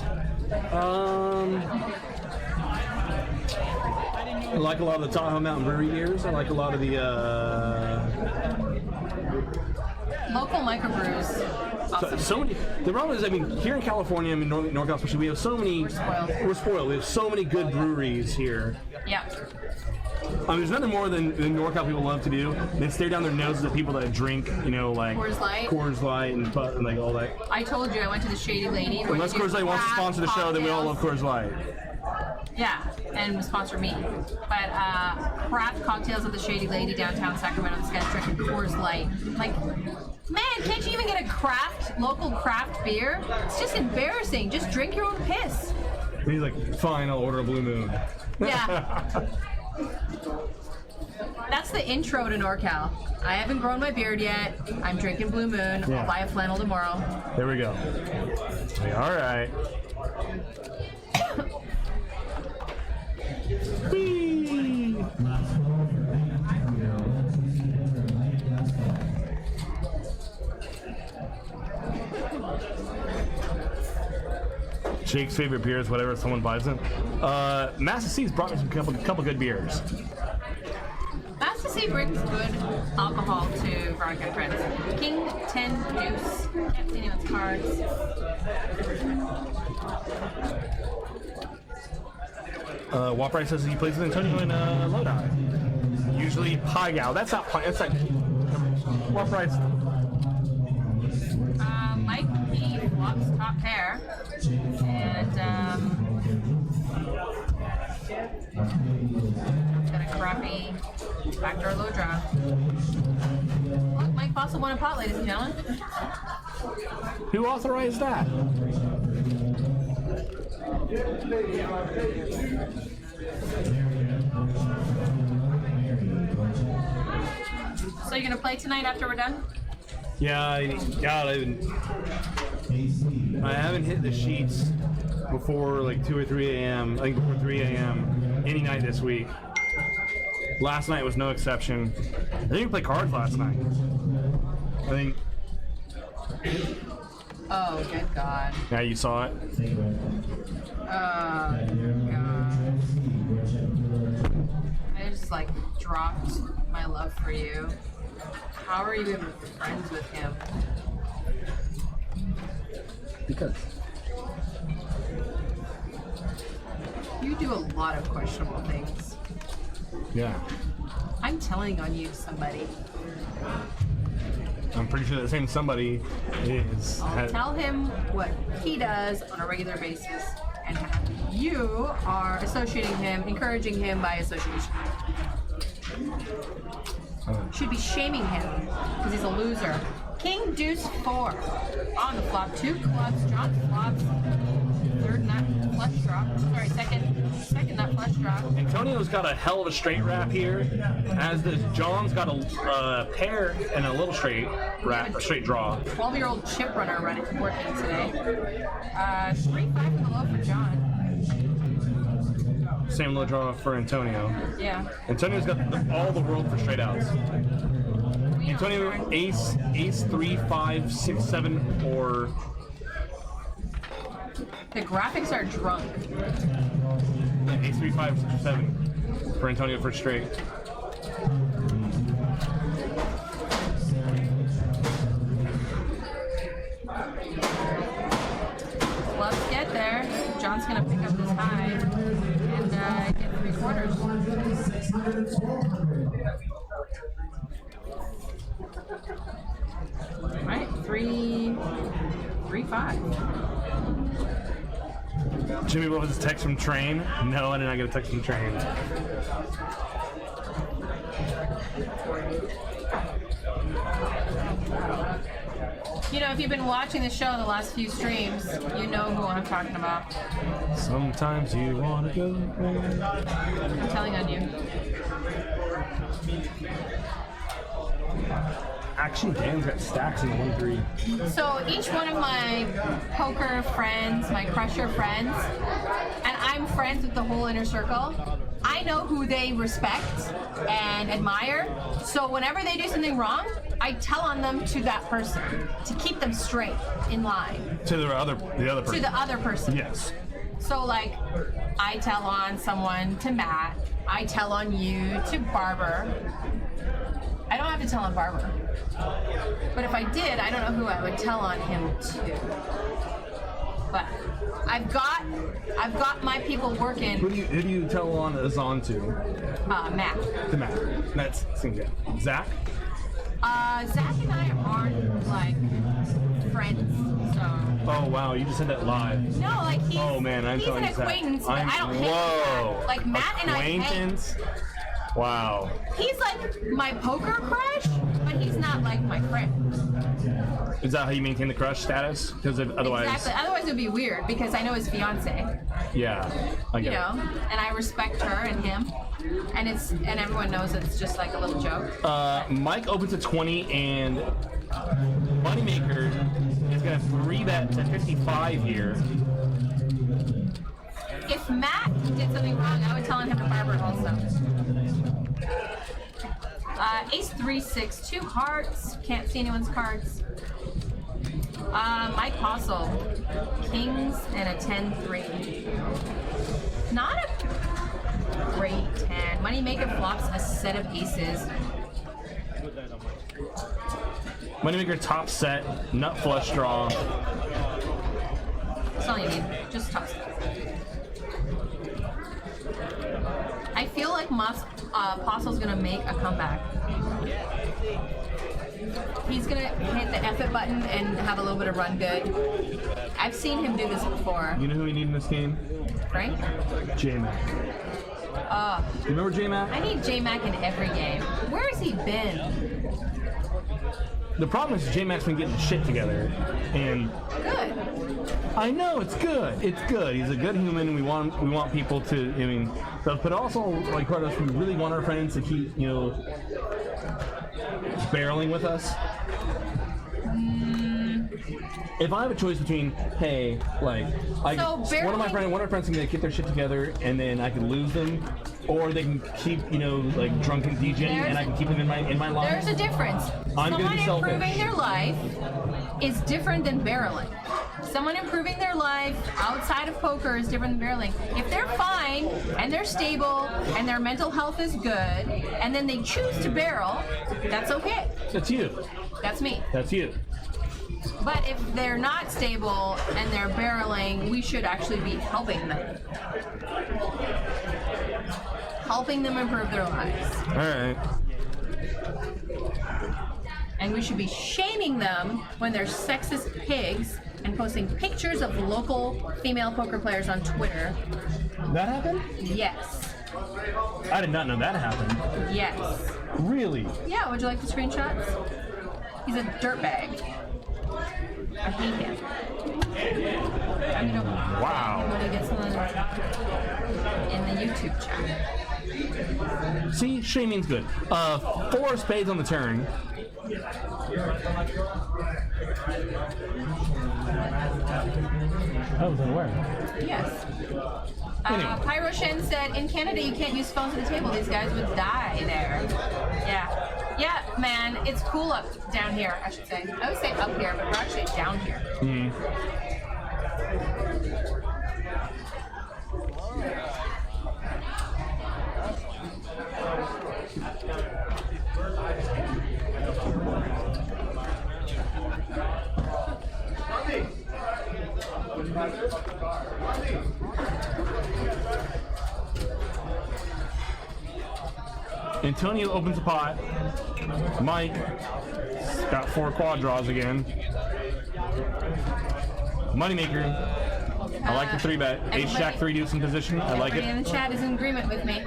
I like a lot of the Tahoe Mountain Brewery beers. I like a lot of the Local microbrews. Awesome. so many. The problem is, I mean, here in California, I mean, NorCal especially, we have so many. We're spoiled. We have so many good breweries here. Yeah. I mean, there's nothing more than NorCal people love to do. They stare down their noses at people that drink, you know, like Coors Light. and like all that. I told you I went to the Shady Lady. where Unless you do Coors Light wants to craft sponsor the show, then we all love cocktails. Coors Light. Yeah, and sponsor me. But craft cocktails at the Shady Lady downtown Sacramento. This guy's drinking Coors Light. Like, man, can't you even get a local craft beer? It's just embarrassing. Just drink your own piss. And he's like, fine, I'll order a Blue Moon. Yeah. That's the intro to NorCal. I haven't grown my beard yet. I'm drinking Blue Moon. Yeah. I'll buy a flannel tomorrow. There we go. All right. Whee! Jake's favorite beer is whatever someone buys them. Master C's brought me some couple good beers. Master C brings good alcohol to Veronica and friends. King, 10, deuce. Can't see anyone's cards. Waprice says he plays with Antonio in Lodi. Usually Pagao. That's not Waprice. Mike, he flops top pair. And, got a crappy backdoor low draw. Look, Mike Fossil won a pot, ladies and gentlemen. Who authorized that? So you're gonna play tonight after we're done? Yeah, I haven't hit the sheets before like 2 or 3 a.m. I think before 3 a.m. any night this week. Last night was no exception. I didn't even play cards last night. I think. Oh, good God. Now you saw it. Oh, God. I just like dropped my love for you. How are you even friends with him? Because. You do a lot of questionable things. Yeah. I'm telling on you to somebody. I'm pretty sure that same somebody is. I'll tell him what he does on a regular basis, and you are associating him, encouraging him by association. Should be shaming him because he's a loser. King Deuce 4 on the flop. 2 clubs. John flops. Third nut flush draw. Sorry, second nut flush draw. Antonio's got a hell of a straight wrap here, as does John's got a pair and a little straight wrap, a straight draw. 12-year-old chip runner working today. 3-5 for the low for John. Same low draw for Antonio. Yeah. Antonio's got all the world for straight outs. We Antonio, are- ace 3, 5, 6, 7, or The graphics are drunk. ace 3, 5, 6, or 7 for Antonio for straight. Let's get there. John's gonna pick up his high and get 3/4. Right, 3-5. Jimmy, what was his text from Train? No, I did not get a text from Train. You know, if you've been watching the show the last few streams, you know who I'm talking about. Sometimes you want to go. I'm telling on you. Actually, Dan's got stacks in the 1-3. So each one of my poker friends, my crusher friends, and I'm friends with the whole inner circle, I know who they respect and admire. So whenever they do something wrong, I tell on them to that person to keep them straight in line. To the other person. To the other person. Yes. So like, I tell on someone to Matt. I tell on you to Barber. I don't have to tell on Barber. But if I did, I don't know who I would tell on him to. But I've got my people working. Who do you tell on Azan to? Matt. To Matt. That's seems good. Zach? Zach and I aren't like friends, so. Oh wow, you just said that live. No, like he's I'm an telling Zach. acquaintance, but I don't hang with Whoa. Matt. Like Matt and I hang. Acquaintance? Wow. He's like my poker crush, but he's not like my friend. Is that how you maintain the crush status? Because otherwise, Exactly. Otherwise, it would be weird because I know his fiance. yeah, I You get know, and I respect her and him, and everyone knows it's just like a little joke. it. Mike opens at 20, and Moneymaker is gonna 3-bet to 55 here. If Matt did something wrong, I would tell on him to Barber also. Ace 3, 6, 2 hearts. Can't see anyone's cards. Mike Postle, kings and a 10-3. Not a great 10. Moneymaker flops a set of aces. Moneymaker top set, nut flush draw. That's all you need. Just top set. I feel like Postle's gonna make a comeback. He's gonna hit the F it button and have a little bit of run good. I've seen him do this before. You know who we need in this game? Frank? J-Mac. You remember J-Mac? I need J-Mac in every game. Where has he been? The problem is J-Mac's been getting shit together, and Good. I know it's good. It's good. He's a good human. We want people to. I mean, but also like Carlos, we really want our friends to keep barreling with us. If I have a choice between, hey, like, one of our friends can get their shit together, and then I could lose them, or they can keep, like drunken DJing, and I can keep them in my line. There's a difference. I'm gonna Someone be selfish. improving their life is different than barreling. Someone improving their life outside of poker is different than barreling. If they're fine and they're stable and their mental health is good, and then they choose to barrel, that's okay. That's you. That's me. That's you. But if they're not stable and they're barreling, we should actually be helping them. Helping them improve their lives. All right. And we should be shaming them when they're sexist pigs and posting pictures of local female poker players on Twitter. That happened? Yes. I did not know that happened. Yes. Really? Yeah, would you like the screenshots? He's a dirtbag. I hate him. I'm gonna Wow. when he gets in the YouTube chat. See, shaming's good. 4 spades on the turn. I was unaware. Yes. Anyway. Pyro Shen said, in Canada you can't use phones at the table. These guys would die there. Yeah. Yeah, man, it's cool up down here, I should say. I would say up here, but we're actually down here. Antonio opens the pot. Mike got 4 quad draws again. Moneymaker. I like the 3-bet. Ace Jack 3 deuce in position. I like Everybody in it. the chat is in agreement with me.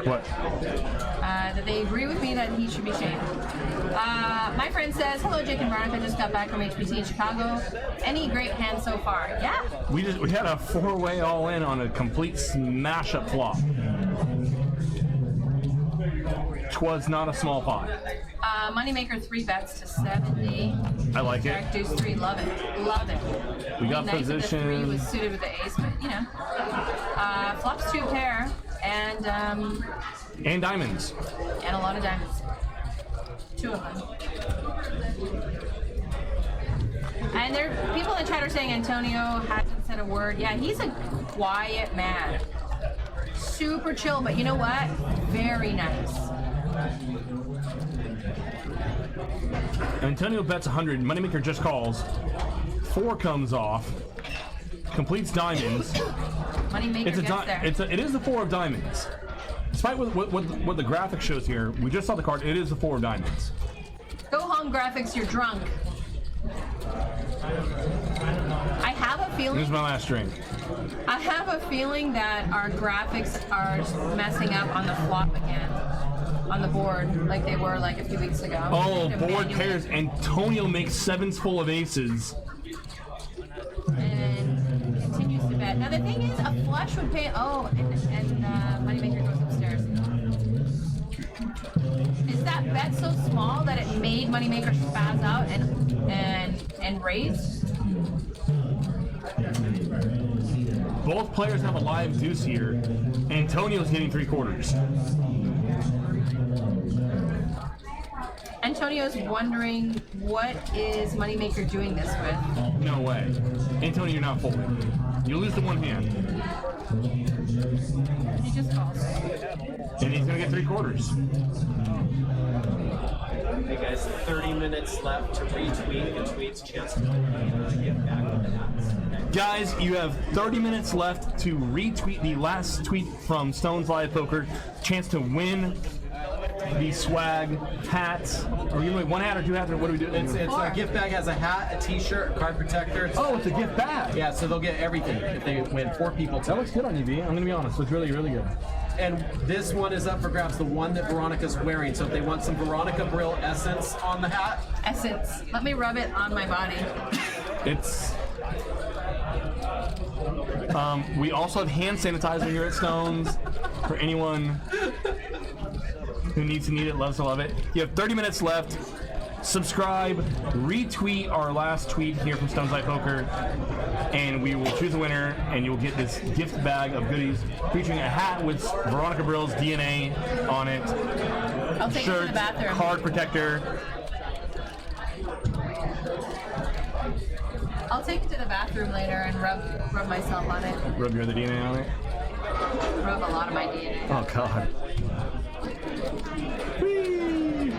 What? That they agree with me that he should be shamed. My friend says, hello Jake and Veronica, just got back from HPT in Chicago. Any great hand so far? Yeah. We had a 4-way all in on a complete smash up flop. Which was not a small pot. Moneymaker 3 bets to 70. I like it. Jack deuce 3, love it. Love it. We got Nice that the 3 position. was suited with the ace, but flops 2 pair and And diamonds. a lot of diamonds. 2 of them. And there people in the chat are saying Antonio hasn't said a word. Yeah, he's a quiet man. Super chill, but you know what? Very nice. Antonio bets 100. Moneymaker just calls. 4 comes off. Completes diamonds. Moneymaker It's a gets there. it is the 4 of diamonds. Despite what the graphic shows here, we just saw the card. It is the 4 of diamonds. Go home, graphics. You're drunk. I have a feeling. Here's my last drink. I have a feeling that our graphics are messing up on the flop again, on the board, like they were like a few weeks ago. Oh, To board manually- pairs. Antonio makes 7s full of aces. And continues to bet. Now the thing is, a flush would pay. Oh, and Moneymaker goes upstairs. Is that bet so small that it made Moneymaker spaz out and raise? Both players have a live deuce here. Antonio's hitting 3/4. Antonio's wondering what is Moneymaker doing this with. No way. Antonio, you're not folding. You lose the 1 hand. He just calls. And he's gonna get 3/4. Hey guys, 30 minutes left to retweet the tweets. Chance to get back on the hats. Guys, you have 30 minutes left to retweet the last tweet from Stone's Live Poker. Chance to win the swag hats. Are we gonna win 1 hat or 2 hats, or what do we do? It's a gift bag, has a hat, a t-shirt, a card protector. Oh, it's a gift bag. Yeah, so they'll get everything if they win 4 people. That looks good on you, V. I'm gonna be honest. Looks really, really good. And this one is up for grabs, the one that Veronica's wearing. So if they want some Veronica Brill essence on the hat, Essence. Let me rub it on my body. It's. We also have hand sanitizer here at Stone's for anyone who needs to need it, loves to love it. You have 30 minutes left subscribe, retweet our last tweet here from Stone's Eye Poker, and we will choose a winner, and you'll get this gift bag of goodies featuring a hat with Veronica Brill's DNA on it, I'll take it to shirt, the bathroom. card protector. I'll take it to the bathroom later and rub myself on it. Rub your other DNA on it. Rub a lot of my DNA. Oh God. Whee!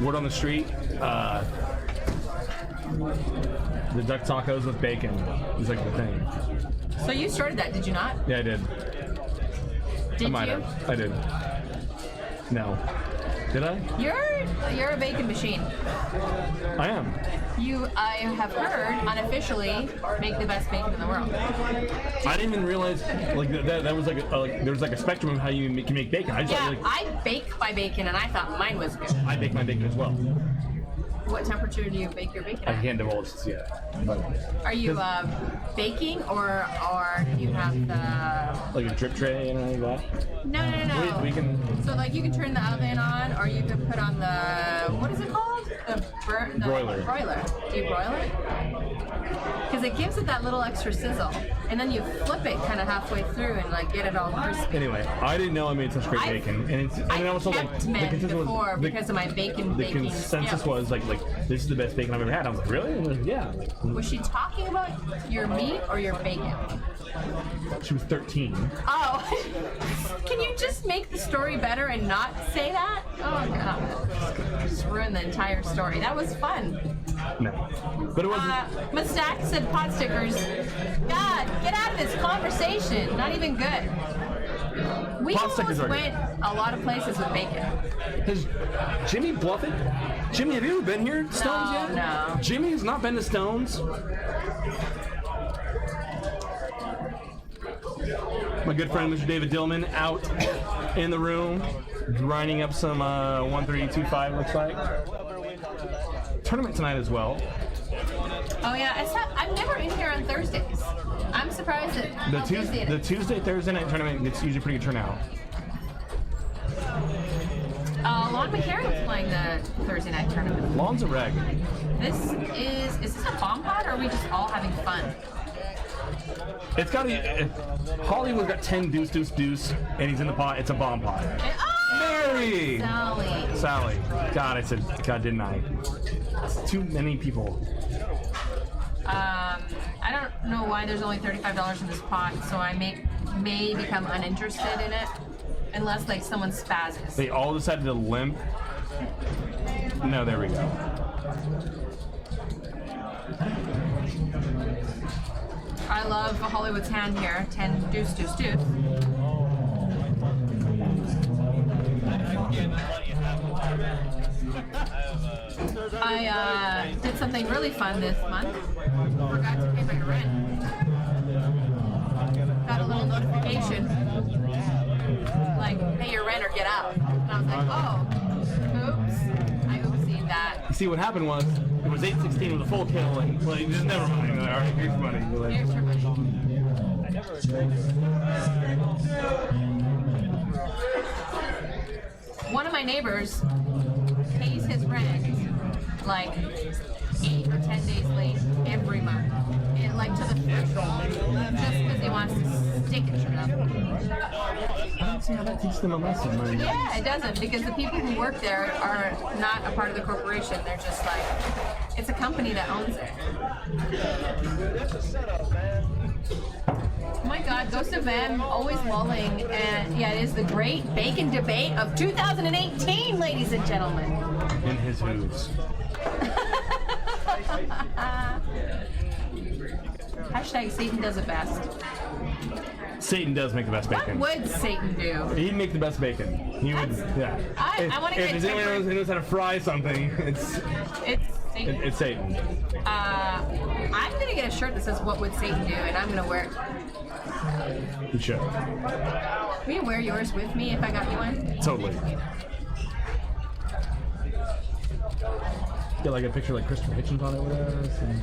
Word on the street. The duck tacos with bacon is like the thing. So you started that, did you not? Yeah, I did. Did I might you? have. I did. No. Did I? You're a bacon machine. I am. I have heard unofficially make the best bacon in the world. I didn't even realize like that was like there was like a spectrum of how you can make bacon. I just Yeah, thought, like, I bake my bacon and I thought mine was good. I bake my bacon as well. What temperature do you bake your bacon I at? can't divulge this yet. But Are you baking or do you have the... like a drip tray and anything like that. No. We can. So like you can turn the oven on or you can put on the... What is it called? The Broiler. Broiler. Do you broil it? Because it gives it that little extra sizzle. And then you flip it kind of halfway through and like get it all crispy. Anyway, I didn't know I made such great bacon, and I also like kept the men consensus before was because of my bacon the baking consensus skills. was like this is the best bacon I've ever had. I was like, really? And yeah. Was she talking about your meat or your bacon? She was 13. Oh, can you just make the story better and not say that? Oh god, just ruin the entire story. That was fun. No, but it wasn't. Mustache said pot stickers. God, get out of this conversation. Not even good. We Pot stickers almost are went a lot of places with bacon. Has Jimmy bluffing? Jimmy, have you ever been here to Stones yet? No. Jimmy has not been to Stones. My good friend Mr. David Dillman out in the room, grinding up some 132.5 looks like. Tournament tonight as well. Oh yeah, I'm never in here on Thursdays. I'm surprised that The Tuesday, Thursday night tournament gets usually pretty good turnout. Lon McCarron's playing the Thursday night tournament. Lon's a reg. Is this a bomb pot or are we just all having fun? It's got to Hollywood got 10 deuce, deuce, deuce, and he's in the pot. It's a bomb pot. Oh, Mary! Sally. God, I said, God, didn't I? It's too many people. I don't know why there's only $35 in this pot, so I may become uninterested in it, unless like someone spazzes. They all decided to limp. No, there we go. I love Hollywood's hand here. 10 deuce, deuce, deuce. I did something really fun this month. Forgot to pay my rent. Got a little notification like, pay your rent or get out. And I was like, oh, oops. I oopsied that. You see, what happened was, it was 816 with a full kill, and like, just never mind. All right, here's money. Like, Here's your money. One of my neighbors pays his rent like 8 or 10 days late every month. And like to the threshold, just because he wants to stick it to them. I don't see how that teaches them a lesson, man. Yeah, it doesn't, because the people who work there are not a part of the corporation. They're just like, it's a company that owns it. Oh my God, Ghost of Van, always lulling, and yeah, it is the great bacon debate of 2018, ladies and gentlemen. In his hooves. Hashtag Satan does it best. Satan does make the best What bacon. would Satan do? He'd make the best bacon. He would, That's- yeah. I wanna If get there's anyone who knows how to fry something, it's Satan. it's Satan. I'm gonna get a shirt that says "What would Satan do?" and I'm gonna wear it. You should. Will you wear yours with me if I got you one? Totally. Get like a picture like Christopher Hitchens on it with us. And...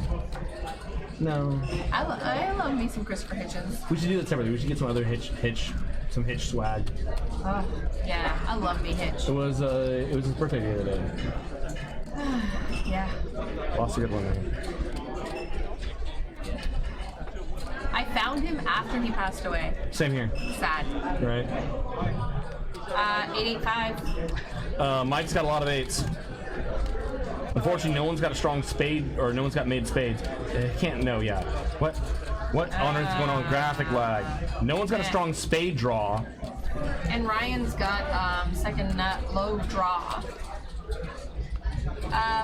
No. I love me some Christopher Hitchens. We should do that separately. We should get some other Hitch some hitch swag. Oh, yeah, I love me Hitch. It was his birthday the other day. Yeah. Lost a good one there. I found him after he passed away. Same here. Sad. Right. 885. Mike's got a lot of 8s. Unfortunately, no one's got a strong spade, or no one's got made spades. Can't know yet. What on earth is going on with graphic lag? No one's got a strong spade draw. And Ryan's got second nut low draw.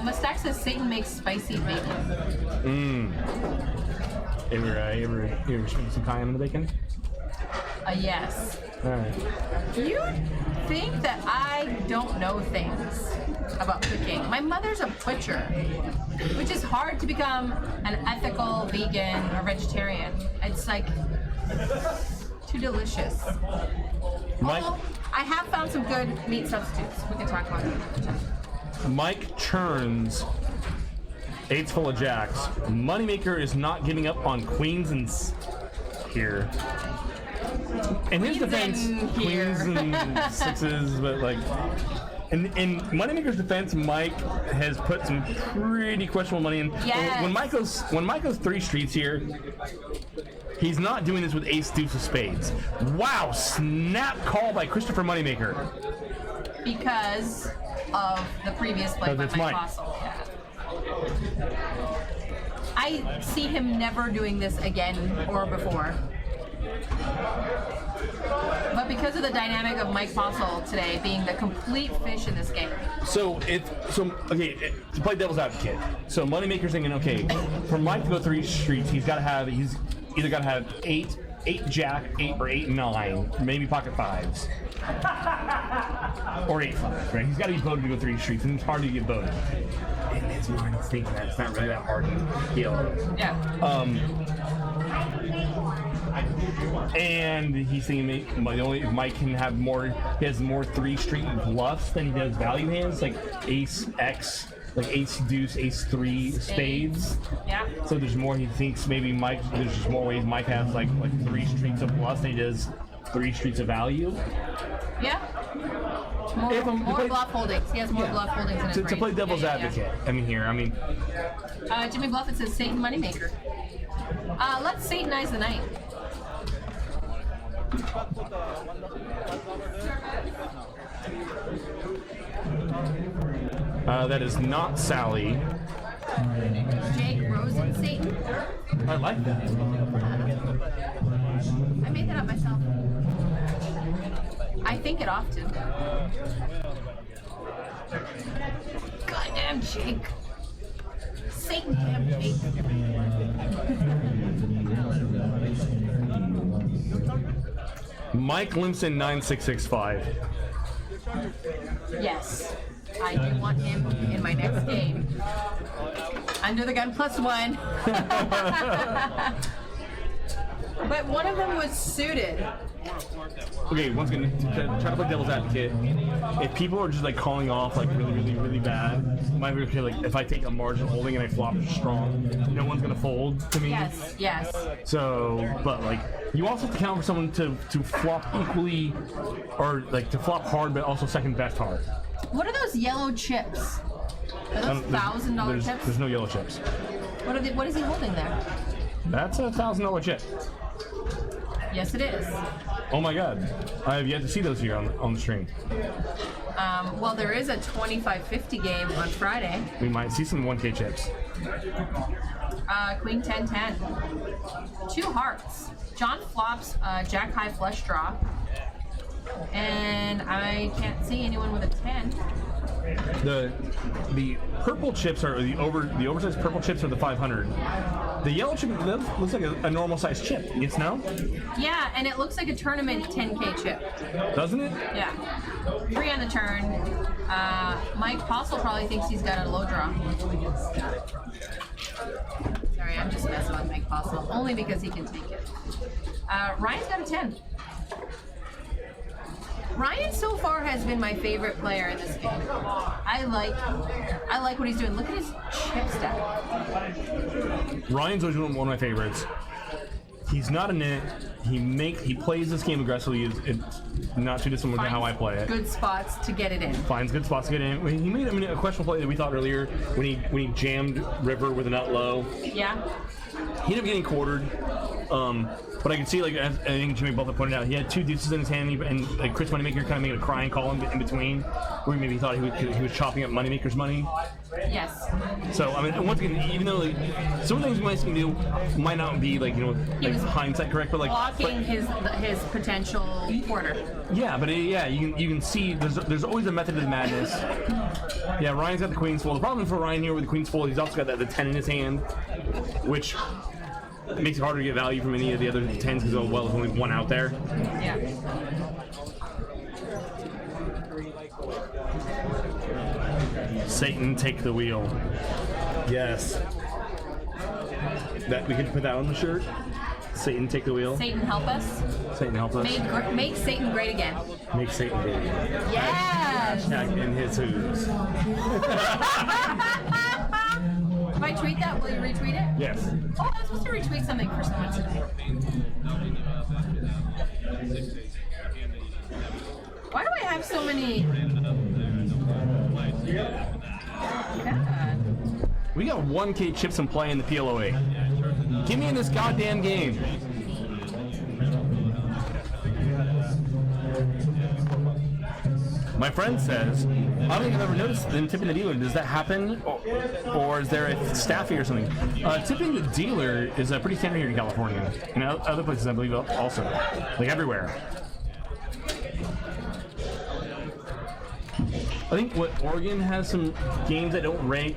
Mustache says Satan makes spicy bacon. You ever sprinkled some cayenne in the bacon? Yes. All right. You think that I don't know things about cooking? My mother's a butcher, which is hard to become an ethical vegan or vegetarian. It's like too delicious. Mike, Although I have found some good meat substitutes. We can talk about that. Mike churns 8s full of jacks. Moneymaker is not giving up on queens and here. In his defense, queens and 6s, but like in Moneymaker's defense, Mike has put some pretty questionable money in. Yes. When Mike goes 3 streets here, he's not doing this with ace deuce of spades. Wow, snap call by Christopher Moneymaker. Because of the previous play by it's Mike Mike. Fossil. Yeah. I see him never doing this again or before. But because of the dynamic of Mike Fossil today being the complete fish in this game. To play devil's advocate. So Moneymaker's thinking, okay, for Mike to go 3 streets, he's either got to have 8 jack, 8 or 8 9, maybe pocket 5s. Or 8 5, right? He's got to be voted to go 3 streets, and it's hard to get voted. In his mind, he's thinking that it's not really that hard to PLO. Yeah. And he's thinking Mike can have more. He has more 3 street bluffs than he does value hands, like ace X, like ace deuce, ace 3 spades. Yeah. So there's more. He thinks maybe there's just more ways Mike has like 3 streets of bluffs than he does 3 streets of value. Yeah. More bluff holdings. He has more bluff holdings in his To range. play devil's advocate. Jimmy Bluffett says Satan Moneymaker. Let's Satanize the night. That is not Sally. Jake Rosen Satan. I like that. I made that up myself. I think it often. Goddamn Jake. Satan damn Jake. Mike Limson 9665. Yes. I do want him in my next game. Under the gun +1. But one of them was suited. Okay, once again, to try to play devil's advocate, if people are just like calling off like really, really, really bad, might be okay. Like if I take a margin holding and I flop strong, no one's gonna fold to me. Yes, yes. So, but like you also have to count for someone to flop equally, or like to flop hard, but also second best hard. What are those yellow chips? Are those $1,000 chips? There's no yellow chips. What is he holding there? That's a $1,000 chip. Yes, it is. Oh my god, I have yet to see those here on the stream. Well, there is a 25-50 game on Friday. We might see some 1K chips. Queen 10-10. 2 hearts. John flops Jack high flush draw. And I can't see anyone with a 10. The purple chips are the oversized purple chips are the 500. The yellow chip looks like a normal sized chip. You know? Yeah, and it looks like a tournament 10K chip. Doesn't it? Yeah. 3 on the turn. Mike Postle probably thinks he's got a low draw. Sorry, I'm just messing with Mike Postle. Only because he can take it. Ryan's got a 10. Ryan so far has been my favorite player in this game. I like what he's doing. Look at his chip stack. Ryan's always one of my favorites. He's not a nit. He plays this game aggressively. It's not too dissimilar to how I play it. Good spots to get it in. Finds good spots to get in. He made a questionable play that we thought earlier when he jammed River with a nut low. Yeah. He ended up getting quartered. But I can see, like, as I think Jimmy Butler pointed out, he had two deuces in his hand, and like Chris Moneymaker kind of made a crying call in between, where maybe he thought he was chopping up Moneymaker's money. Yes. So I mean, once again, even though like, some things Mike's can do might not be like hindsight correct, but like blocking his potential quarter. Yeah, but you can see there's always a method to the madness. Yeah, Ryan's got the queen's full. The problem for Ryan here with the queen's full, he's also got the 10 in his hand, which makes it harder to get value from any of the other 10s because there's only one out there. Yeah. Satan, take the wheel. Yes. That we could put that on the shirt. Satan, take the wheel. Satan, help us. Satan, help us. Make Satan great again. Make Satan great again. Yes. Hashtag in his hooves. If I tweet that, will you retweet it? Yes. Oh, I was supposed to retweet something for someone today. Why do I have so many? God. We got 1K chips in play in the PLO-8. Give me in this goddamn game. My friend says, I don't think I've ever noticed them tipping the dealer. Does that happen? Or is there a staff fee or something? Tipping the dealer is pretty standard here in California. And other places, I believe, also. Like everywhere. I think Oregon has some games that don't rank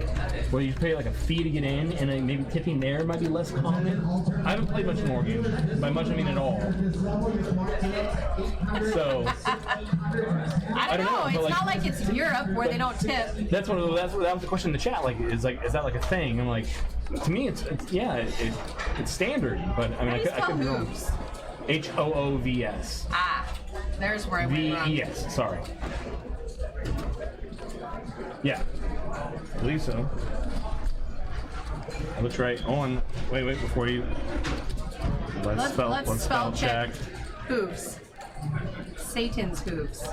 where you pay like a fee to get in, and then maybe tipping there might be less common. I haven't played much in Oregon. By much, I mean at all. So I don't know. It's but not like it's Europe where they don't tip. That was the question in the chat. Like, is that like a thing? I'm like, to me, it's standard. But I mean, I could be wrong. HOOVS. Ah, there's where I went wrong. VES. Sorry. Yeah, I believe so. Looks right on. Wait, before you. Let's spell check. Hooves. Satan's hooves.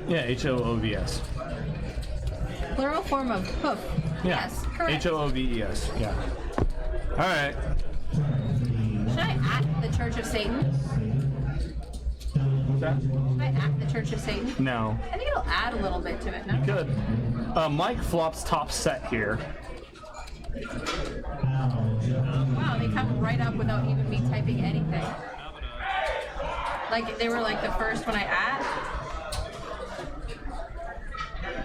Yeah, HOOVS. Plural form of hoof. Yeah. Yes, correct. HOOVES. Yeah. All right. Should I act the Church of Satan? What's that? Should I act the Church of Satan? No. I think it'll add a little bit to it, no? Good. Mike flops top set here. Wow, they come right up without even me typing anything. Like, they were like the first when I add.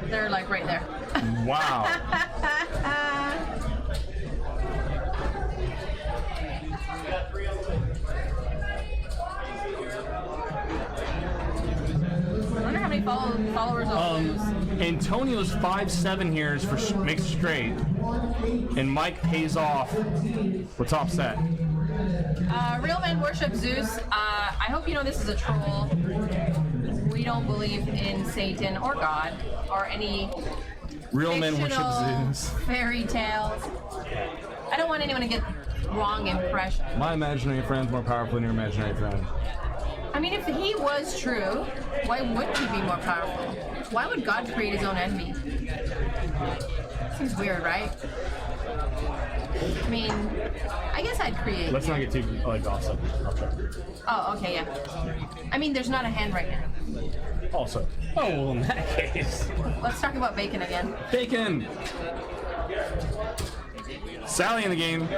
They're like right there. Wow. I wonder how many followers I'll lose. Antonio's 5-7 here is makes straight, and Mike pays off with top set. Real men worship Zeus. I hope you know this is a troll. We don't believe in Satan or God or any Real men worship fictional Zeus. fairy tales. I don't want anyone to get wrong impression. My imaginary friend's more powerful than your imaginary friend. I mean, if he was true, why wouldn't he be more powerful? Why would God create his own enemy? Seems weird, right? I mean, I guess I'd create. Let's not get too gossip. I'll try. Oh, okay, yeah. I mean, there's not a hand right now. Also. Oh, well, in that case. Let's talk about bacon again. Bacon! Sally in the game.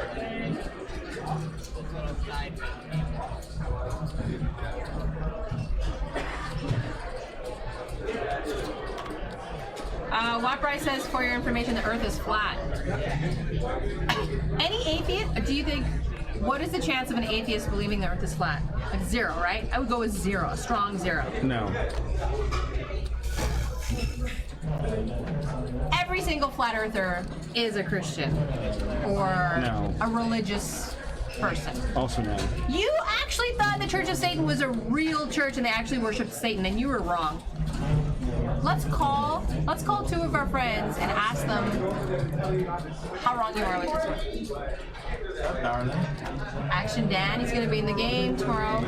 Wackbright says, for your information, the Earth is flat. Any atheist? Do you think? What is the chance of an atheist believing the Earth is flat? Like 0, right? I would go with 0, a strong 0. No. Every single flat earther is a Christian or a religious person. Also no. You actually thought the Church of Satan was a real church and they actually worshipped Satan, and you were wrong. let's call 2 of our friends and ask them how wrong you are with this one. Action Dan, he's gonna be in the game tomorrow.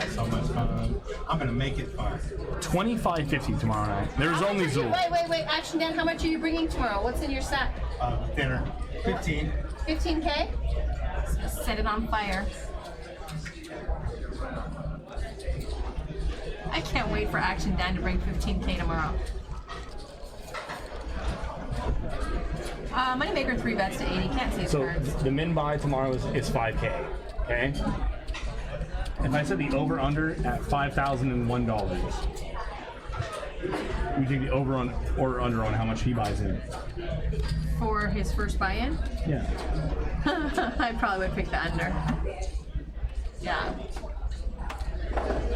So much fun. I'm gonna make it fun. 25.50 tomorrow night. There's How only much are you- Zool. Wait, Action Dan, how much are you bringing tomorrow? What's in your set? Dinner. 15. 15K? Set it on fire. I can't wait for Action Dan to bring 15K tomorrow. Moneymaker 3 bets to 80. Can't see his So cards. the min buy tomorrow is 5K. Okay. If I said the over under at $5,001, we take the over on or under on how much he buys in. For his first buy-in, Yeah. I probably would pick the under. Yeah.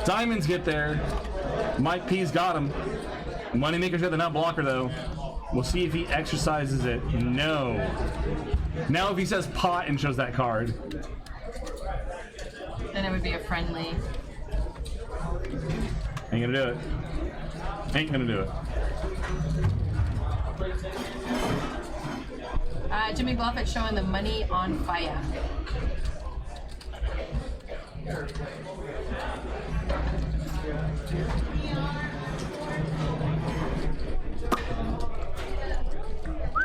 Diamonds get there. Mike P's got him. Moneymaker's got the nut blocker though. We'll see if he exercises it. No. Now if he says pot and shows that card. Then it would be a friendly. Ain't gonna do it. Ain't gonna do it. Jimmy Buffett showing the money on fire.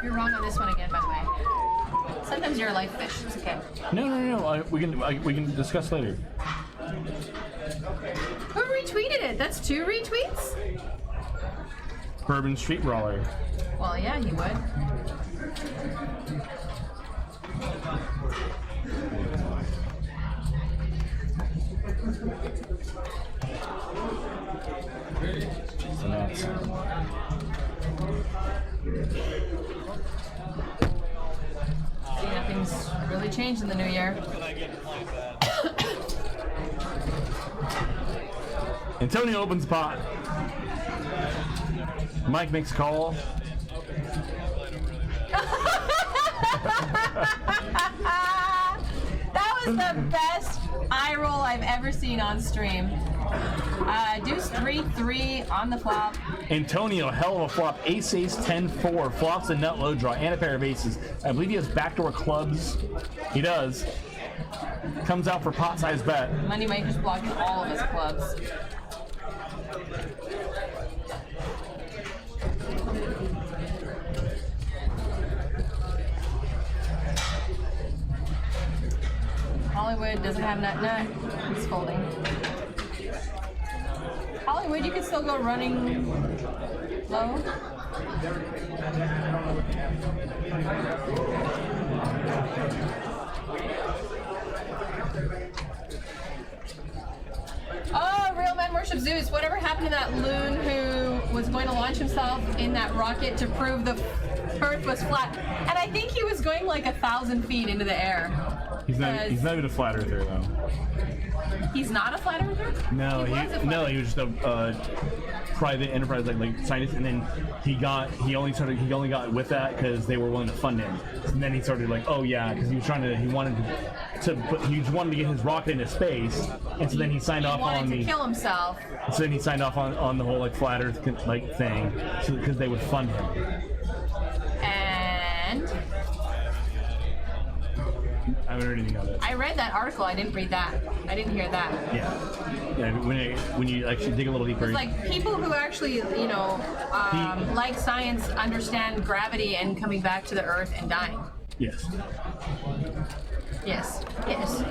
You're wrong on this one again, by the way. Sometimes you're a life fish. It's okay. No. We can discuss later. Who retweeted it? That's 2 retweets? Bourbon Street Brawler. Well, yeah, he would. So that's See, nothing's really changed in the new year. Antonio opens pot. Mike makes a call. That was the best eye roll I've ever seen on stream. Deuce 3-3 on the flop. Antonio, hell of a flop. Ace, 10-4. Flops a nut low draw and a pair of aces. I believe he has backdoor clubs. He does. Comes out for pot size bet. Moneymaker's blocking all of his clubs. Hollywood doesn't have nut. He's folding. Hollywood, you could still go running low. Oh, Real Men Worship Zeus. Whatever happened to that loon who was going to launch himself in that rocket to prove the Earth was flat? And I think he was going like 1,000 feet into the air. He's not even a flat earther though. He's not a flat earther? No, he was just a private enterprise like scientist, and then he only got with that because they were willing to fund him. And then he started like, oh yeah, because he wanted to get his rocket into space, and so then he signed off on to kill himself. So then he signed off on the whole like flat Earth like thing, so because they would fund him. And I haven't heard anything of it. I read that article. I didn't read that. I didn't hear that. Yeah. When you actually dig a little deeper. It's like people who actually, like science, understand gravity and coming back to the Earth and dying. Yes. Yes. Yes.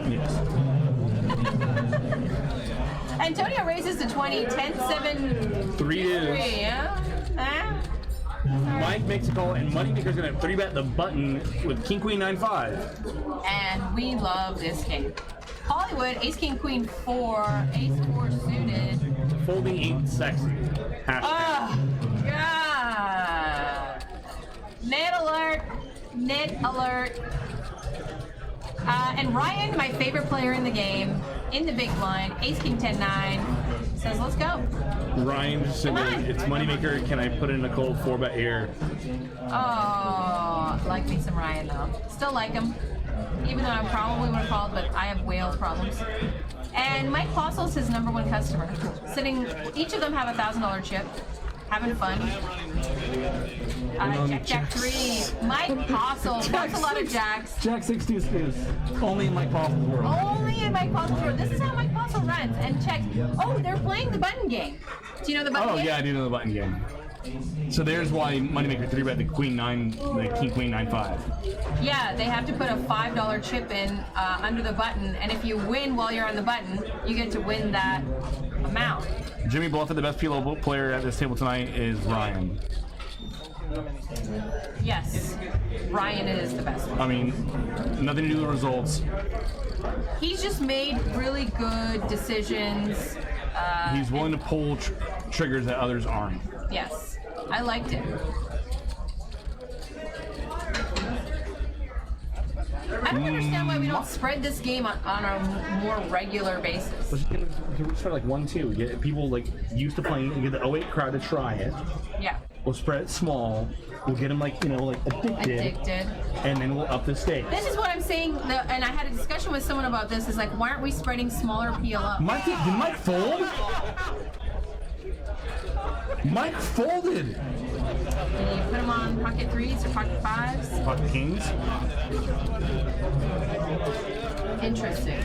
Antonio raises to 20, 10-7. 3 dudes. Yeah. Mike makes a call, and Moneymaker's gonna 3-bet the button with King Queen 9-5. And we love this game. Hollywood, Ace King Queen 4, Ace 4 suited. Folding ain't sexy. Hashtag. Oh, God. Net alert. And Ryan, my favorite player in the game, in the big blind, Ace King 10-9, says, let's go. Ryan just said, it's Moneymaker. Can I put in a cold 4-bet here? Oh, like me some Ryan, though. Still like him. Even though I probably would have called, but I have whale problems. And Mike Fossil's his #1 customer. Each of them have $1,000 chip. Having fun. Jack 3. Mike Postle. That's a lot of jacks. Jack 6 deuce deuce. Only in Mike Postle's world. Only in Mike Postle's world. This is how Mike Postle runs. And check. Oh, they're playing the button game. Do you know the button game? Oh yeah, I do know the button game. So there's why Moneymaker 3 bet the Queen 9, the King Queen 9-5. Yeah, they have to put a $5 chip in under the button, and if you win while you're on the button, you get to win that amount. Jimmy Bluffett, the best PLO player at this table tonight, is Ryan. Yes, Ryan is the best one. I mean, nothing to do with the results. He's just made really good decisions. He's willing to pull triggers that others aren't. Yes, I liked it. I don't understand why we don't spread this game on a more regular basis. Let's start like 1-2. Get people like used to playing and get the 08 crowd to try it. Yeah. We'll spread it small. We'll get them like addicted. And then we'll up the stakes. This is what I'm saying, and I had a discussion with someone about this. Is like, why aren't we spreading smaller PLO? Did Mike fold? Mike folded. Can you put them on pocket 3s or pocket 5s? Pocket kings. Interesting.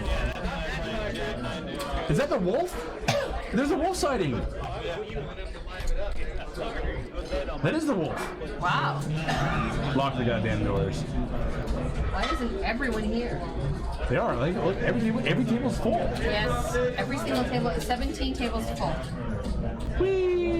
Is that the wolf? There's a wolf sighting. That is the wolf. Wow. Lock the goddamn doors. Why isn't everyone here? They are. Like, look, every table's full. Yes, every single table, 17 tables full. Whee!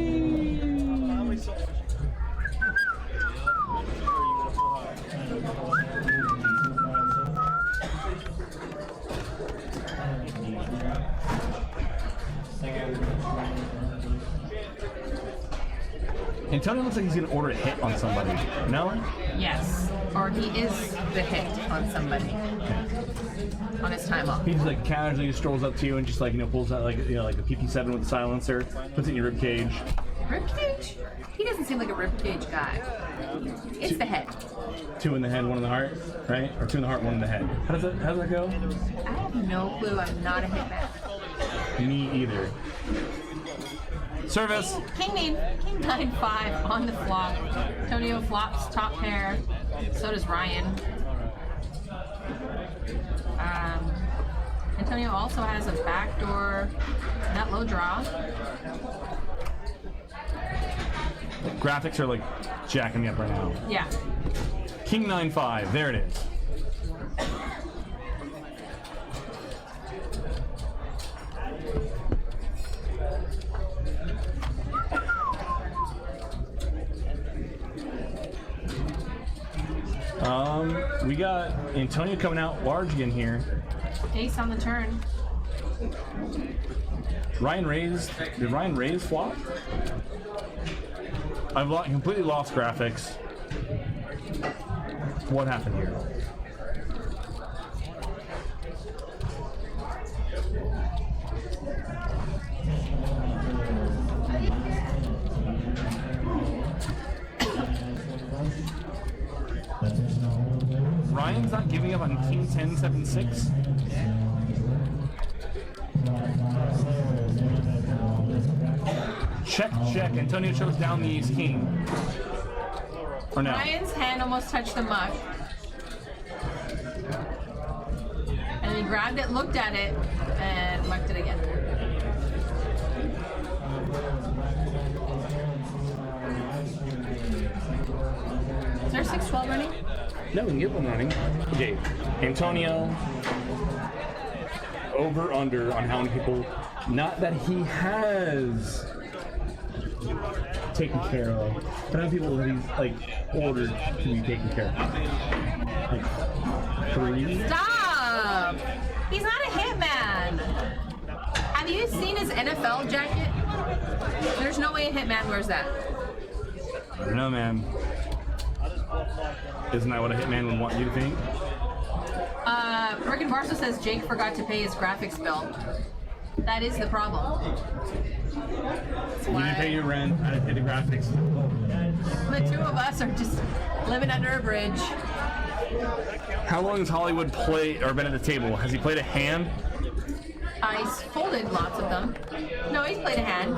Antonio looks like he's gonna order a hit on somebody. No? Yes, or he is the hit on somebody on his time off. He just like casually strolls up to you and just like pulls out like like a PP7 with a silencer, puts it in your rib cage. Rib cage? He doesn't seem like a rib cage guy. It's the head. 2 in the head, 1 in the heart, right? Or 2 in the heart, 1 in the head. How does that go? I have no clue. I'm not a hitman. Me either. Service. King 9-5 on the flop. Antonio flops top pair. So does Ryan. Antonio also has a backdoor nut low draw. Graphics are like jacking me up right now. Yeah. King 9-5. There it is. We got Antonio coming out large again here. Ace on the turn. Ryan raised. Did Ryan raise flop? I've completely lost graphics. What happened here? Ryan's not giving up on King 10-7-6. Check, check. Antonio shows down the ace king. Or no? Ryan's hand almost touched the muck. And he grabbed it, looked at it, and mucked it again. Is there 6-12 running? No, we can get one running. Okay, Antonio, over under on how many people, not that he has taken care of, but how many people that he's like ordered to be taken care of. Like 3? Stop! He's not a hitman. Have you seen his NFL jacket? There's no way a hitman wears that. I don't know, man. Isn't that what a hitman would want you to think? Rick and Barstow says Jake forgot to pay his graphics bill. That is the problem. You didn't pay your rent, I didn't pay the graphics. The two of us are just living under a bridge. How long has Hollywood played or been at the table? Has he played a hand? I folded lots of them. No, he's played a hand.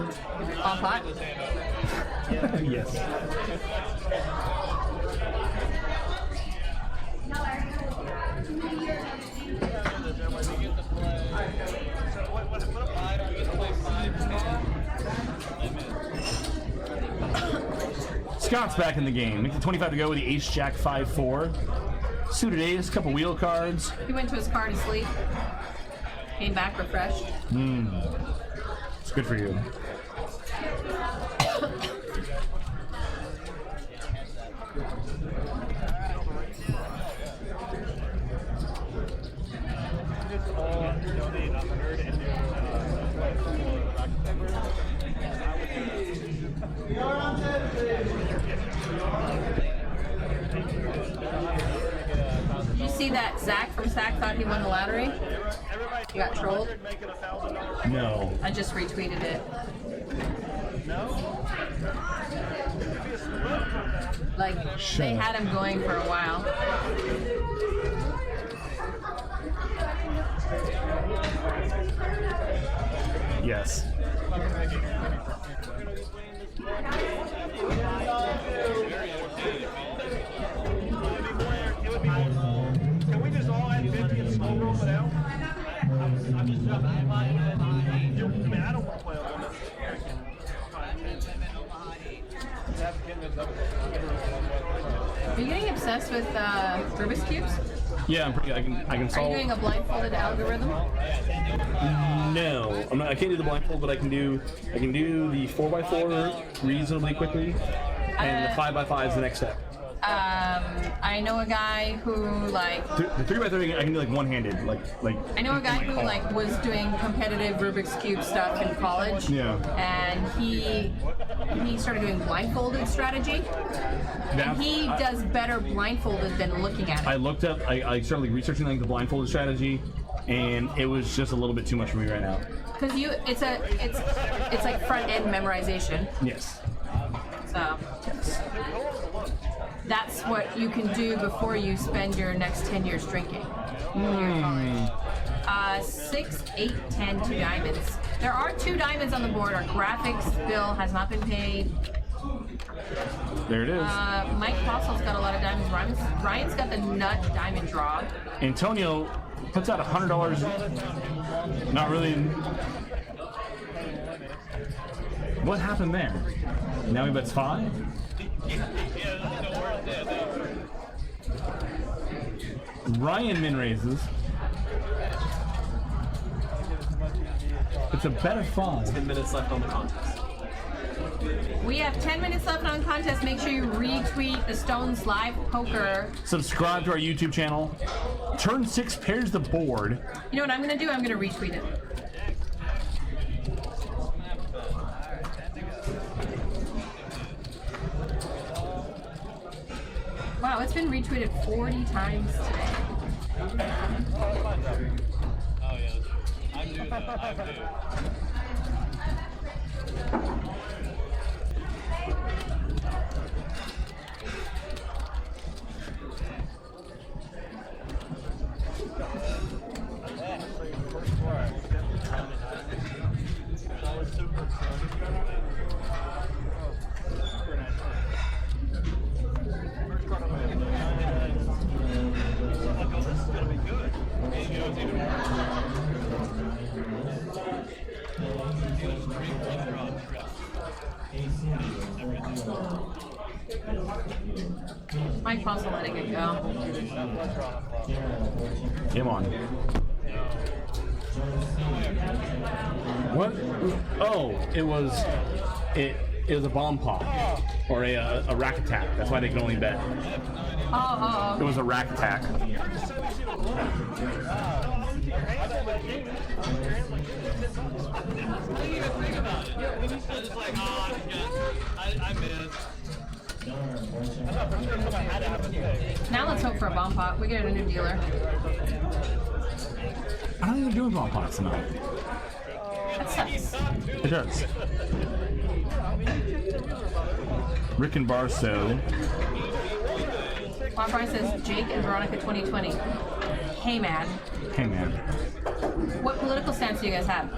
All pot. Yes. Scott's back in the game. Makes it 25 to go with the ace jack 5-4. Suited ace, couple wheel cards. He went to his car to sleep. Came back refreshed. It's good for you. Did you see that Zach from Sac thought he won the lottery? He got trolled. No. I just retweeted it. Like, they had him going for a while. Yes. Can we just all add 50 and slow roll it out? I'm just jumping. I mean, I don't want to play on this. Are you getting obsessed with Rubik's Cubes? Yeah, I'm pretty. I can Are you solve. doing a blindfolded algorithm? No, I'm not. I can't do the blindfold, but I can do the 4x4 reasonably quickly, and the 5x5 is the next step. I know a guy who like. The 3x3 I can do like one-handed, like. I know a guy who like was doing competitive Rubik's Cube stuff in college. Yeah. And he started doing blindfolded strategy. And he does better blindfolded than looking at it. I looked up. I started like researching like the blindfolded strategy, and it was just a little bit too much for me right now. Because it's like front end memorization. Yes. So that's what you can do before you spend your next 10 years drinking. 6, 8, 10, 2 diamonds. There are 2 diamonds on the board. Our graphics bill has not been paid. There it is. Mike Fossil's got a lot of diamonds. Ryan's got the nut diamond draw. Antonio puts out $100. Not really. What happened there? Now he bets 5? Ryan min raises. It's a bet of 5. 10 minutes left on the contest. We have 10 minutes left on contest. Make sure you retweet the Stones Live Poker. Subscribe to our YouTube channel. Turn 6 pairs the board. You know what I'm going to do? I'm going to retweet it. Wow, it's been retweeted 40 times today. Oh, yeah. I'm due, though. I'm due. Mike Fossil letting it go. Come on. What? Oh, it was a bomb pop or a rack attack. That's why they can only bet. Oh. It was a rack attack. I missed. Now let's hope for a bomb pot. We get a new dealer. I don't even do bomb pots tonight. That sucks. It does. Rick and Barstow. Juan Brian says Jake and Veronica 2020. Hey man. Hey man. What political stance comments do you guys have?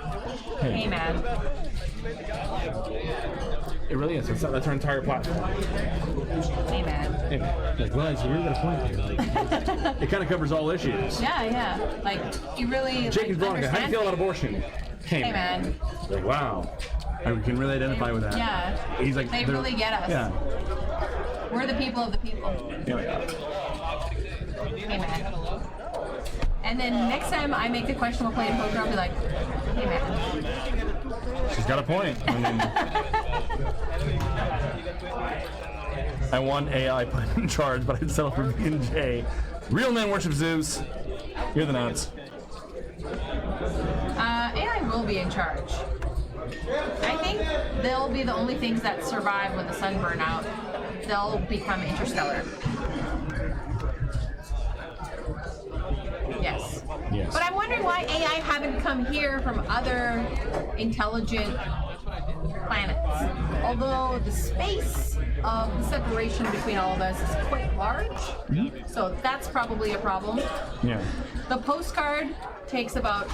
Hey man. It really is. That's our entire platform. Hey man. Hey, like, well, so you're gonna point here. Like, it kind of covers all issues. Yeah. Like you really. Jake and Veronica, how do you feel about understand abortion? Hey man. Like, wow. I can really identify with that. Yeah. He's like, They really get us. Yeah. We're the people of the people. Yeah. Hey man. And then next time I make the question we'll play in poker, I'll be like, hey man. She's got a point. I mean, I want AI put in charge, but I'd settle for B&J. Real men worship Zeus. You're the nuts. AI will be in charge. I think they'll be the only things that survive when the sun burn out. They'll become interstellar. Yes. But I'm wondering why AI haven't come here from other intelligent planets. Although the space of the separation between all of us is quite large, so that's probably a problem. Yeah. The postcard takes about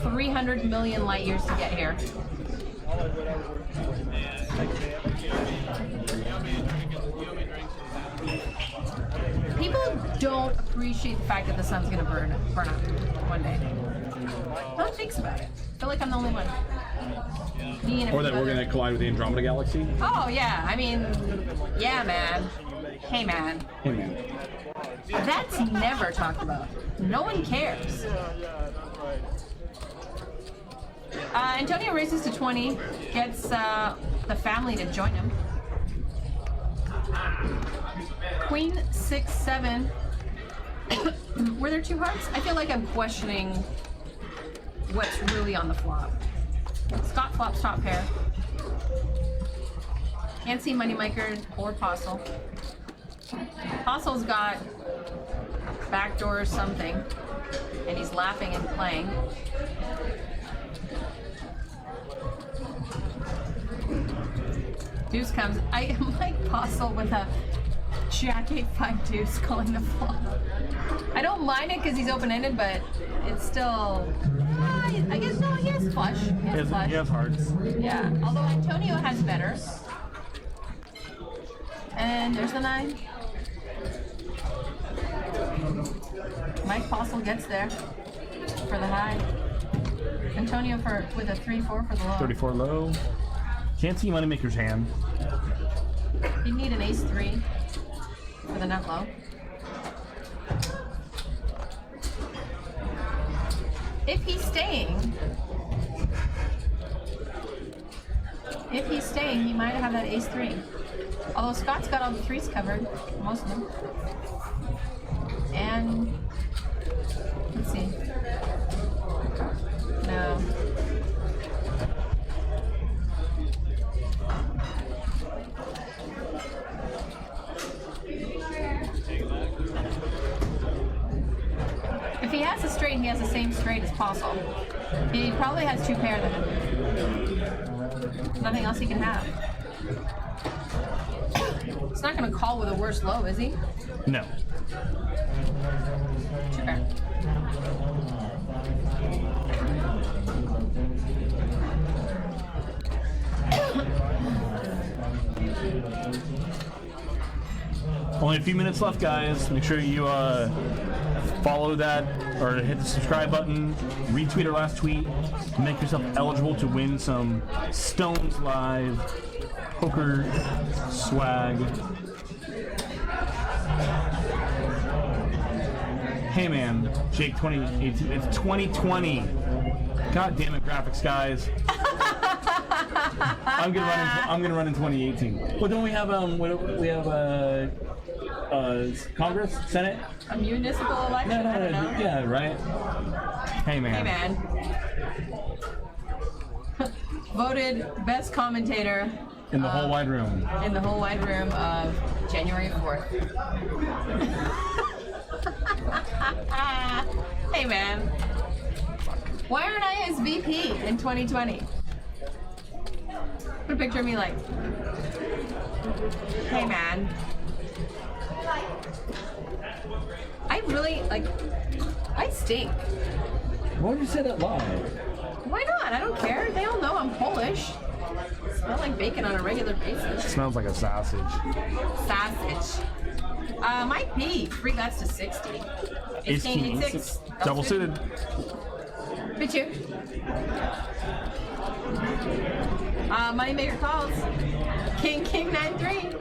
300 million light years to get here. People don't appreciate the fact that the sun's gonna burn up one day. No one thinks about it. I feel like I'm the only one. Or that we're gonna collide with the Andromeda Galaxy. Oh yeah, I mean, yeah, man. Hey, man. Hey, man. That's never talked about. No one cares. Antonio races to 20, gets the family to join him. Queen 6-7. Were there 2 hearts? I feel like I'm questioning what's really on the flop. Scott flops top pair. Can't see Moneymaker or Apostle. Apostle's got backdoor something, and he's laughing and playing. Deuce comes. I like Apostle with a Jack 8-5 deuce calling the flop. I don't mind it because he's open-ended, but it's still. I guess no. He has flush. He has flush. He has hearts. Yeah. Although Antonio has better. And there's the 9. Mike Apostle gets there for the high. Antonio with a 3-4 for the low. 34 low. Can't see Moneymaker's hand. You'd need an ace-3 for the nut low. If he's staying, he might have that ace-3. Although Scott's got all the 3s covered, most of them. And let's see. No. If he has a straight, he has the same straight as Apostle. He probably has 2 pair then. Nothing else he can have. He's not going to call with a worse low, is he? No. 2 pair. Only a few minutes left, guys. Make sure you follow that or hit the subscribe button, retweet our last tweet, make yourself eligible to win some Stones Live poker swag. Hey man, Jake 2018. It's 2020. God damn it, graphics guys. I'm gonna run in 2018. Well, don't we have we have Congress, Senate? A municipal election? I don't know. Yeah, right. Hey man. Hey man. Voted best commentator In the whole wide room. In the whole wide room of January 4th. Hey man. Why aren't I as VP in 2020? Put a picture of me like, hey man. I really, I stink. Why would you say that live? Why not? I don't care. They all know I'm Polish. I smell like bacon on a regular basis. Smells like a sausage. Sausage. Might be 3 bets to 60. 18, 6. Double suited. Me too. Moneymaker calls. King 9-3.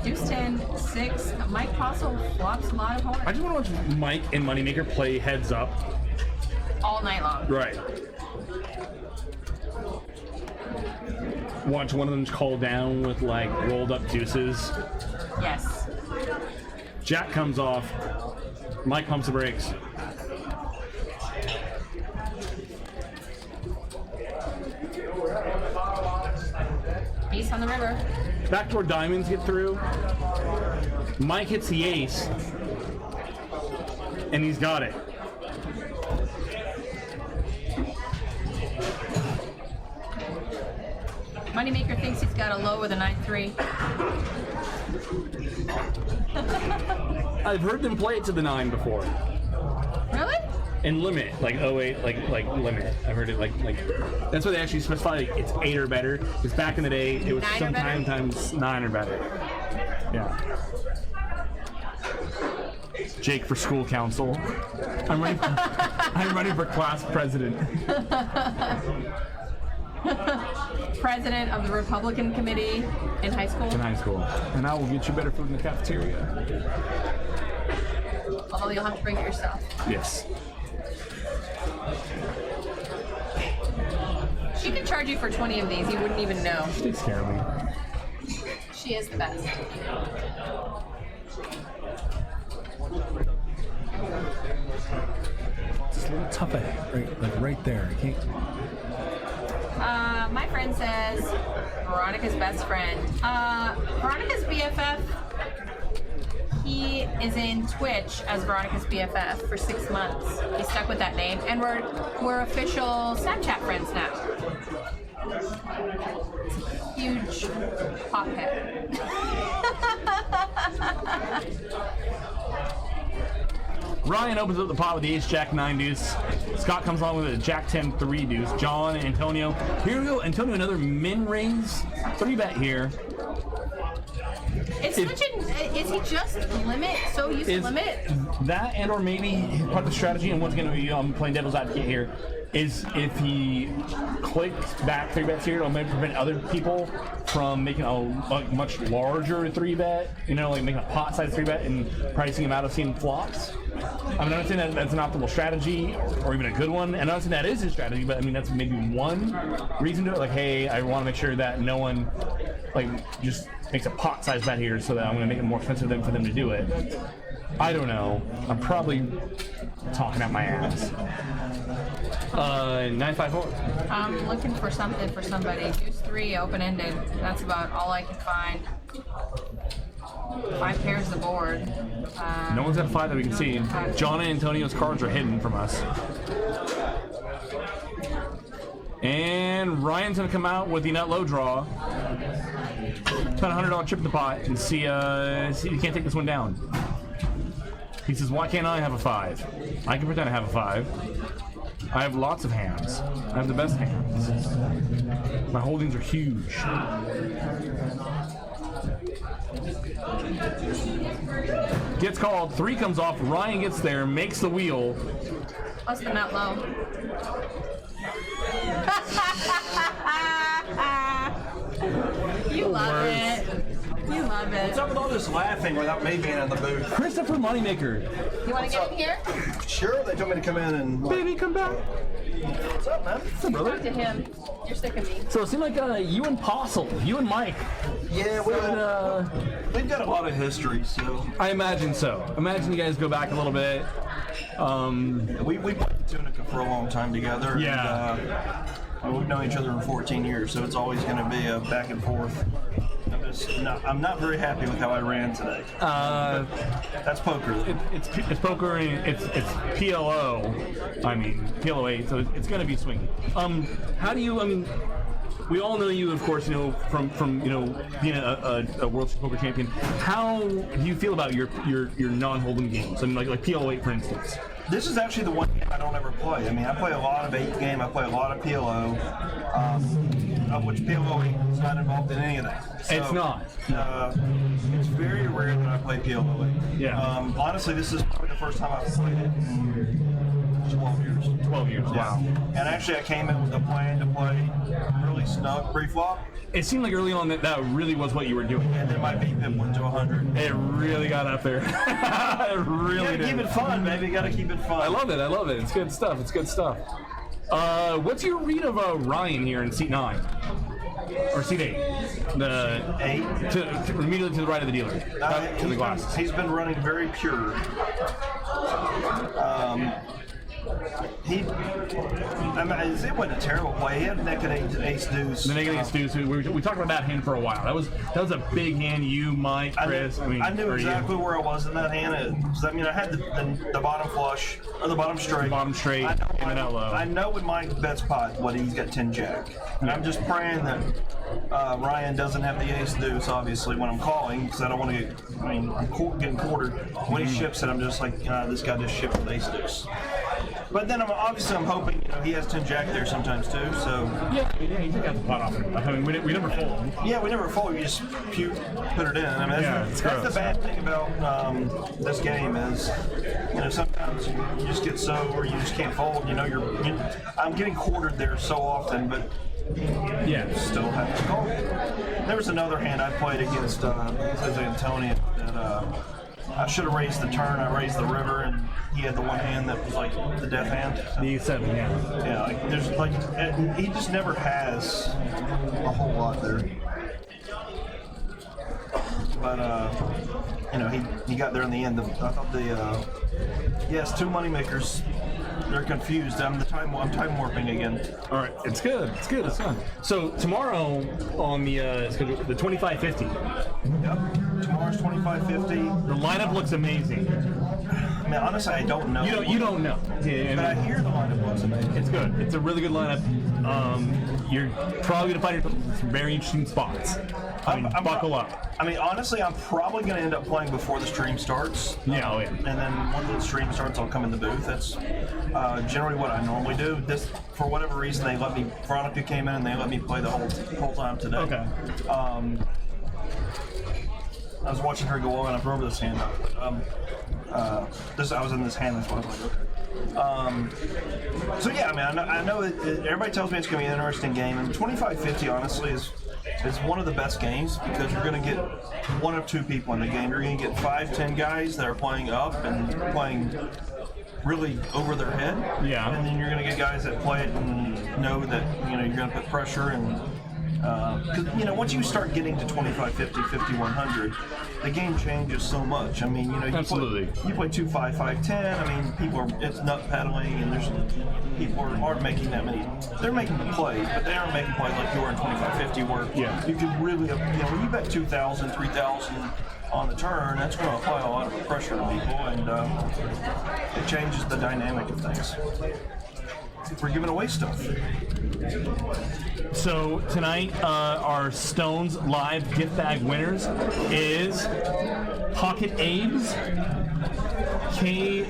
Deuce 10, 6. Mike Postle flops a lot of horns. I just want to watch Mike and Moneymaker play heads up. All night long. Right. Watch one of them call down with like rolled up deuces. Yes. Jack comes off. Mike pumps the brakes. Ace on the river. Backdoor diamonds get through. Mike hits the ace. And he's got it. Moneymaker thinks he's got a low with a 9-3. I've heard them play it to the 9 before. Really? And limit, like 08, like limit. I've heard it like that's what they actually specify. Like, it's 8 or better. Because back in the day, it was 9 or better? sometimes 9 or better. Yeah. Jake for school council. I'm running for class president. President of the Republican Committee in high school. In high school. And I will get you better food in the cafeteria. Although you'll have to bring it yourself. Yes. She could charge you for 20 of these. You wouldn't even know. She takes care of me. She is the best. It's a little tough right there. I can't. My friend says Veronica's best friend. Veronica's BFF. He is in Twitch as Veronica's BFF for 6 months. He's stuck with that name, and we're official Snapchat friends now. Huge pothead. Ryan opens up the pot with the ace jack 9 deuce. Scott comes along with a jack 10 3 deuce. John, Antonio. Here we go. Antonio, another min raise 3-bet here. It's such an. Is he just limit? So used to limit? That, and or maybe part of the strategy, and once again, I'm playing devil's advocate here, is if he clicks back 3-bets here, it'll maybe prevent other people from making a much larger 3-bet, like making a pot size 3-bet and pricing him out of seeing flops. I mean, I'm not saying that that's an optimal strategy or even a good one, and I'm not saying that is his strategy, but I mean, that's maybe one reason to it. Like, hey, I want to make sure that no one, just makes a pot size bet here so that I'm going to make it more expensive for them to do it. I don't know. I'm probably talking out my ass. 954. I'm looking for something for somebody. Deuce 3, open-ended. That's about all I can find. 5 pairs the board. No one's got a 5 that we can see. John and Antonio's cards are hidden from us. And Ryan's going to come out with the nut low draw. Spend a $100 chip in the pot and see if you can't take this one down. He says, why can't I have a 5? I can pretend I have a 5. I have lots of hands. I have the best hands. My holdings are huge. Gets called. 3 comes off. Ryan gets there, makes the wheel. Plus the nut low. You love it. You love it. What's up with all this laughing without me being in the booth? Christopher Moneymaker. You want to get in here? Sure, they told me to come in and... Baby, come back. What's up, man? What's up, brother? Talk to him. You're sick of me. So it seemed like you and Postle, you and Mike. Yeah, we've got a lot of history, so... I imagine so. Imagine you guys go back a little bit. We played Tunica for a long time together. Yeah. And, we've known each other for 14 years, so it's always going to be a back and forth. I'm not very happy with how I ran today. That's poker. It's poker and it's PLO. I mean PLO-8, so it's going to be swinging. How do you? I mean, we all know you, of course, from being a World Poker Champion. How do you feel about your non-hold'em games? I mean, like PLO-8, for instance. This is actually the one game I don't ever play. I mean, I play a lot of 8 game. I play a lot of PLO, of which PLO-8 is not involved in any of that. So, It's not. It's very rare that I play PLO-8. Yeah. Honestly, this is probably the first time I've played it in 12 years. 12 years. Wow. And actually, I came in with a plan to play really snug pre-flop, It seemed like early on that really was what you were doing. and then my VPIP went to 100. It really got up there. It really You gotta did. keep it fun, baby. You gotta keep it fun. I love it. I love it. It's good stuff. It's good stuff. What's your read of Ryan here in seat 9 or seat 8? The 8. Immediately to the right of the dealer. To the glasses. He's been running very pure. It wasn't a terrible play. He had naked ace deuce. The naked ace deuce. We talked about that hand for a while. That was a big hand. You, Mike, Chris. I knew exactly where I was in that hand. I had the bottom flush or the bottom straight. Bottom straight and then out low. I know when Mike bets pot what he's got 10 jack, and I'm just praying that Ryan doesn't have the ace deuce. Obviously, when I'm calling, because I don't want to get. I mean, I'm getting quartered. When he ships it, I'm just like, this guy just shipped with ace deuce. But then I'm hoping he has 10 jack there sometimes too. So yeah, he took out the pot off. I mean, we never fold. Yeah, we never fold. You just put it in. I mean, that's the bad thing about this game is, sometimes you just get so where you just can't fold. I'm getting quartered there so often, but yeah, still have to call. There was another hand I played against Jose Antonio that I should have raised the turn. I raised the river, and he had the one hand that was like the death hand. The 7, yeah. Yeah, he just never has a whole lot there. But he got there in the end. I thought yes, 2 moneymakers. They're confused. I'm time warping again. All right, it's good. It's good. It's fun. So tomorrow on the schedule, the 2550. Yep. Tomorrow's 2550. The lineup looks amazing. I mean, honestly, I don't know. You don't know. Yeah, but I hear the lineup looks amazing. It's good. It's a really good lineup. You're probably going to find yourself in some very interesting spots. Buckle up. I mean, honestly, I'm probably going to end up playing before the stream starts. Yeah, oh yeah. And then when the stream starts, I'll come in the booth. That's generally what I normally do. This, for whatever reason, Veronica came in and they let me play the whole time today. Okay. I was watching her go on, and I remember this hand. I was in this hand, that's why I was like, okay. So yeah, I mean, I know everybody tells me it's going to be an interesting game, and 2550 honestly is one of the best games because you're going to get 1 or 2 people in the game. You're going to get 5-10 guys that are playing up and playing really over their head. Yeah. And then you're going to get guys that play it and know that you're going to put pressure and. Because once you start getting to 25, 50, 50, 100, the game changes so much. I mean, absolutely. You play 2, 5, 5, 10. I mean, it's nut pedaling, and people aren't making that many. They're making the play, but they aren't making plays like you are in 25, 50, where you can really, when you bet 2,000, 3,000 on the turn, that's going to apply a lot of pressure to people, and it changes the dynamic of things. We're giving away stuff. So tonight, our Stones Live gift bag winners is Pocket Abe's, K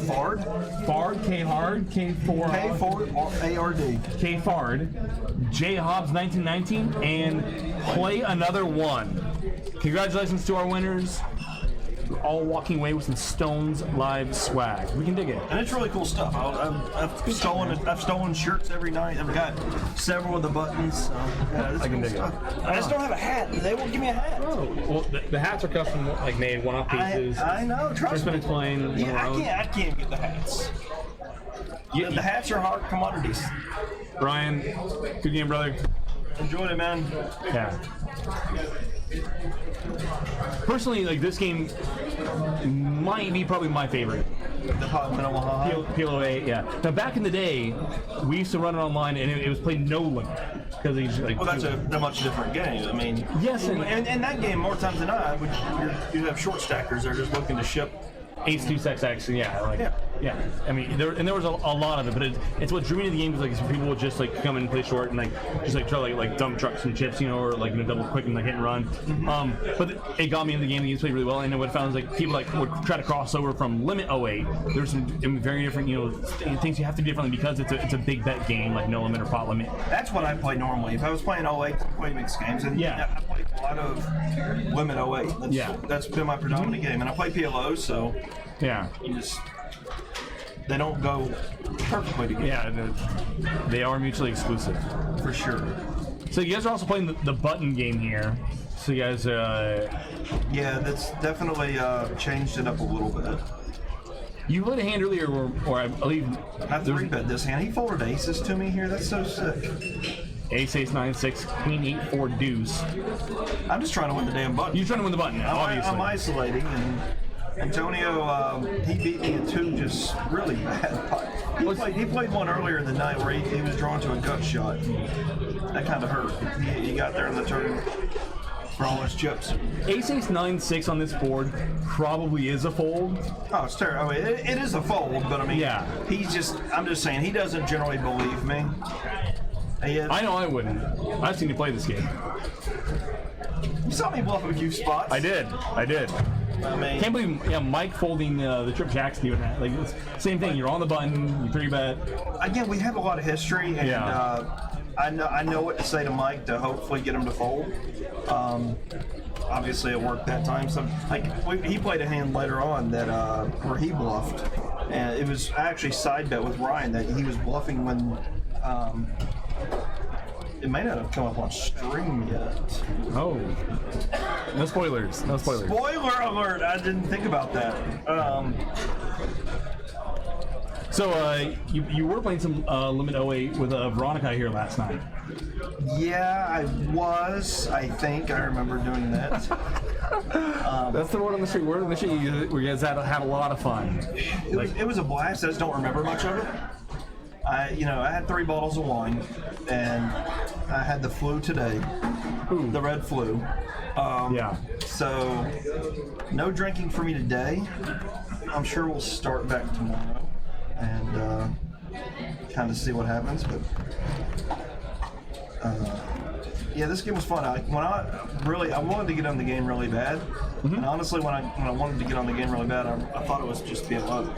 Fard, K Hard, K Ford, ARD, K Fard, J Hobbs 1919, and Play Another One. Congratulations to our winners. We're all walking away with some Stones Live swag. We can dig it. And it's really cool stuff. I've stolen shirts every night. I've got several of the buttons. I can dig it. I just don't have a hat. They won't give me a hat. Oh, well, the hats are custom, made one-off pieces. I know. Trust me. Explain. Yeah, I can't get the hats. The hats are hard commodities. Ryan, good game, brother. Enjoyed it, man. Yeah. Personally, this game might be probably my favorite. The PLO-8, yeah. Now, back in the day, we used to run it online, and it was played no limit. Because that's a much different game. I mean, yes, and that game, more times than not, you have short stackers. They're just looking to ship Ace 2 XX, yeah. Yeah. Yeah, I mean, there was a lot of it, but it's what drew me to the game is like people would just like come in and play short and like just like try to like dump trucks and chips, you know, or like double quick and like hit and run. But it got me into the game. The games played really well, and then what I found is like people like would try to cross over from Limit 08. There's some very different, you know, things you have to do differently because it's a big bet game like No Limit or Pot Limit. That's what I play normally. If I was playing 08, I play mixed games, and I play a lot of Limit 08. That's been my predominant game, and I play PLO, so they don't go perfectly together. Yeah, they are mutually exclusive. For sure. So you guys are also playing the button game here. So you guys... yeah, that's definitely changed it up a little bit. You played a hand earlier where I believe... I 3-bet this hand. He folded aces to me here. That's so sick. Ace, 9, 6, Queen, 8, 4, deuce. I'm just trying to win the damn button. You're trying to win the button, obviously. I'm isolating, and Antonio, he beat me in 2 just really bad. He played one earlier in the night where he was drawn to a gut shot. That kind of hurt. He got there in the turn for all his chips. Ace, 9, 6 on this board probably is a fold. Oh, it's terrible. I mean, it is a fold, but I mean, I'm just saying, he doesn't generally believe me. I know I wouldn't. I've seen you play this game. You saw me bluff a few spots. I did. I mean, can't believe Mike folding the trip jacks to you and that. Like, it's same thing. You're on the button. You 3-bet. Again, we have a lot of history, and I know what to say to Mike to hopefully get him to fold. Obviously, it worked that time. So, he played a hand later on that where he bluffed, and it was actually side bet with Ryan that he was bluffing when. It may not have come up on stream yet. Oh. No spoilers. Spoiler alert! I didn't think about that. So you were playing some Limit 08 with Veronica here last night. Yeah, I was. I think I remember doing that. That's the word on the street. Word on the street. You guys had a lot of fun. It was a blast. I just don't remember much of it. I had 3 bottles of wine, and I had the flu today, the red flu. So, no drinking for me today. I'm sure we'll start back tomorrow and kind of see what happens. But this game was fun. I wanted to get on the game really bad. And honestly, when I wanted to get on the game really bad, I thought it was just PLO.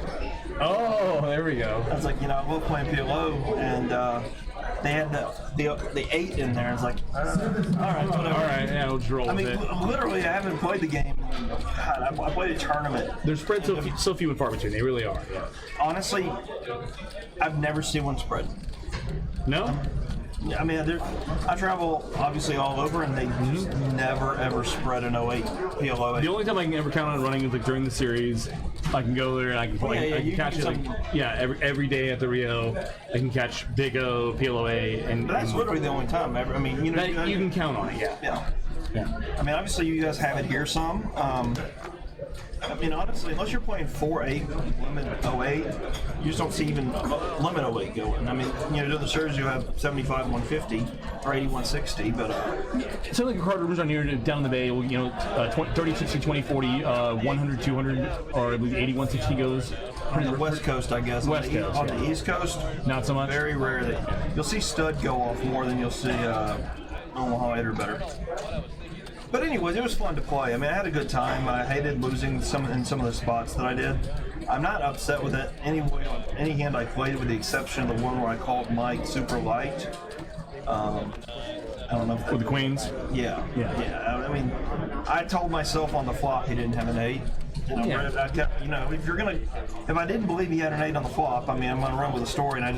Oh, there we go. I was like, I love playing PLO, and they had the 8 in there. It's like, all right, whatever. All right, yeah, we'll just roll with it. Literally, I haven't played the game. God, I played a tournament. They're spread so few and far between. They really are. Yeah. Honestly, I've never seen one spread. No? I mean, I travel obviously all over, and they just never ever spread an 08 PLO-8. The only time I can ever count on running is like during the series. I can go there and I can play. I can catch it every day at the Rio. I can catch Big O, PLO-8, and that's literally the only time ever. I mean, you can count on it. Yeah. I mean, obviously you guys have it here some. I mean, honestly, unless you're playing 4-8 Limit 08, you just don't see even Limit 08 going. I mean, to the series you have 75 150 or 80 160, but it's like a card rooms on here down in the bay. 30 60 20 40 100 200 or I believe 80 160 goes. On the West Coast, I guess. West Coast. On the East Coast, not so much. Very rarely. You'll see stud go off more than you'll see Omaha 8 or better. But anyways, it was fun to play. I mean, I had a good time. I hated losing in some of the spots that I did. I'm not upset with it anyway on any hand I played, with the exception of the one where I called Mike super light. I don't know if with the queens. Yeah. I mean, I told myself on the flop he didn't have an 8. I kept, if I didn't believe he had an 8 on the flop, I mean, I'm gonna run with the story, and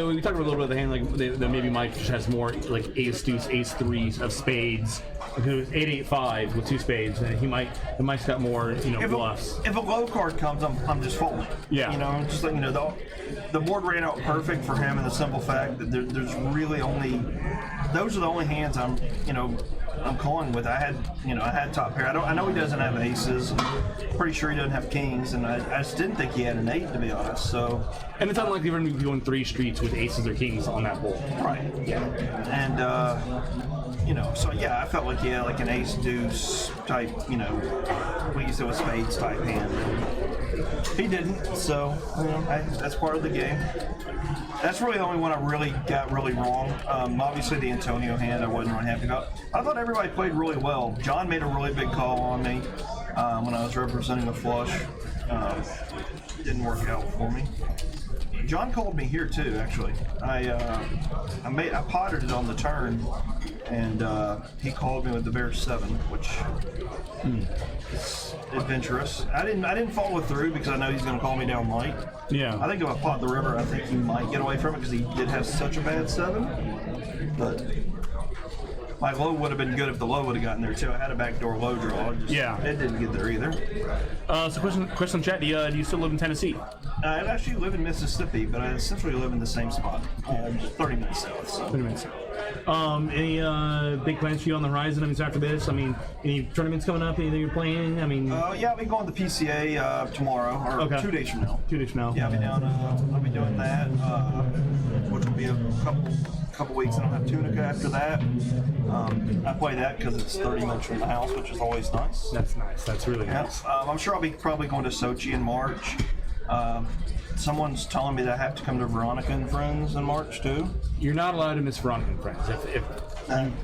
we talked a little bit of the hand, like that maybe Mike just has more like ace deuce, ace 3 of spades. Because it was 8-8-5 with 2 spades, and Mike's got more, bluffs. If a low card comes, I'm just folding. Yeah. Just like the board ran out perfect for him, and the simple fact that there's really only those are the only hands I'm calling with. I had top pair. I know he doesn't have aces. Pretty sure he doesn't have kings, and I just didn't think he had an 8, to be honest. So. And it's unlikely you're going to be going 3 streets with aces or kings on that board. Right. Yeah. And I felt like he had like an ace deuce type, what you said with spades type hand. He didn't, so that's part of the game. That's really the only one I really got really wrong. Obviously, the Antonio hand I wasn't really happy about. I thought everybody played really well. John made a really big call on me when I was representing the flush. Didn't work out for me. John called me here too. Actually, I potted it on the turn, and he called me with the bear 7, which is adventurous. I didn't follow through because I know he's going to call me down light. Yeah. I think if I pot the river, I think he might get away from it because he did have such a bad 7. But my low would have been good if the low would have gotten there too. I had a backdoor low draw. It didn't get there either. So question in chat, do you still live in Tennessee? I actually live in Mississippi, but I essentially live in the same spot, 30 minutes south. So. 30 minutes south. Any big plans for you on the horizon? I mean, so after this, I mean, any tournaments coming up? Anything you're playing? I mean, yeah, I'll be going to the PCA tomorrow, or 2 days from now. 2 days from now. Yeah, I'll be down. I'll be doing that, which will be a couple weeks. And I'll have Tunica after that. I play that because it's 30 minutes from the house, which is always nice. That's nice. That's really nice. I'm sure I'll be probably going to Sochi in March. Someone's telling me that I have to come to Veronica and Friends in March too. You're not allowed to miss Veronica and Friends.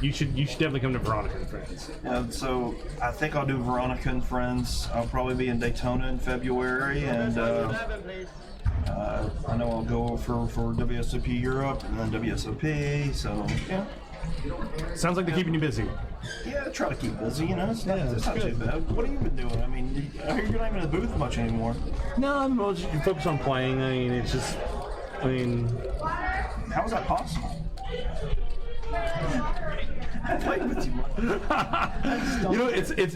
You should definitely come to Veronica and Friends. So I think I'll do Veronica and Friends. I'll probably be in Daytona in February, and I know I'll go for WSOP Europe and then WSOP. So yeah. Sounds like they're keeping you busy. Yeah, I try to keep busy, it's not too bad. What have you been doing? I mean, I hear you're not even in the booth much anymore. No, I'm mostly focused on playing. I mean, it's just, how is that possible? I played with you.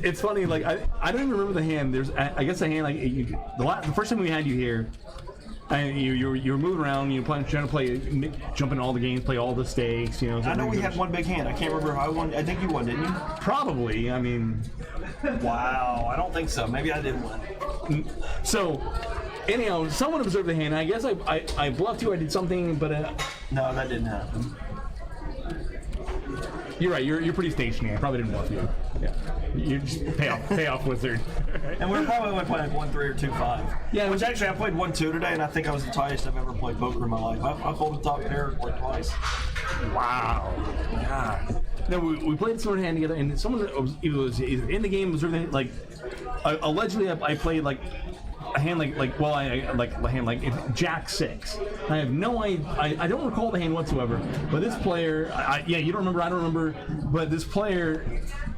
It's funny. Like I don't even remember the hand. There's I guess the hand the first time we had you here. You were moving around, trying to play, jump in all the games, play all the stakes, I know we had one big hand. I can't remember if I won. I think you won, didn't you? Probably. I mean. Wow. I don't think so. Maybe I did win. So, anyhow, someone observed the hand. I guess I bluffed you. I did something, but no, that didn't happen. You're right. You're pretty stationary. I probably didn't bluff you. Yeah. You just pay off wizard. And we're probably only playing 1-3 or 2-5. Yeah. Which actually I played 1-2 today, and I think I was the tightest I've ever played poker in my life. I pulled the top pair like twice. Wow. God. No, we played some hand together, and someone was either in the game was like allegedly I played like a hand a hand like it's Jack 6. I have no idea. I don't recall the hand whatsoever. But this player, you don't remember. I don't remember. But this player,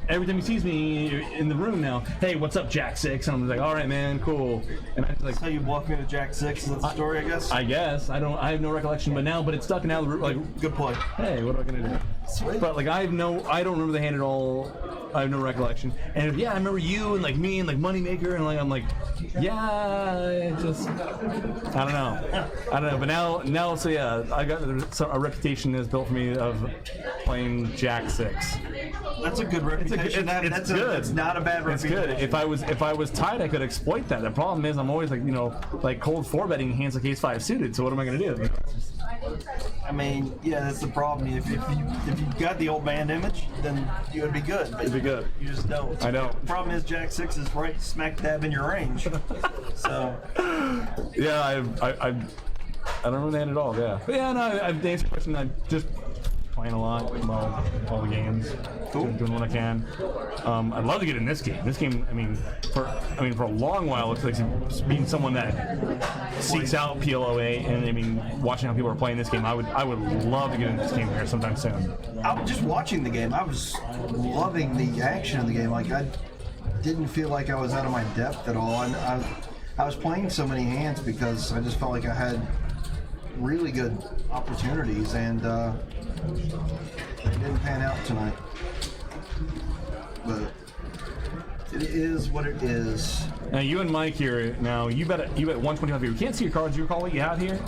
every time he sees me in the room now, hey, what's up, Jack 6? And I'm like, all right, man, cool. And I was like, so you bluffed me to Jack 6? Is that the story? I guess. I guess. I have no recollection. But it's stuck. And now good play. Hey, what am I gonna do? Sweet. But I don't remember the hand at all. I have no recollection. And I remember you and me and Moneymaker, and I'm like, yeah, I don't know. But now, so yeah, I got a reputation that's built for me of playing Jack 6. That's a good reputation. It's good. It's not a bad reputation. It's good. If I was tight, I could exploit that. The problem is I'm always cold 4-betting hands like ace 5 suited. So what am I gonna do? I mean, yeah, that's the problem. If you got the old man image, then you would be good. But it'd be good. You just don't. I know. The problem is Jack 6 is right smack dab in your range. So. Yeah, I don't remember the hand at all. Yeah. But yeah, no, I've answered the question. I'm just playing a lot, all the games, doing what I can. I'd love to get in this game. This game, for a long while, it looks like being someone that seeks out PLO-8, and watching how people are playing this game, I would love to get in this game here sometime soon. I was just watching the game. I was loving the action of the game. I didn't feel like I was out of my depth at all, and I was playing so many hands because I just felt like I had really good opportunities, and they didn't pan out tonight. But it is what it is. Now you and Mike here. Now you bet 125 here. We can't see your cards. Do you recall what you have here?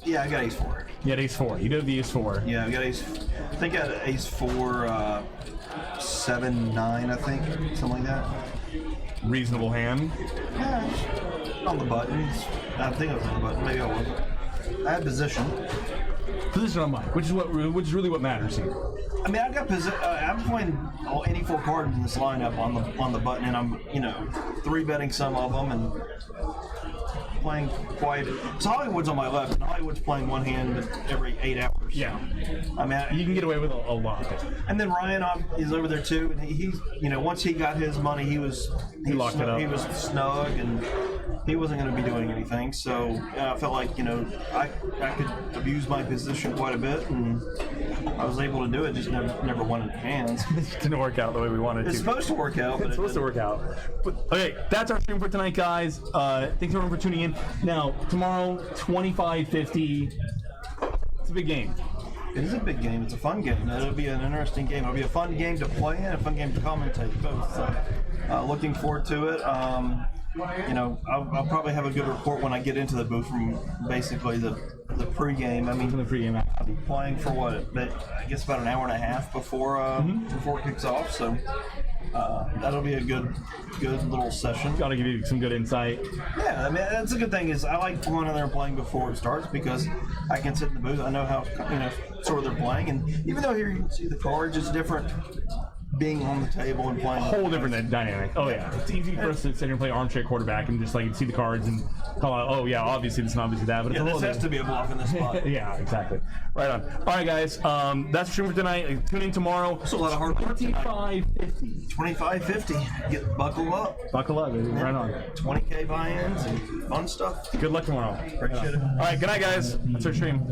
Yeah, I got ace 4. You had ace 4. You did the ace 4. Yeah, I got ace. I think I had ace 4, 7, 9. I think something like that. Reasonable hand. Yeah, on the buttons. I think it was on the button. Maybe I wasn't. I had position. Position on Mike, which is really what matters here. I mean, I've got I'm playing any 4 cards in this lineup on the button, and I'm 3-betting some of them, and playing quite. So Hollywood's on my left, and Hollywood's playing one hand every 8 hours. Yeah. I mean, You can get away with a lot. and then Ryan is over there too, and he's once he got his money, he locked it up. He was snug, and he wasn't going to be doing anything. So I felt like I could abuse my position quite a bit, and I was able to do it. Just never won in hands. It didn't work out the way we wanted to. It's supposed to work out, but It's supposed to work out. But, okay, that's our stream for tonight, guys. Thanks everyone for tuning in. Now, tomorrow, 25-50. It's a big game. It is a big game. It's a fun game. It'll be an interesting game. It'll be a fun game to play and a fun game to commentate both. So, looking forward to it. I'll probably have a good report when I get into the booth from basically the pregame. I mean, From the pregame. I'll be playing for I guess about an hour and a half before it kicks off. So that'll be a good little session. Got to give you some good insight. Yeah, I mean that's a good thing is I like going in there and playing before it starts because I can sit in the booth. I know how sort of they're playing, and even though here you can see the cards, it's different being on the table and playing. Whole different dynamic. Oh yeah, it's easy for us to sit here and play armchair quarterback and just see the cards and call out, oh yeah, obviously this and obviously that. But it's This has to be a bluff in this spot. Yeah, exactly. Right on. All right, guys. That's the stream for tonight. Tune in tomorrow. That's a lot of hard work. 25-50. 25-50. Get buckle up. Buckle up, baby. Right on. 20K buy-ins and fun stuff. Good luck tomorrow. Appreciate it. All right. Good night, guys. That's our stream.